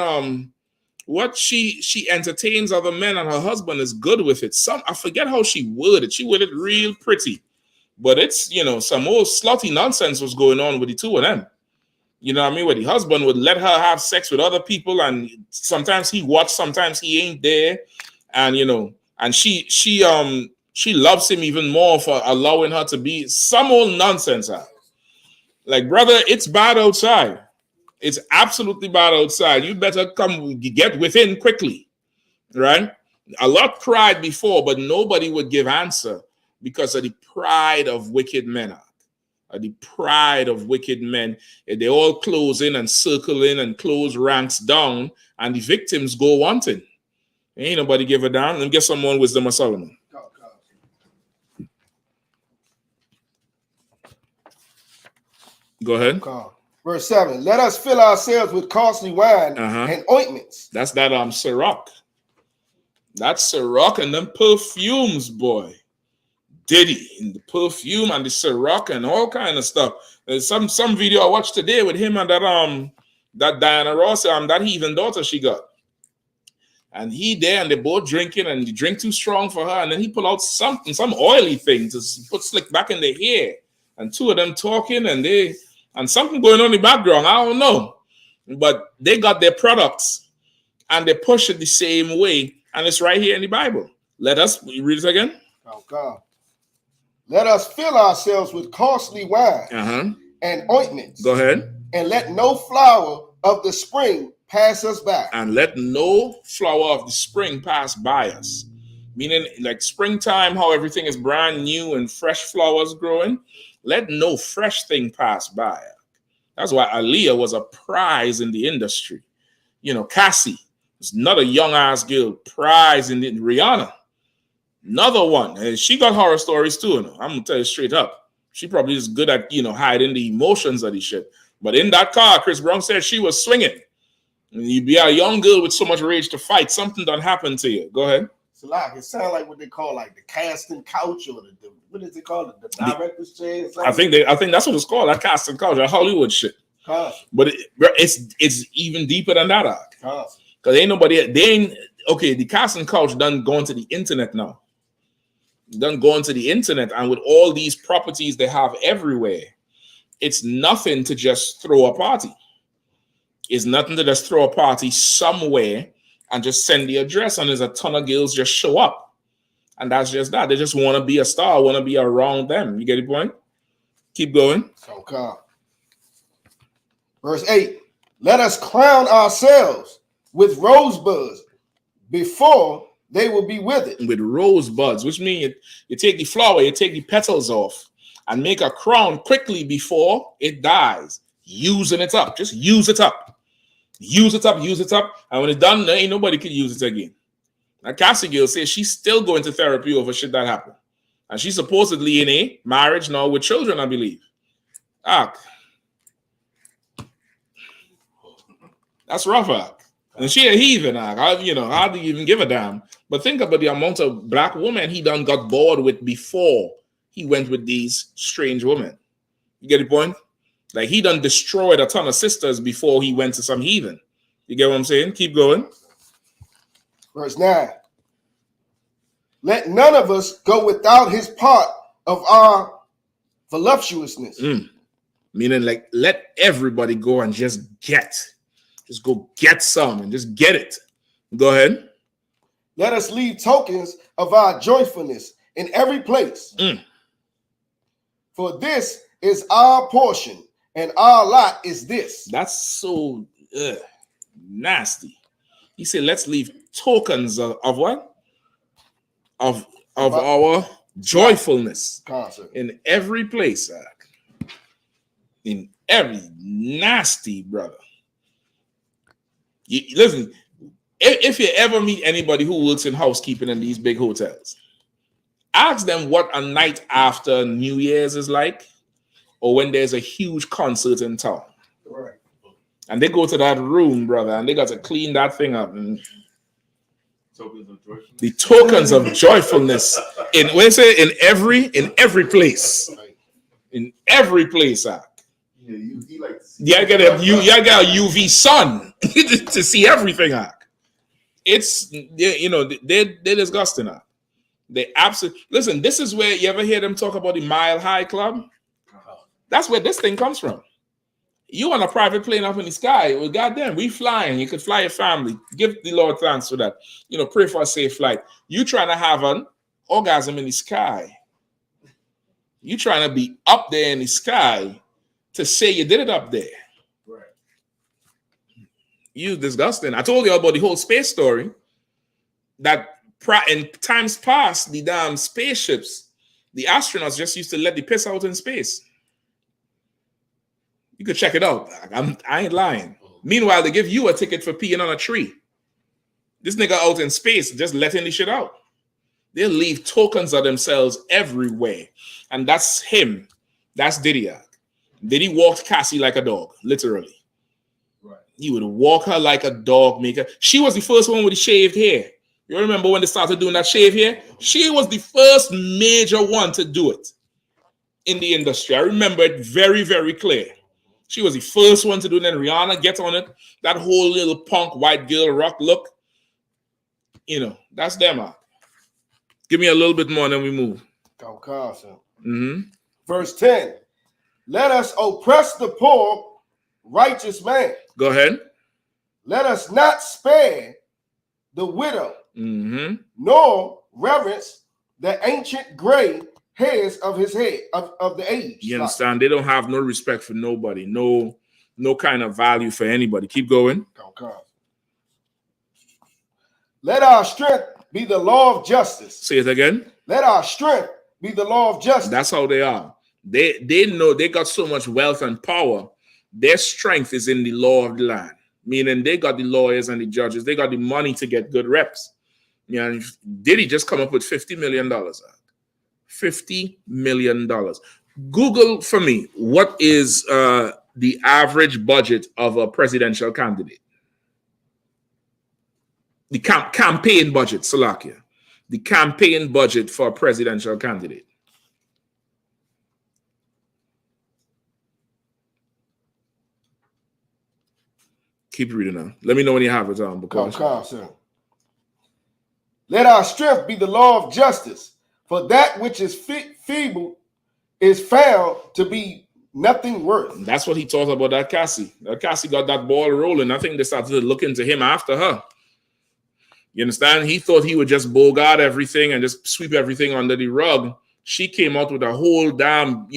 what she entertains other men and her husband is good with it. I forget how she worded. She worded real pretty. But it's, some old slutty nonsense was going on with the two of them. You know what I mean? Where the husband would let her have sex with other people, and sometimes he watched, sometimes he ain't there. And, and she loves him even more for allowing her to be some old nonsense. Like, brother, it's bad outside. It's absolutely bad outside. You better come get within quickly, right? A lot cried before, but nobody would give answer because of the pride of wicked men. The pride of wicked men. They all close in and circle in and close ranks down, and the victims go wanting. Ain't nobody give a damn. Let me get someone Wisdom of Solomon. Go ahead. Verse 7. Let us fill ourselves with costly wine and ointments. That's that Ciroc. That's Ciroc and them perfumes, boy. Diddy and the perfume and the Ciroc and all kind of stuff. There's some video I watched today with him and that Diana Ross, that heathen daughter she got. And he there and they both drinking, and he drink too strong for her, and then he pull out some oily thing to put slick back in their hair. And two of them talking, and something going on in the background. I don't know. But they got their products and they push it the same way. And it's right here in the Bible. Let us read it again. Oh God. Let us fill ourselves with costly wine and ointments. Go ahead. And let no flower of the spring pass us by. And let no flower of the spring pass by us. Meaning, like springtime, how everything is brand new and fresh flowers growing. Let no fresh thing pass by. That's why Aaliyah was a prize in the industry. Cassie was not a young ass girl, prize in Rihanna. Another one, and she got horror stories too. I'm gonna tell you straight up. She probably is good at hiding the emotions of the shit. But in that car, Chris Brown said she was swinging. You be a young girl with so much rage to fight. Something done happened to you. Go ahead. So like it sounds like what they call like the casting couch or the what is it called? The director's chair. I think that's what it's called. That casting couch, that Hollywood shit. But it's even deeper than that. Because ain't nobody. The casting couch done going to the internet now. Done going to the internet, and with all these properties they have everywhere, it's nothing to just throw a party. It's nothing to just throw a party somewhere and just send the address, and there's a ton of girls just show up. And that's just that. They just want to be a star, want to be around them. You get the point? Keep going. Okay. Verse 8. Let us crown ourselves with rosebuds before they will be withered. With rosebuds, which means you take the flower, you take the petals off, and make a crown quickly before it dies. Using it up. Just use it up. Use it up, use it up. And when it's done, there ain't nobody can use it again. Now, Cassie Gill says she's still going to therapy over shit that happened. And she's supposedly in a marriage now with children, I believe. That's rough, And she a heathen, how do you even give a damn? But think about the amount of black women he done got bored with before he went with these strange women. You get the point? Like he done destroyed a ton of sisters before he went to some heathen. You get what I'm saying? Keep going. Verse 9. Let none of us go without his part of our voluptuousness. Meaning like let everybody go and just go get some and just get it. Go ahead. Let us leave tokens of our joyfulness in every place. For this is our portion, and our lot is this. That's so nasty. He said, let's leave tokens of what? Of our joyfulness in every place. In every nasty, brother. Listen, if you ever meet anybody who works in housekeeping in these big hotels, ask them what a night after New Year's is like, or when there's a huge concert in town. Right. And they go to that room, brother, and they got to clean that thing up. And the tokens of joyfulness in every place. In every place. You got a UV sun to see everything. It's they're disgusting. They absolutely listen. This is where you ever hear them talk about the Mile High Club. That's where this thing comes from. You on a private plane up in the sky. Well, goddamn, we flying. You could fly your family. Give the Lord thanks for that. Pray for a safe flight. You trying to have an orgasm in the sky. You trying to be up there in the sky to say you did it up there. Right. You disgusting. I told you about the whole space story. That in times past, the damn spaceships, the astronauts just used to let the piss out in space. You could check it out. I ain't lying. Meanwhile, they give you a ticket for peeing on a tree. This nigga out in space just letting the shit out. They leave tokens of themselves everywhere. And that's him. That's Diddy. Diddy walked Cassie like a dog, literally. Right. He would walk her like a dog maker. She was the first one with the shaved hair. You remember when they started doing that shave hair? She was the first major one to do it in the industry. I remember it very, very clear. She was the first one to do it. Then Rihanna get on it. That whole little punk white girl rock look. That's them. Give me a little bit more and then we move. Verse 10. Let us oppress the poor, righteous man. Go ahead. Let us not spare the widow, nor reverence the ancient gray hairs of his head, of the age. You understand? They don't have no respect for nobody, no kind of value for anybody. Keep going. Let our strength be the law of justice. Say it again. Let our strength be the law of justice. That's how they are. They know they got so much wealth and power. Their strength is in the law of the land. Meaning they got the lawyers and the judges. They got the money to get good reps. Did he just come up with $50 million? $50 million. Google for me, what is the average budget of a presidential candidate? The campaign budget, Salakia. The campaign budget for a presidential candidate. Keep reading now. Let me know when you have it on. Calm, sir. Let our strength be the law of justice, for that which is feeble is found to be nothing worth. And that's what he talked about, that Cassie. That Cassie got that ball rolling. I think they started to look into him after her. You understand? He thought he would just bogart everything and just sweep everything under the rug. She came out with a whole damn,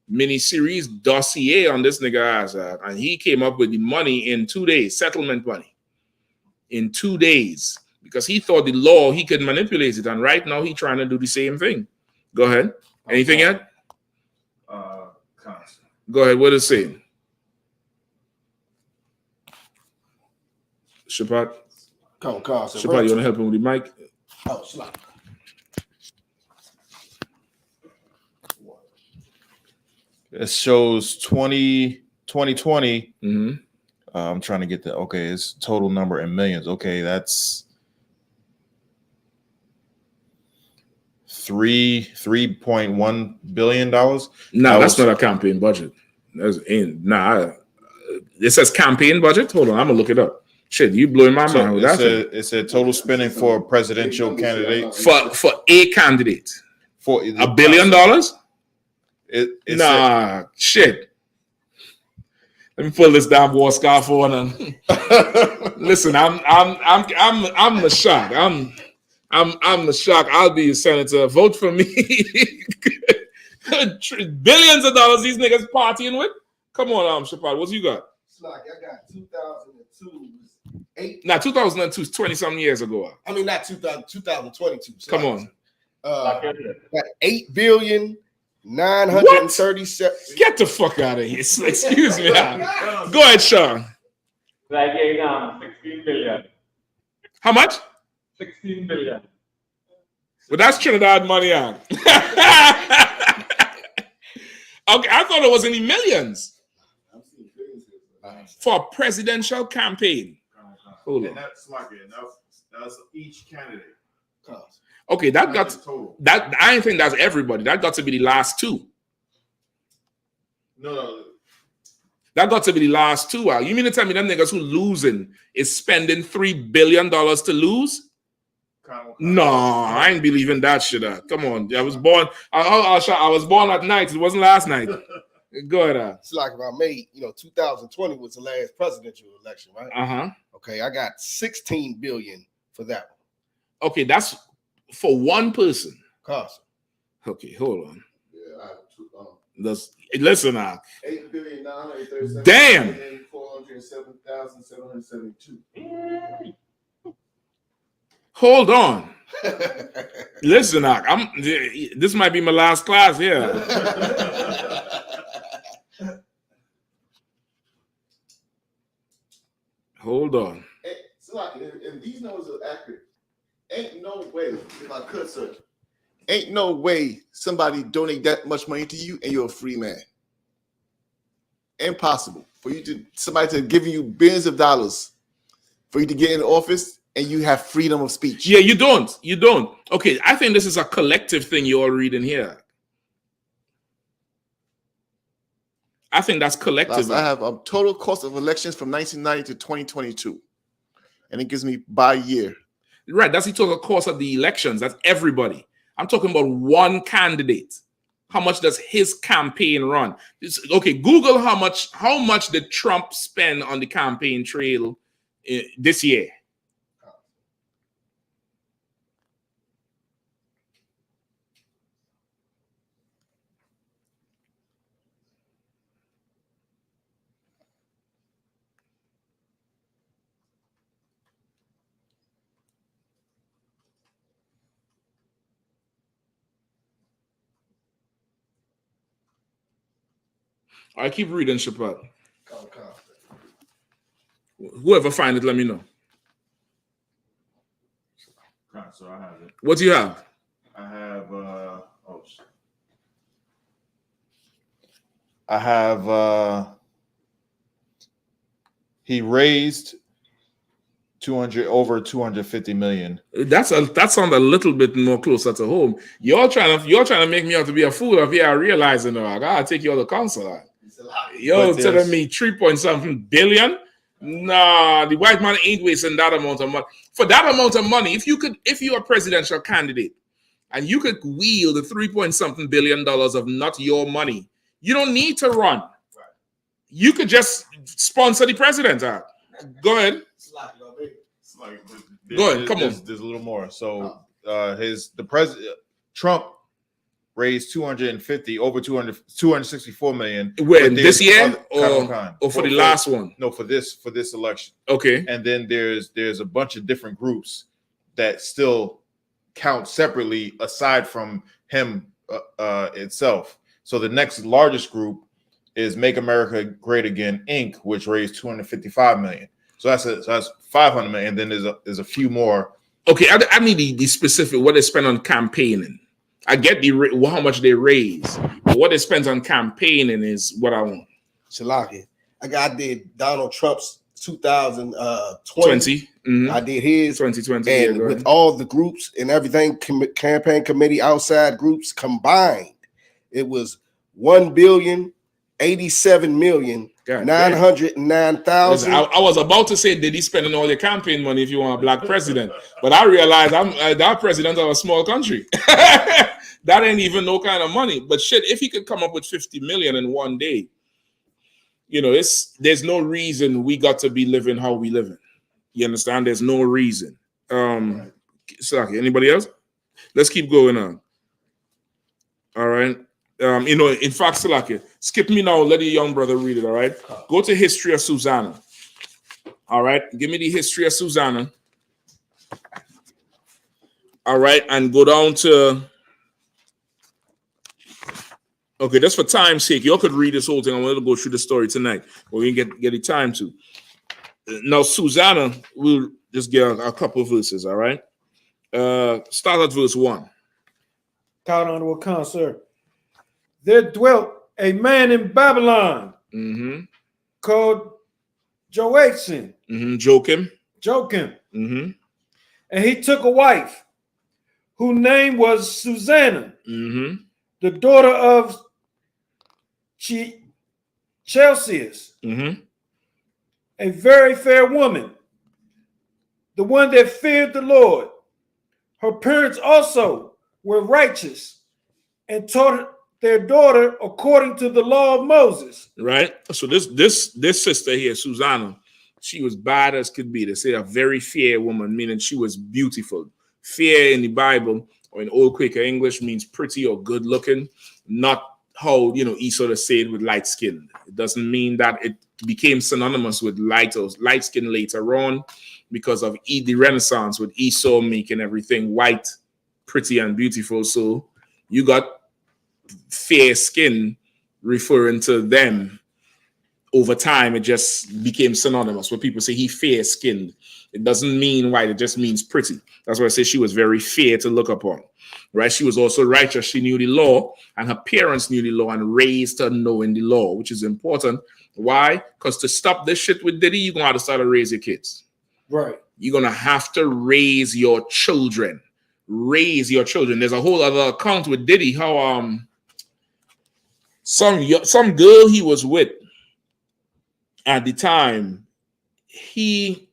mini-series dossier on this nigga ass. And he came up with the money in 2 days, settlement money. In 2 days. Because he thought the law, he could manipulate it. And right now, he's trying to do the same thing. Go ahead. Anything yet? Go ahead. What is it saying? Shapat? Shapat, you want to help him with the mic? Oh, slap. It shows 2020. Mm-hmm. I'm trying to get the, okay, it's total number in millions. Okay, that's $3.1 billion. No, that's not a campaign budget. It says campaign budget. Hold on, I'm gonna look it up. Shit, you blowing my mind with that. It said total spending for a presidential candidate. For a candidate. For $1 billion? Shit. Let me pull this damn war scarf on and listen. I'm the shock. I'm the shock. I'll be a senator. Vote for me. Billions of dollars these niggas partying with. Come on, Shapat. What you got? Slack, I got 2002. 2002 is 20-something years ago. I mean, not 2022. Come on. Got 8,937. Get the fuck out of here. Excuse me. Go ahead, Sean. Like 16 billion. How much? 16 billion. Well, that's Trinidad money on. Okay, I thought it was in the millions. For a presidential campaign. Hold on. And that's like it. That's each candidate. Okay, that got that. I don't think that's everybody. That got to be the last two. No. That got to be the last two. You mean to tell me them niggas who losing is spending $3 billion to lose? No, I ain't believing that shit. Come on, I was born. I was born at night. It wasn't last night. Go ahead. It's like if I made, 2020 was the last presidential election, right? Okay, I got 16 billion for that one. Okay, that's for one person. Cost. Okay, hold on. Yeah, listen now. 8,937,407,772. Damn. Hold on. Listen, this might be my last class here. Hold on. If these numbers are accurate, ain't no way, if I could, sir, ain't no way somebody donate that much money to you and you're a free man. Impossible for somebody to give you billions of dollars for you to get in office and you have freedom of speech. Yeah, you don't. Okay, I think this is a collective thing you're all reading here. I think that's collective. I have a total cost of elections from 1990 to 2022. And it gives me by year. Right, that's the total cost of the elections. That's everybody. I'm talking about one candidate. How much does his campaign run? Okay, Google how much did Trump spend on the campaign trail this year? I keep reading, Shapat. Whoever find it, let me know. So I have it. What do you have? I have he raised over 250 million. That sounds a little bit more closer to home. You're trying to make me out to be a fool. If you're realizing, I gotta take you all to counsel. You're telling me 3.something billion? Nah, the white man ain't wasting that amount of money. For that amount of money, if you're a presidential candidate and you could wield the 3.something billion dollars of not your money, you don't need to run. You could just sponsor the president. Go ahead. Go ahead. Come on. There's a little more. So Trump raised 264 million. When this year or for the last one? No, for this election. Okay. And then there's a bunch of different groups that still count separately aside from him itself. So the next largest group is Make America Great Again, Inc., which raised 255 million. So that's 500 million. And then there's a few more. Okay, I need the specific what they spend on campaigning. I get how much they raise, but what they spend on campaigning is what I want. Shalaki. I did Donald Trump's 2020. Mm-hmm. I did his 2020, and with all the groups and everything, campaign committee, outside groups combined, it was 1,087,909,000. I was about to say, did he spend all your campaign money if you want a black president? But I realized I'm that president of a small country. That ain't even no kind of money. But shit, if he could come up with 50 million in one day, there's no reason we got to be living how we living. You understand? There's no reason. Sorry, anybody else? Let's keep going on. All right. In fact, Salaki, skip me now. Let the young brother read it. All right. Go to History of Susanna. All right. Give me the History of Susanna. All right. And go down to. Okay, just for time's sake, y'all could read this whole thing. I want to go through the story tonight, but we can get the time to. Now, Susanna, we'll just get a couple of verses. All right. Start at verse 1. Count on what comes, sir. There dwelt a man in Babylon called Joachim. Joachim. And he took a wife whose name was Susanna, the daughter of Chelseas, a very fair woman, the one that feared the Lord. Her parents also were righteous and taught their daughter according to the law of Moses. Right. So this sister here, Susanna, she was bad as could be. They say a very fair woman, meaning she was beautiful. Fair in the Bible or in Old Quaker English means pretty or good looking, not how Esau said with light skin. It doesn't mean that it became synonymous with light skin later on because of the Renaissance with Esau making everything white, pretty and beautiful. So you got fair skin referring to them. Over time, it just became synonymous. When people say he fair skinned, it doesn't mean white, it just means pretty. That's why I say she was very fair to look upon. Right? She was also righteous. She knew the law, and her parents knew the law and raised her knowing the law, which is important. Why? Because to stop this shit with Diddy, you're gonna have to start to raise your kids. Right. You're gonna have to raise your children. Raise your children. There's a whole other account with Diddy, how some girl he was with at the time, she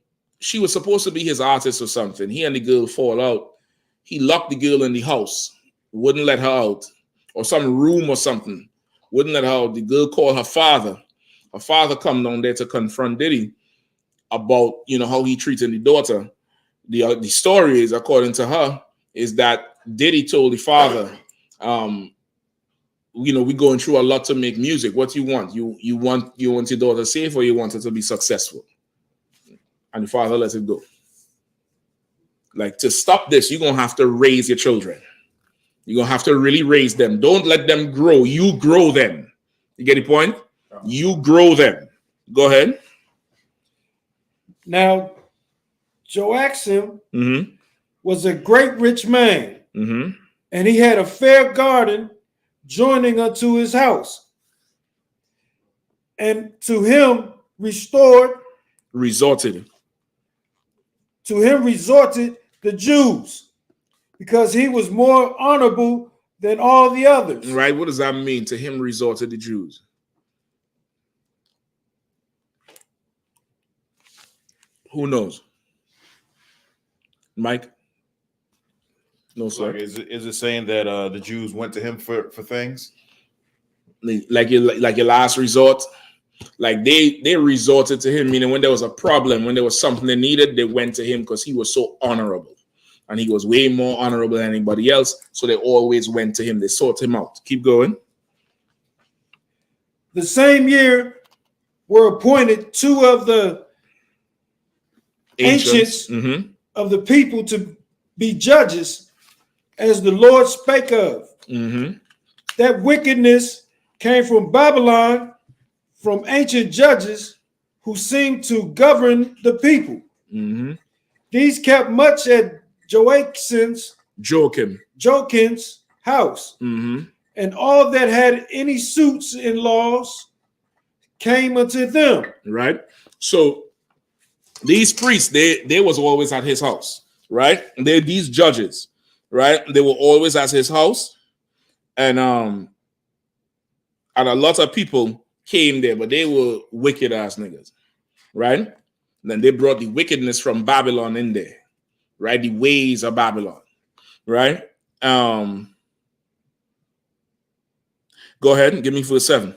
was supposed to be his artist or something. He and the girl fall out. He locked the girl in the house, wouldn't let her out, or some room or something, wouldn't let her out. The girl called her father. Her father come down there to confront Diddy about how he treated the daughter. The story is, according to her, is that Diddy told the father, we're going through a lot to make music. What you want? You want your daughter safe, or you want her to be successful? And the father lets it go. Like, to stop this, you're gonna have to raise your children. You're gonna have to really raise them. Don't let them grow. You grow them. You get the point? You grow them. Go ahead. Now, Joachim was a great rich man, and he had a fair garden joining unto his house, and to him resorted to him resorted the Jews, because he was more honorable than all the others. Right? What does that mean? To him resorted the Jews. Who knows? Mike? No, sir. Like, is it saying that the Jews went to him for things? Like your last resort? Like they resorted to him, meaning when there was a problem, when there was something they needed, they went to him because he was so honorable. And he was way more honorable than anybody else. So they always went to him. They sought him out. Keep going. The same year were appointed two of the ancients of the people to be judges, as the Lord spake of. That wickedness came from Babylon, from ancient judges who seemed to govern the people. These kept much at Joachim's house, and all that had any suits in laws came unto them. Right. So these priests, they was always at his house, right? These judges, right? They were always at his house, and a lot of people came there, but they were wicked ass niggas, right? And then they brought the wickedness from Babylon in there, right? The ways of Babylon, right? Go ahead and give me verse 7.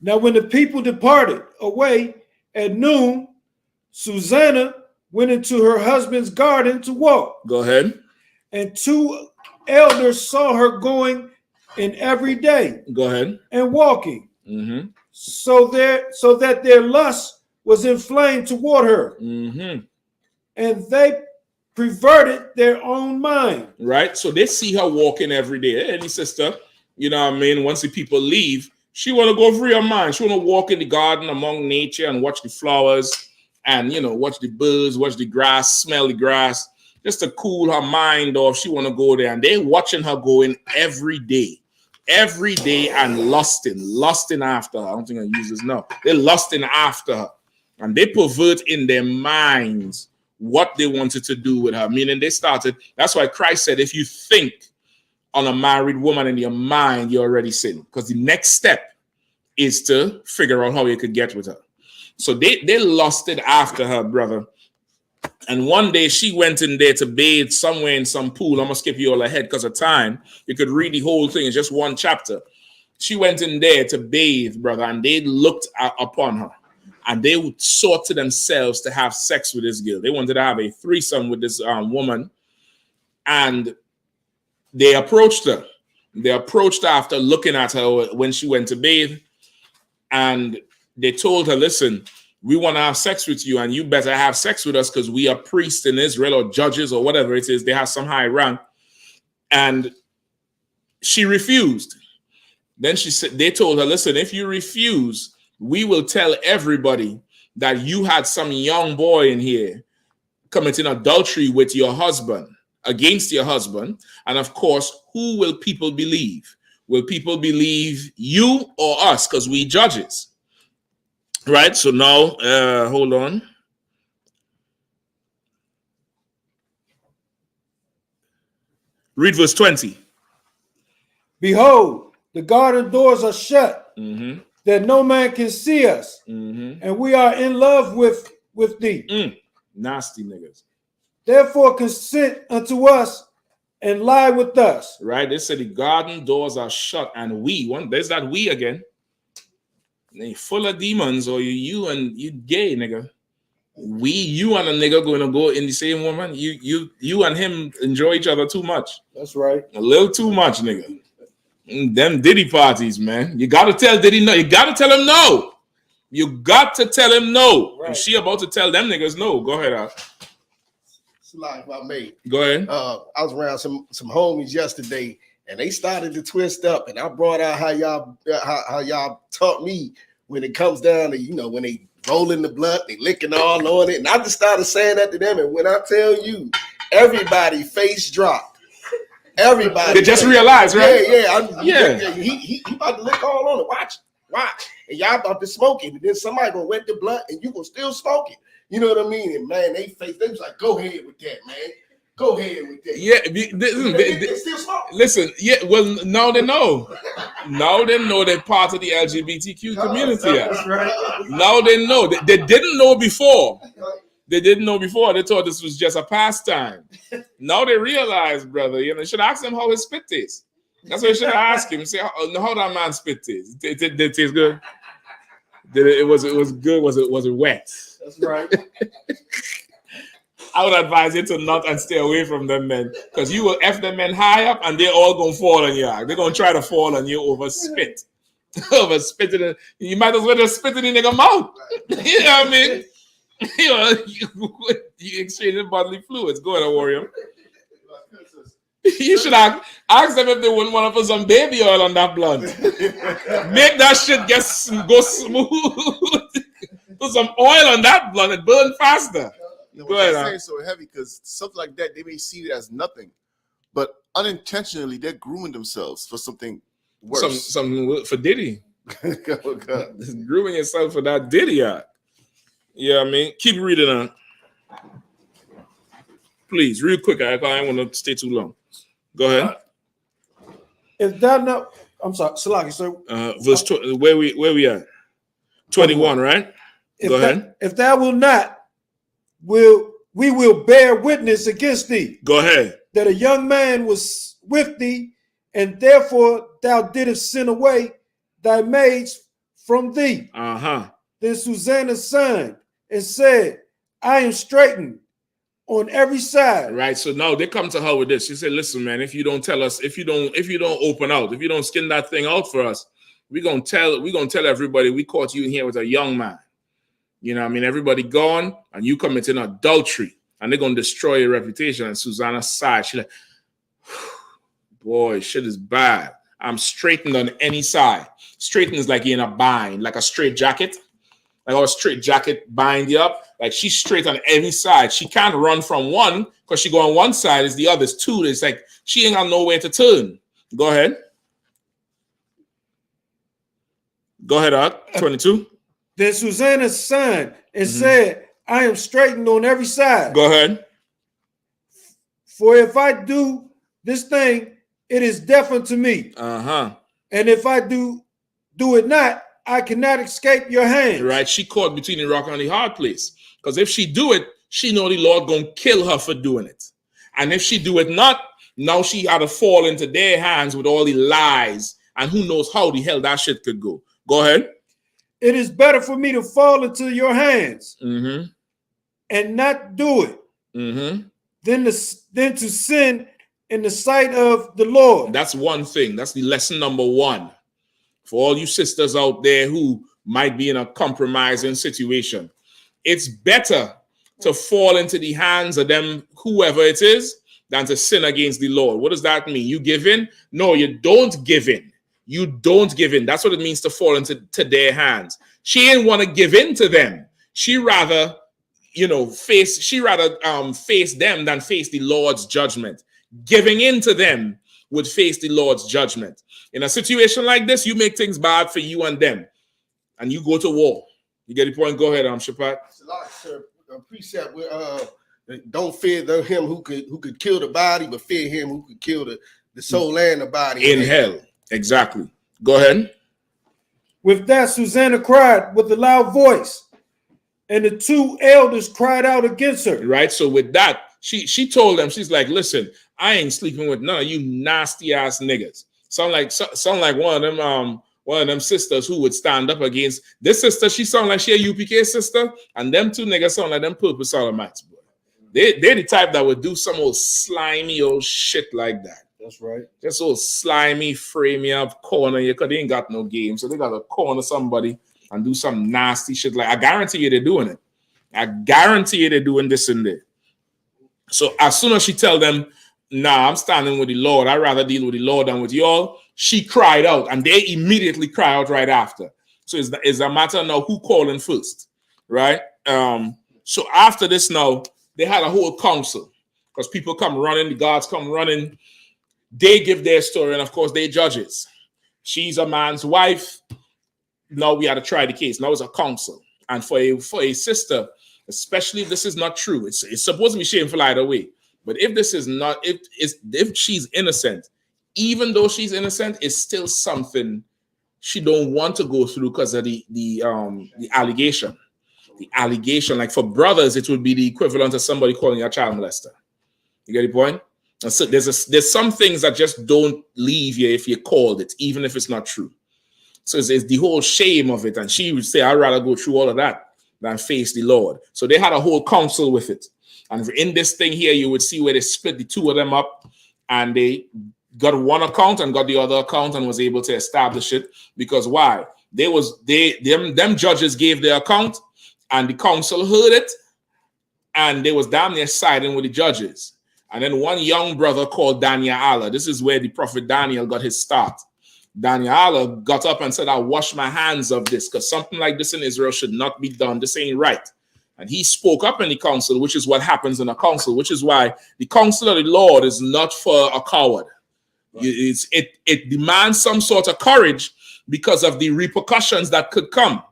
Now, when the people departed away at noon, Susanna went into her husband's garden to walk. Go ahead. And two elders saw her going in every day. Go ahead. And walking. So that their lust was inflamed toward her. And they perverted their own mind. Right. So they see her walking every day. Hey, any sister, you know what I mean? Once the people leave, she want to go free her mind. She want to walk in the garden among nature and watch the flowers and, you know, watch the birds, watch the grass, smell the grass, just to cool her mind off. She want to go there. And they're watching her going every day and lusting after her. I don't think I use this now. They're lusting after her. And they pervert in their minds what they wanted to do with her. Meaning they started, that's why Christ said, if you think on a married woman in your mind, you already sinned. Because the next step is to figure out how you could get with her. So they lusted after her, brother. And one day she went in there to bathe somewhere in some pool. I'm going to skip you all ahead because of time. You could read the whole thing. It's just one chapter. She went in there to bathe, brother, and they looked upon her. And they sought to themselves to have sex with this girl. They wanted to have a threesome with this woman. And they approached her. They approached her after looking at her when she went to bathe. And they told her, listen, we want to have sex with you, and you better have sex with us because we are priests in Israel or judges or whatever it is. They have some high rank. And she refused. Then she said, they told her, listen, if you refuse, we will tell everybody that you had some young boy in here committing adultery with your husband, against your husband. And of course, who will people believe? Will people believe you or us? Because we judges. Right, so now, hold on. Read verse 20. Behold, the garden doors are shut, that no man can see us, and we are in love with thee. Nasty niggas. Therefore consent unto us and lie with us. Right, they said the garden doors are shut, and there's that we again. They full of demons, or you and you gay nigga. You and a nigga going to go in the same woman. You and him enjoy each other too much. That's right. A little too much, nigga. Them Diddy parties, man. You gotta tell Diddy no. You gotta tell him no. You got to tell him no. Right. And she about to tell them niggas no. Go ahead, Al. It's like my mate. Go ahead. I was around some homies yesterday, and they started to twist up, and I brought out how y'all taught me when it comes down to, when they rolling the blunt, they licking all on it, and I just started saying that to them, and when I tell you, everybody face drop. Everybody. They just realized, right? Yeah. He about to lick all on it. Watch. And y'all about to smoke it, and then somebody gonna wet the blunt, and you gonna still smoke it. You know what I mean? And man, they was like, go ahead with that, man. Go ahead with that. Yeah, They still smoke. listen, yeah, well, now they know. Now they know they're part of the LGBTQ community. That's right. Now they know. They didn't know before. They didn't know before. They thought this was just a pastime. Now they realize, brother, you should ask him how his spit tastes. That's what you should ask him. Say, how that man spit tastes. Did it taste good? It was good? Was it wet? That's right. I would advise you to not and stay away from them men, because you will F them men high up and they're all gonna fall on you. They're gonna try to fall on you over spit. Over spit. You might as well just spit it in your mouth. You know what I mean? You exchanging bodily fluids. Go ahead, warrior. You should ask them if they wouldn't want to put some baby oil on that blunt. Make that shit go smooth. Put some oil on that blunt, it burn faster. Go ahead. I'm saying so heavy because something like that, they may see it as nothing, but unintentionally they're grooming themselves for something worse. Something for Diddy. Grooming yourself for that Diddy act. Yeah, I mean, keep reading on. Please, real quick. I don't want to stay too long. Go ahead. If that not, I'm sorry, Salaki, sir. Verse where we at? 21, right? Go ahead. If thou will not, we will bear witness against thee. Go ahead. That a young man was with thee, and therefore thou didst send away thy maids from thee. Then Susanna signed and said, I am straitened on every side. Right. So now they come to her with this. She said, listen, man, if you don't tell us, if you don't open out, if you don't skin that thing out for us, we're gonna tell everybody we caught you in here with a young man. You know what I mean? Everybody gone and you committing adultery and they're gonna destroy your reputation. And Susanna sighed. She's like, boy, shit is bad. I'm straightened on any side. Straightened is like you're in a bind, like a straight jacket. Like how a straight jacket bind you up. Like she's straight on any side. She can't run from one because she go on one side is the other's two. It's like she ain't got nowhere to turn. Go ahead. Go ahead, Art. 22. Then Susanna signed and said, I am straightened on every side. Go ahead. For if I do this thing, it is death unto me. And if I do it not, I cannot escape your hand. Right. She caught between the rock and the hard place. Because if she do it, she know the Lord gonna kill her for doing it. And if she do it not, now she had to fall into their hands with all the lies. And who knows how the hell that shit could go. Go ahead. It is better for me to fall into your hands and not do it than to sin in the sight of the Lord. That's one thing. That's the lesson number one. For all you sisters out there who might be in a compromising situation, it's better to fall into the hands of them, whoever it is, than to sin against the Lord. What does that mean? You give in? No, you don't give in. You don't give in. That's what it means to fall into their hands. She didn't want to give in to them. She rather, face them than face the Lord's judgment. Giving in to them would face the Lord's judgment. In a situation like this, you make things bad for you and them, and you go to war. You get the point? Go ahead, Shapat. Sir, precept don't fear him who could kill the body, but fear him who could kill the soul and the body in hell. Exactly. Go ahead. With that, Susanna cried with a loud voice, and the two elders cried out against her. Right. So with that, she told them, she's like, listen, I ain't sleeping with none of you nasty ass niggas. Sound like one of them sisters who would stand up against this sister. She sound like she a UPK sister, and them two niggas sound like them purple Solomonites, boy. They're the type that would do some old slimy old shit like that. That's right. Just old slimy, frame you up, corner you, because they ain't got no game. So they got to corner somebody and do some nasty shit. Like, I guarantee you they're doing it. I guarantee you they're doing this and that. So as soon as she tell them, nah, I'm standing with the Lord, I'd rather deal with the Lord than with y'all, she cried out, and they immediately cry out right after. So it's a matter now who calling first, right? So after this now, they had a whole council, because people come running, the guards come running, they give their story, and of course they judges. She's a man's wife. Now we had to try the case. Now it's a council. And for a sister especially if this is not true. It's supposed to be shameful either way. But if this is not, if she's innocent, even though she's innocent, it's still something she don't want to go through because of the allegation. The allegation, like for brothers, it would be the equivalent of somebody calling you a child molester. You get the point? And so there's some things that just don't leave you if you called it, even if it's not true. So it's the whole shame of it. And she would say, I'd rather go through all of that than face the Lord. So they had a whole council with it. And in this thing here, you would see where they split the two of them up and they got one account and got the other account and was able to establish it. Because why? Them judges gave their account and the council heard it and they was damn near siding with the judges. And then one young brother called Daniel, this is where the prophet Daniel got his start. Daniel got up and said, I'll wash my hands of this because something like this in Israel should not be done. This ain't right. And he spoke up in the council, which is what happens in a council, which is why the council of the Lord is not for a coward. Right. It demands some sort of courage because of the repercussions that could come.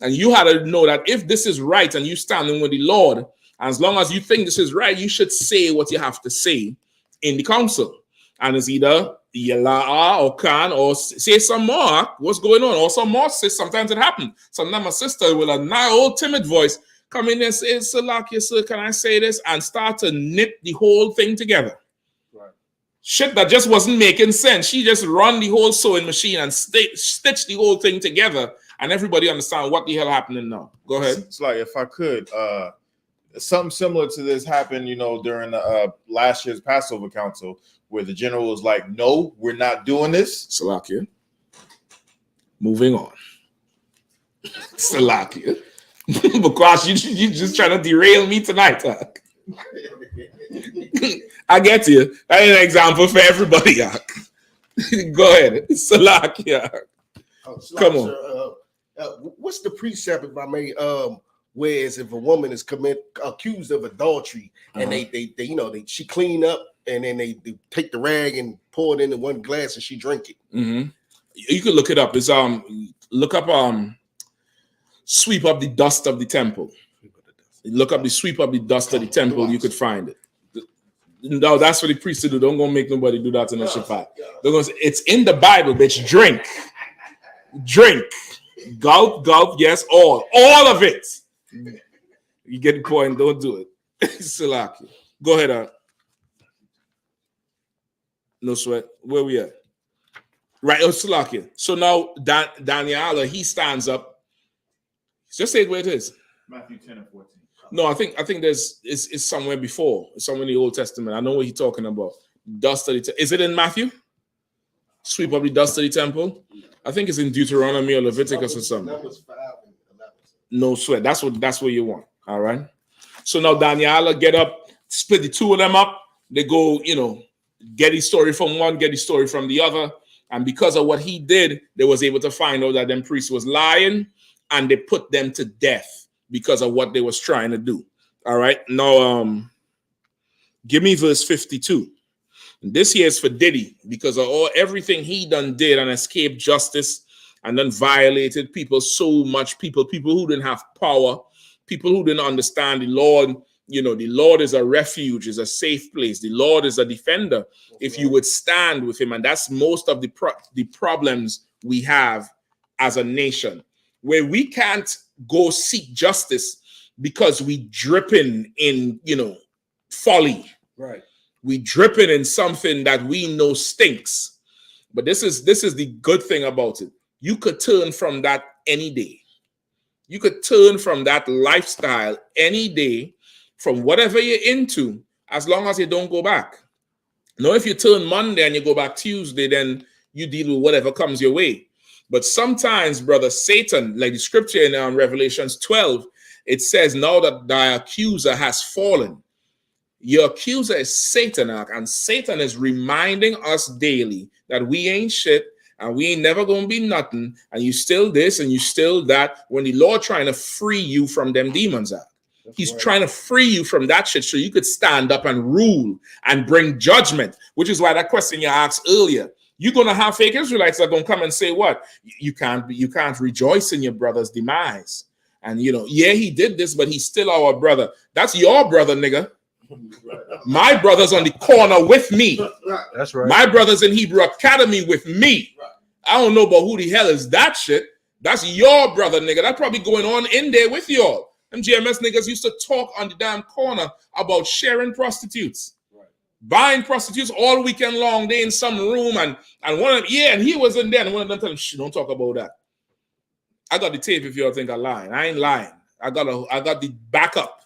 And you had to know that if this is right and you standing with the Lord, as long as you think this is right, you should say what you have to say in the council. And it's either Yala or Khan or say some more. What's going on? Or some more. Sometimes it happens. Sometimes my sister with a nice old timid voice come in and say, Salakia, sir, can I say this? And start to knit the whole thing together. Right. Shit that just wasn't making sense. She just run the whole sewing machine and stitch the whole thing together. And everybody understand what the hell happening now. Go ahead. It's like, if I could, something similar to this happened, during the last year's Passover Council, where the general was like, no, we're not doing this. Salakia. Moving on. Salakia. Because you just trying to derail me tonight. Huh? I get you. That is an example for everybody. Go ahead. Salakia. Come on. What's the precept, if I may, whereas if a woman is accused of adultery and she clean up and then they take the rag and pour it into one glass and she drink it. Mm-hmm. You can look it up. It's look up sweep up the dust of the temple. Look up the sweep up the dust of the temple. You could find it. No, that's what the priests do. Don't go make nobody do that in a Shabbat. It's in the Bible, bitch. Drink, gulp, yes, all of it. You get the point. Don't do it. Salaki. Go ahead. No sweat. Where we at? Right. Oh, Salaki. So now Daniela, he stands up. Just say it where it is. Matthew 10 and 14. No, I think it's somewhere before. It's somewhere in the Old Testament. I know what he's talking about. Dust of the is it in Matthew? Sweep up the dust of the temple. I think it's in Deuteronomy or Leviticus or something. No sweat. That's what you want. All right. So now Daniela get up, split the two of them up. They go, get the story from one, get the story from the other. And because of what he did, they was able to find out that them priest was lying, and they put them to death because of what they was trying to do. All right. Now, give me verse 52. This here is for Diddy because of everything he done did and escaped justice and then violated people so much. People who didn't have power, people who didn't understand the Lord. The Lord is a refuge, is a safe place. The Lord is a defender. If you would stand with him, and that's most of the problems we have as a nation, where we can't go seek justice because we dripping in, folly. Right. We dripping in something that we know stinks. But this is the good thing about it. You could turn from that any day. You could turn from that lifestyle any day, from whatever you're into, as long as you don't go back. Now, if you turn Monday and you go back Tuesday, then you deal with whatever comes your way. But sometimes, brother, Satan, like the scripture in Revelations 12, it says, now that thy accuser has fallen. Your accuser is Satan, and Satan is reminding us daily that we ain't shit and we ain't never gonna be nothing, and you still this and you still that, when the Lord trying to free you from them demons out. He's trying to free you from that shit so you could stand up and rule and bring judgment, which is why that question you asked earlier. You're going to have fake Israelites that are going to come and say what? You can't rejoice in your brother's demise. And yeah, he did this, but he's still our brother. That's your brother, nigga. My brother's on the corner with me. That's right. My brother's in Hebrew Academy with me. I don't know about who the hell is that shit. That's your brother, nigga. That's probably going on in there with y'all. Them GMS niggas used to talk on the damn corner about sharing prostitutes. Buying prostitutes all weekend long. They in some room and one of them, and he was in there and one of them told him, shh, don't talk about that. I got the tape if y'all think I'm lying. I ain't lying. I got the backup.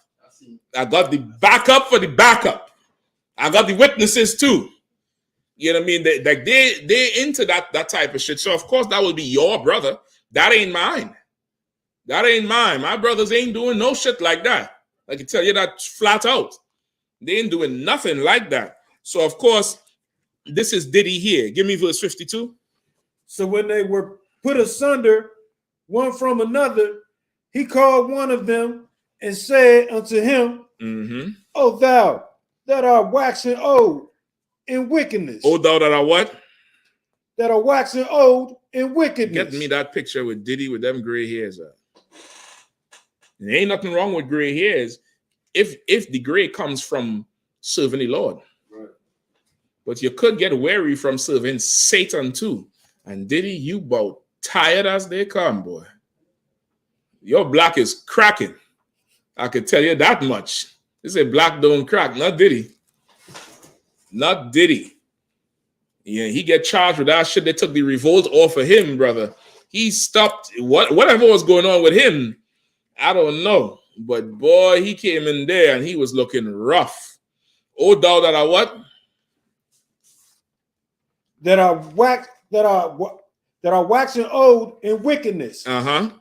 I got the backup for the backup. I got the witnesses too. You know what I mean? They into that type of shit. So of course that would be your brother. That ain't mine. That ain't mine. My brothers ain't doing no shit like that. I can tell you that flat out. They ain't doing nothing like that. So of course, this is Diddy here. Give me verse 52. So when they were put asunder one from another, he called one of them and said unto him, O thou that art waxing old in wickedness. O thou that are what? That are waxing old in wickedness. Get me that picture with Diddy with them gray hairs. There ain't nothing wrong with gray hairs if the gray comes from serving the Lord. Right. But you could get weary from serving Satan too. And Diddy, you about tired as they come, boy. Your black is cracking. I could tell you that much. They say black don't crack, not Diddy. Not Diddy. Yeah, he get charged with that shit. They took the revolt off of him, brother. He stopped whatever was going on with him. I don't know. But boy, he came in there and he was looking rough. Oh, thou that are what? That are waxing old in wickedness. Uh-huh.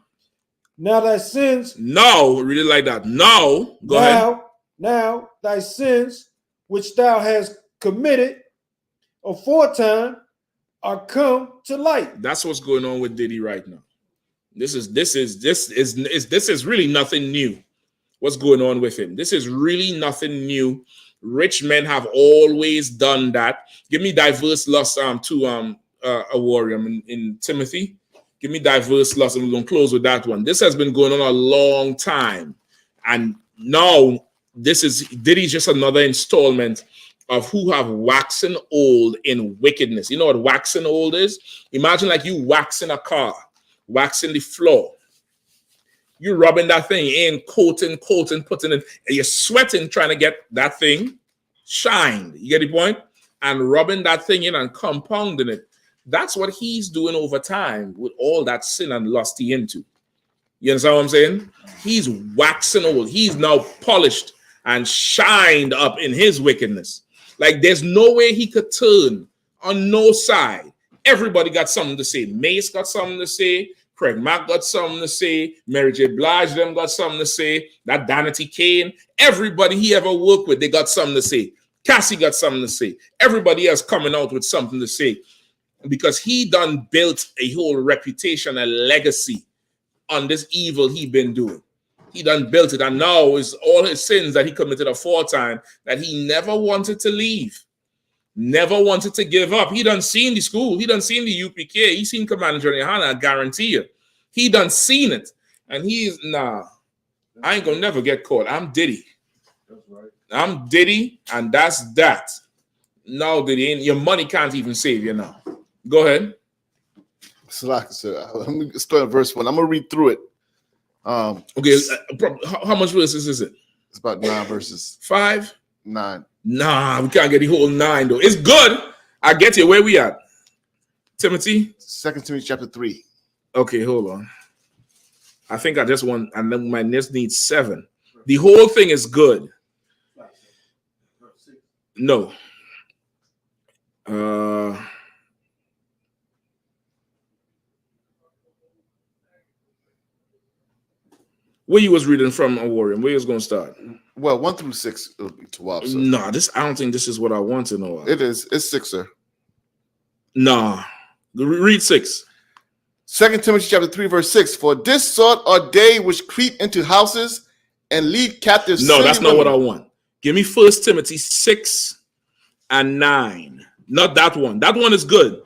Now thy sins. No, really like that. No. Go ahead. Now thy sins which thou hast committed aforetime are come to light. That's what's going on with Diddy right now. This is really nothing new. What's going on with him? This is really nothing new. Rich men have always done that. Give me diverse lust to a warrior in Timothy. Give me diverse lust, and we're gonna close with that one. This has been going on a long time, and now this is Diddy's just another installment of who have waxen old in wickedness. You know what waxen old is? Imagine like you waxing a car, waxing the floor. You rubbing that thing in, coating, putting it, and you're sweating trying to get that thing shined. You get the point? And rubbing that thing in and compounding it. That's what he's doing over time with all that sin and lust he into. You understand what I'm saying? He's waxing old. He's now polished and shined up in his wickedness. Like there's no way he could turn on no side. Everybody got something to say. Mace got something to say. Craig Mack got something to say. Mary J. Blige them got something to say. That Danity Kane. Everybody he ever worked with, they got something to say. Cassie got something to say. Everybody else coming out with something to say. Because he done built a whole reputation, a legacy on this evil he been doing. He done built it, and now it's all his sins that he committed aforetime that he never wanted to leave, never wanted to give up. He done seen the school, he done seen the UPK, he seen Commander General YAHANNA, I guarantee you. He done seen it, and he's, nah, I ain't gonna never get caught. I'm Diddy. That's right. I'm Diddy, and that's that. No, Diddy, your money can't even save you now. Go ahead. Let me start at verse 1. I'm gonna read through it. Okay, how much verses is it? It's about 9 verses. 5? 9. Nah, we can't get the whole 9 though. It's good. I get you. Where we at? Timothy? 2 Timothy chapter 3. Okay, hold on. I think I just want, and then my next needs 7. The whole thing is good. No. Where you was reading from, a warrior? Where you was going to start? Well, 1 through 6 it'll be 12. So. No, I don't think this is what I want to know. It is. It's 6, sir. Nah. Read 6. 2 Timothy chapter 3, verse 6. For this sort are they which creep into houses and lead captive. No, that's not what I want. Give me 1 Timothy 6 and 9. Not that one. That one is good.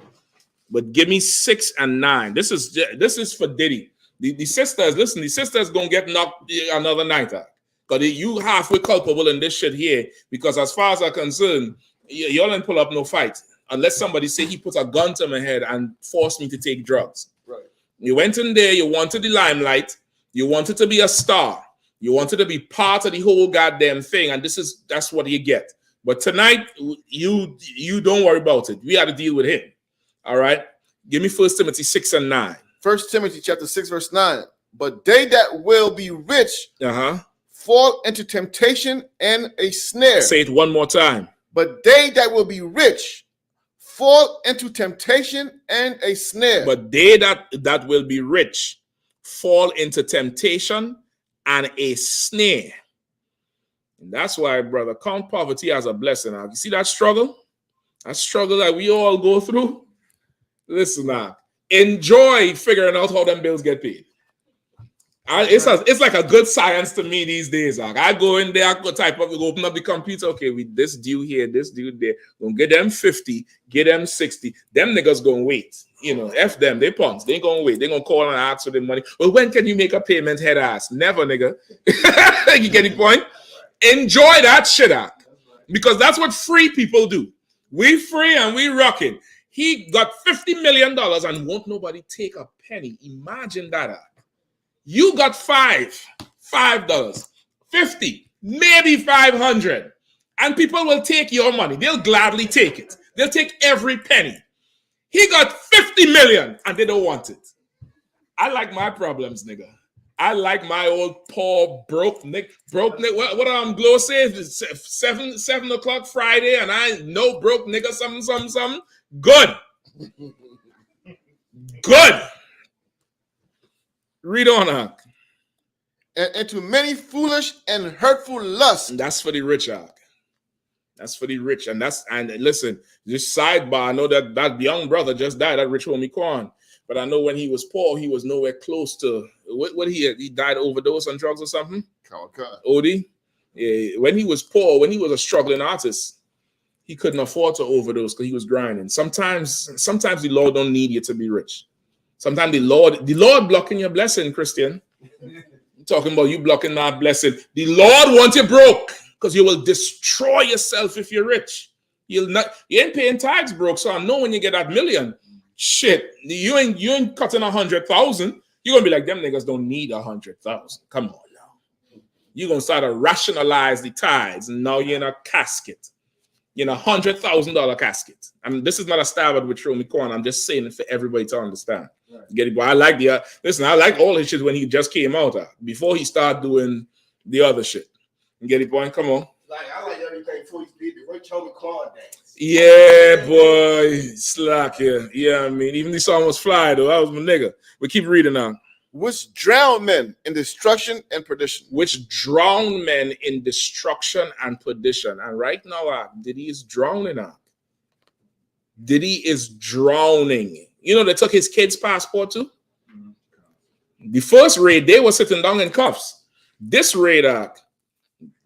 But give me 6 and 9. This is for Diddy. The sisters, listen, the sisters gonna get knocked another night out. Because you halfway culpable in this shit here. Because as far as I'm concerned, y'all ain't pull up no fight. Unless somebody say he put a gun to my head and forced me to take drugs. Right. You went in there, you wanted the limelight, you wanted to be a star, you wanted to be part of the whole goddamn thing, and that's what you get. But tonight, you don't worry about it. We had to deal with him. All right? Give me 1 Timothy 6 and 9. 1 Timothy chapter 6, verse 9. But they that will be rich fall into temptation and a snare. Say it one more time. But they that will be rich fall into temptation and a snare. But they that will be rich fall into temptation and a snare. And that's why, brother, count poverty as a blessing. Now, you see that struggle? That struggle that we all go through? Listen now. Enjoy figuring out how them bills get paid. It's like a good science to me these days. Like I go in there, I go type up, open up the computer. Okay, with this due here, this due there. Gonna get them 50, get them 60. Them niggas gonna wait. You know, F them, they punks. They ain't gonna wait. They gonna call and ask for the money. Well, when can you make a payment, head ass? Never, nigga. You get the point? Enjoy that shit out. Because that's what free people do. We free and we rocking. He got $50 million and won't nobody take a penny. Imagine that. You got $5, 50, maybe 500, and people will take your money. They'll gladly take it. They'll take every penny. He got 50 million and they don't want it. I like my problems, nigga. I like my old poor broke nigga. What Glow says is 7 o'clock Friday, and I know broke nigga something. Good. Read on, Ark. And into many foolish and hurtful lusts. That's for the rich, Ark. That's for the rich. And listen, just sidebar, I know that young brother just died, that rich homie Quan. But I know when he was poor, he was nowhere close to what he died overdose on drugs or something. OD. Yeah, when he was poor, when he was a struggling artist, he couldn't afford to overdose because he was grinding. Sometimes the Lord don't need you to be rich. Sometimes the Lord blocking your blessing, Christian. I'm talking about you blocking my blessing. The Lord wants you broke because you will destroy yourself if you're rich. You ain't paying tax broke, so I know when you get that million, shit, you ain't cutting 100,000. You're gonna be like, them niggas don't need 100,000. Come on now. You're gonna start to rationalize the tithes, and now you're in a casket. You're in $100,000 casket. I mean, this is not a stab at Rich Homie Quan. I'm just saying it for everybody to understand. Right. Get it? But I like I like all his shit when he just came out. Before he started doing the other shit. You get it, boy? Come on. I like everything before he did the Rich Homie Quan dance. Yeah, boy. Slack, yeah. Yeah, I mean, even the song was fly, though. That was my nigga. We keep reading now. Which drown men in destruction and perdition. Which drown men in destruction and perdition. And right now, Diddy is drowning out. Diddy is drowning. You know, they took his kid's passport too. The first raid, they were sitting down in cuffs. This raid,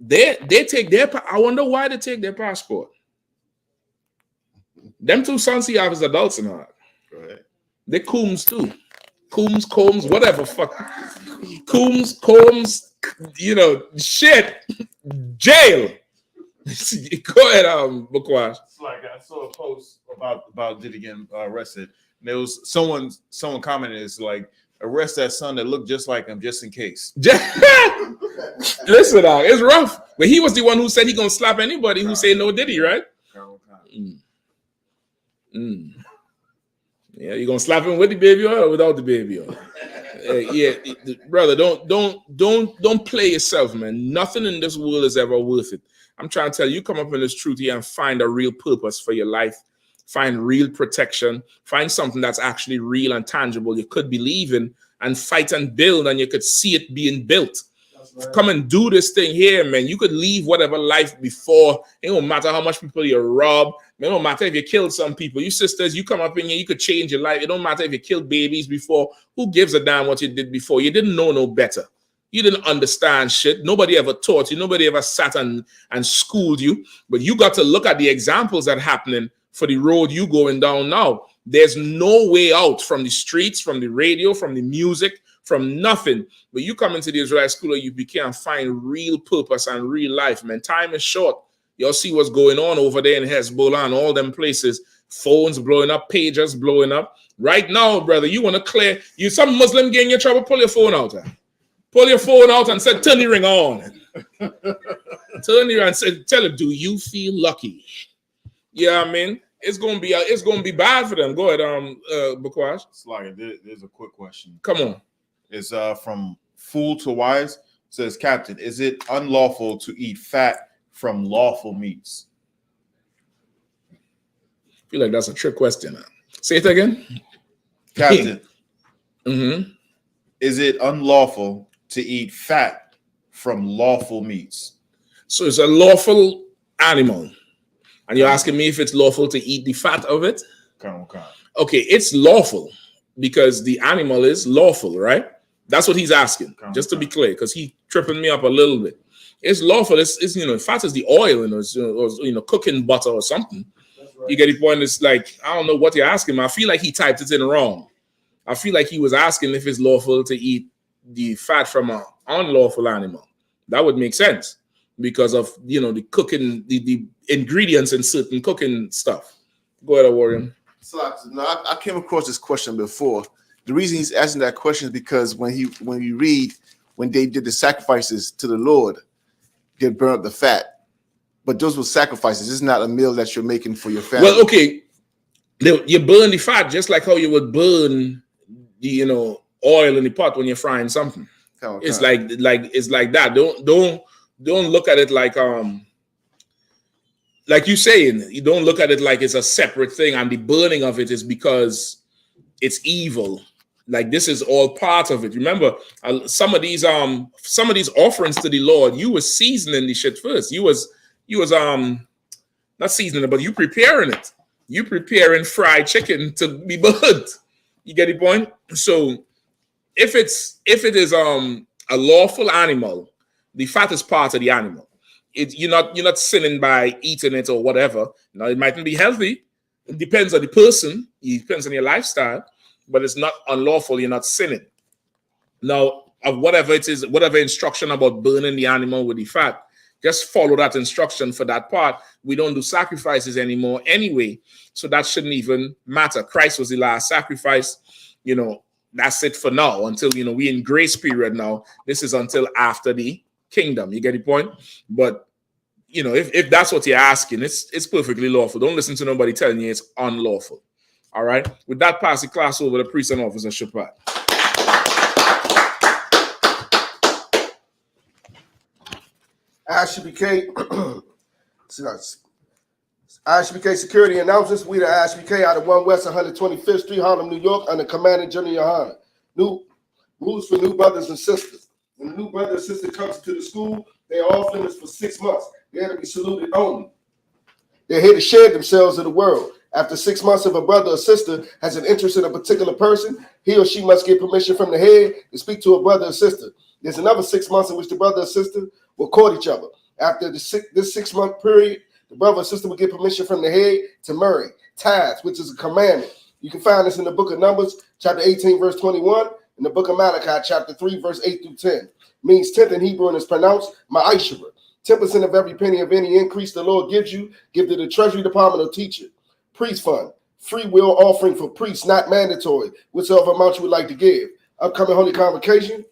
they take their. I wonder why they take their passport. Them two sons he have as adults in her. Right. They Coombs too. Combs, whatever. Fuck. Combs, you know, shit. Jail. Go ahead, Bukwash. It's like I saw a post about Diddy getting arrested. And there was someone commented, it's like, arrest that son that looked just like him just in case. Listen, it's rough. But he was the one who said he gonna slap anybody who say no Diddy, right? Yeah, you gonna slap him with the baby oil or without the baby oil? Yeah, brother, don't play yourself, man. Nothing in this world is ever worth it. I'm trying to tell you, come up in this truth here and find a real purpose for your life. Find real protection. Find something that's actually real and tangible. You could believe in and fight and build, and you could see it being built. Right. Come and do this thing here, man. You could leave whatever life before. It don't matter how much people you rob. It don't matter if you killed some people. You sisters, you come up in here, you could change your life. It don't matter if you killed babies before. Who gives a damn what you did before? You didn't know no better. You didn't understand shit. Nobody ever taught you. Nobody ever sat and schooled you. But you got to look at the examples that are happening for the road you going down now. There's no way out from the streets, from the radio, from the music, from nothing. But you come into the Israelite school, you can find real purpose and real life, man. Time is short. You'll see what's going on over there in Hezbollah and all them places. Phones blowing up, pagers blowing up. Right now, brother, you want to clear. You some Muslim getting your trouble, pull your phone out. Pull your phone out and say, turn the ring on. Turn it and say, tell him, do you feel lucky? Yeah, I mean, it's gonna be bad for them. Go ahead, Bakwash. Slayer, there's a quick question. Come on. It's from Fool to Wise. It says, Captain, is it unlawful to eat fat from lawful meats? I feel like that's a trick question. Say it again. Captain, is it unlawful to eat fat from lawful meats? So it's a lawful animal. And you're asking me if it's lawful to eat the fat of it? Okay, it's lawful because the animal is lawful, right? That's what he's asking, just to be clear, because he tripping me up a little bit. It's lawful. It's fat is the oil, or cooking butter or something. Right. You get the point? It's like, I don't know what you're asking. I feel like he typed it in wrong. I feel like he was asking if it's lawful to eat the fat from an unlawful animal. That would make sense because of the cooking, the ingredients in certain cooking stuff. Go ahead, Warren. So I came across this question before. The reason he's asking that question is because when you read when they did the sacrifices to the Lord, they burn up the fat. But those were sacrifices. It's not a meal that you're making for your family. Well, okay, you burn the fat just like how you would burn the oil in the pot when you're frying something. Okay. It's like that. Don't look at it like you saying. You don't look at it like it's a separate thing, and the burning of it is because it's evil. Like this is all part of it. Remember, some of these offerings to the Lord, you was seasoning the shit first. You was not seasoning it, but you preparing it. You preparing fried chicken to be burned. You get the point? So if it is a lawful animal, the fat is part of the animal. You're not sinning by eating it or whatever. Now it mightn't be healthy. It depends on the person. It depends on your lifestyle. But it's not unlawful. You're not sinning. Now, whatever it is, whatever instruction about burning the animal with the fat, just follow that instruction for that part. We don't do sacrifices anymore anyway, so that shouldn't even matter. Christ was the last sacrifice. That's it for now until we in grace period now. This is until after the kingdom. You get the point? But if that's what you're asking, it's perfectly lawful. Don't listen to nobody telling you it's unlawful. All right. With that, pass the class over to Priest and Officer Shapat. I.S.U.P.K. I.S.U.P.K. security announcements. We the I.S.U.P.K. out of 1 West 125th Street, Harlem, New York, under Commander General YAHANNA. New rules for new brothers and sisters. When a new brother or sister comes to the school, they are off limits for 6 months. They are to be saluted only. They're here to share themselves with the world. After 6 months, if a brother or sister has an interest in a particular person, he or she must get permission from the head to speak to a brother or sister. There's another 6 months in which the brother or sister will court each other. After this 6-month period, the brother or sister will get permission from the head to marry. Tithes, which is a commandment. You can find this in the book of Numbers, chapter 18, verse 21, and the book of Malachi, chapter 3, verse 8 through 10. Means 10th in Hebrew and is pronounced ma'ashra. 10% of every penny of any increase the Lord gives you, give to the Treasury Department or teacher. Priest fund, free will offering for priests, not mandatory, whichever amount you would like to give. Upcoming Holy Convocation,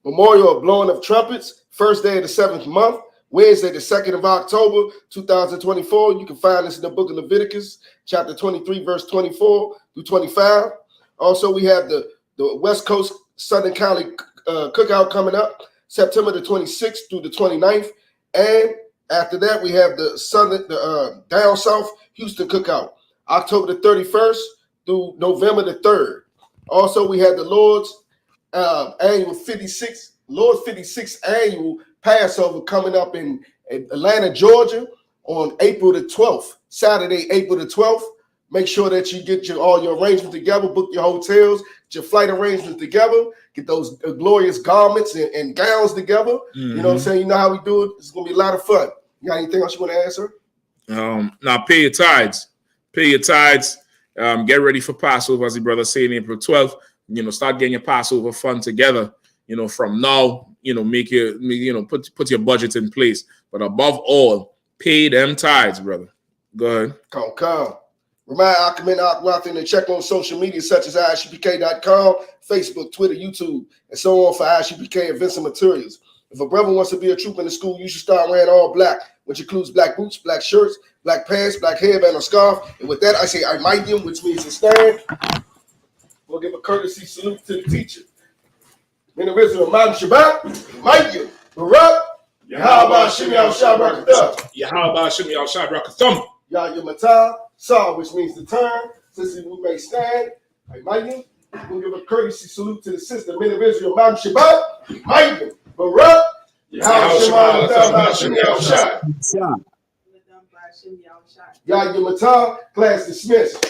Memorial of Blowing of Trumpets, first day of the 7th month, Wednesday, the 2nd of October, 2024. You can find this in the book of Leviticus, chapter 23, verse 24 through 25. Also, we have the West Coast Southern County Cookout coming up, September the 26th through the 29th. And after that, we have the down south Houston Cookout, October the 31st through November the 3rd. Also, we have the Lord's annual 56th annual Passover coming up in Atlanta, Georgia on April the 12th, Saturday, April the 12th. Make sure that you get all your arrangements together, book your hotels, get your flight arrangements together, get those glorious garments and gowns together. Mm-hmm. You know what I'm saying? You know how we do it. It's going to be a lot of fun. You got anything else you want to add, sir? Now, pay your tithes. Pay your tithes. Get ready for Passover, as the brother said, April 12th. Start getting your Passover fund together. From now, put your budget in place. But above all, pay them tithes, brother. Go ahead. Come. Remind Ackman Ackwath to check on social media such as ISUPK.com, Facebook, Twitter, YouTube, and so on for I.S.U.P.K events and materials. If a brother wants to be a troop in the school, you should start wearing all black, which includes black boots, black shirts, black pants, black hairband or scarf. And with that, I say I might you, which means to stand. We'll give a courtesy salute to the teacher. In the original Imam Shabbat, might you, Barak, Yahweh Shimi Al-Shah Brakatah. Yahweh Shimi Al-Shah Brakatah. Yah Yamatah, Saw, which means to turn. Since we may stand, I might you. We'll give a courtesy salute to the sister, men of Israel, Imam Shabbat, might you, Barak, Yahweh Shimi Al-Shah. Yah Yamatah, class dismissed.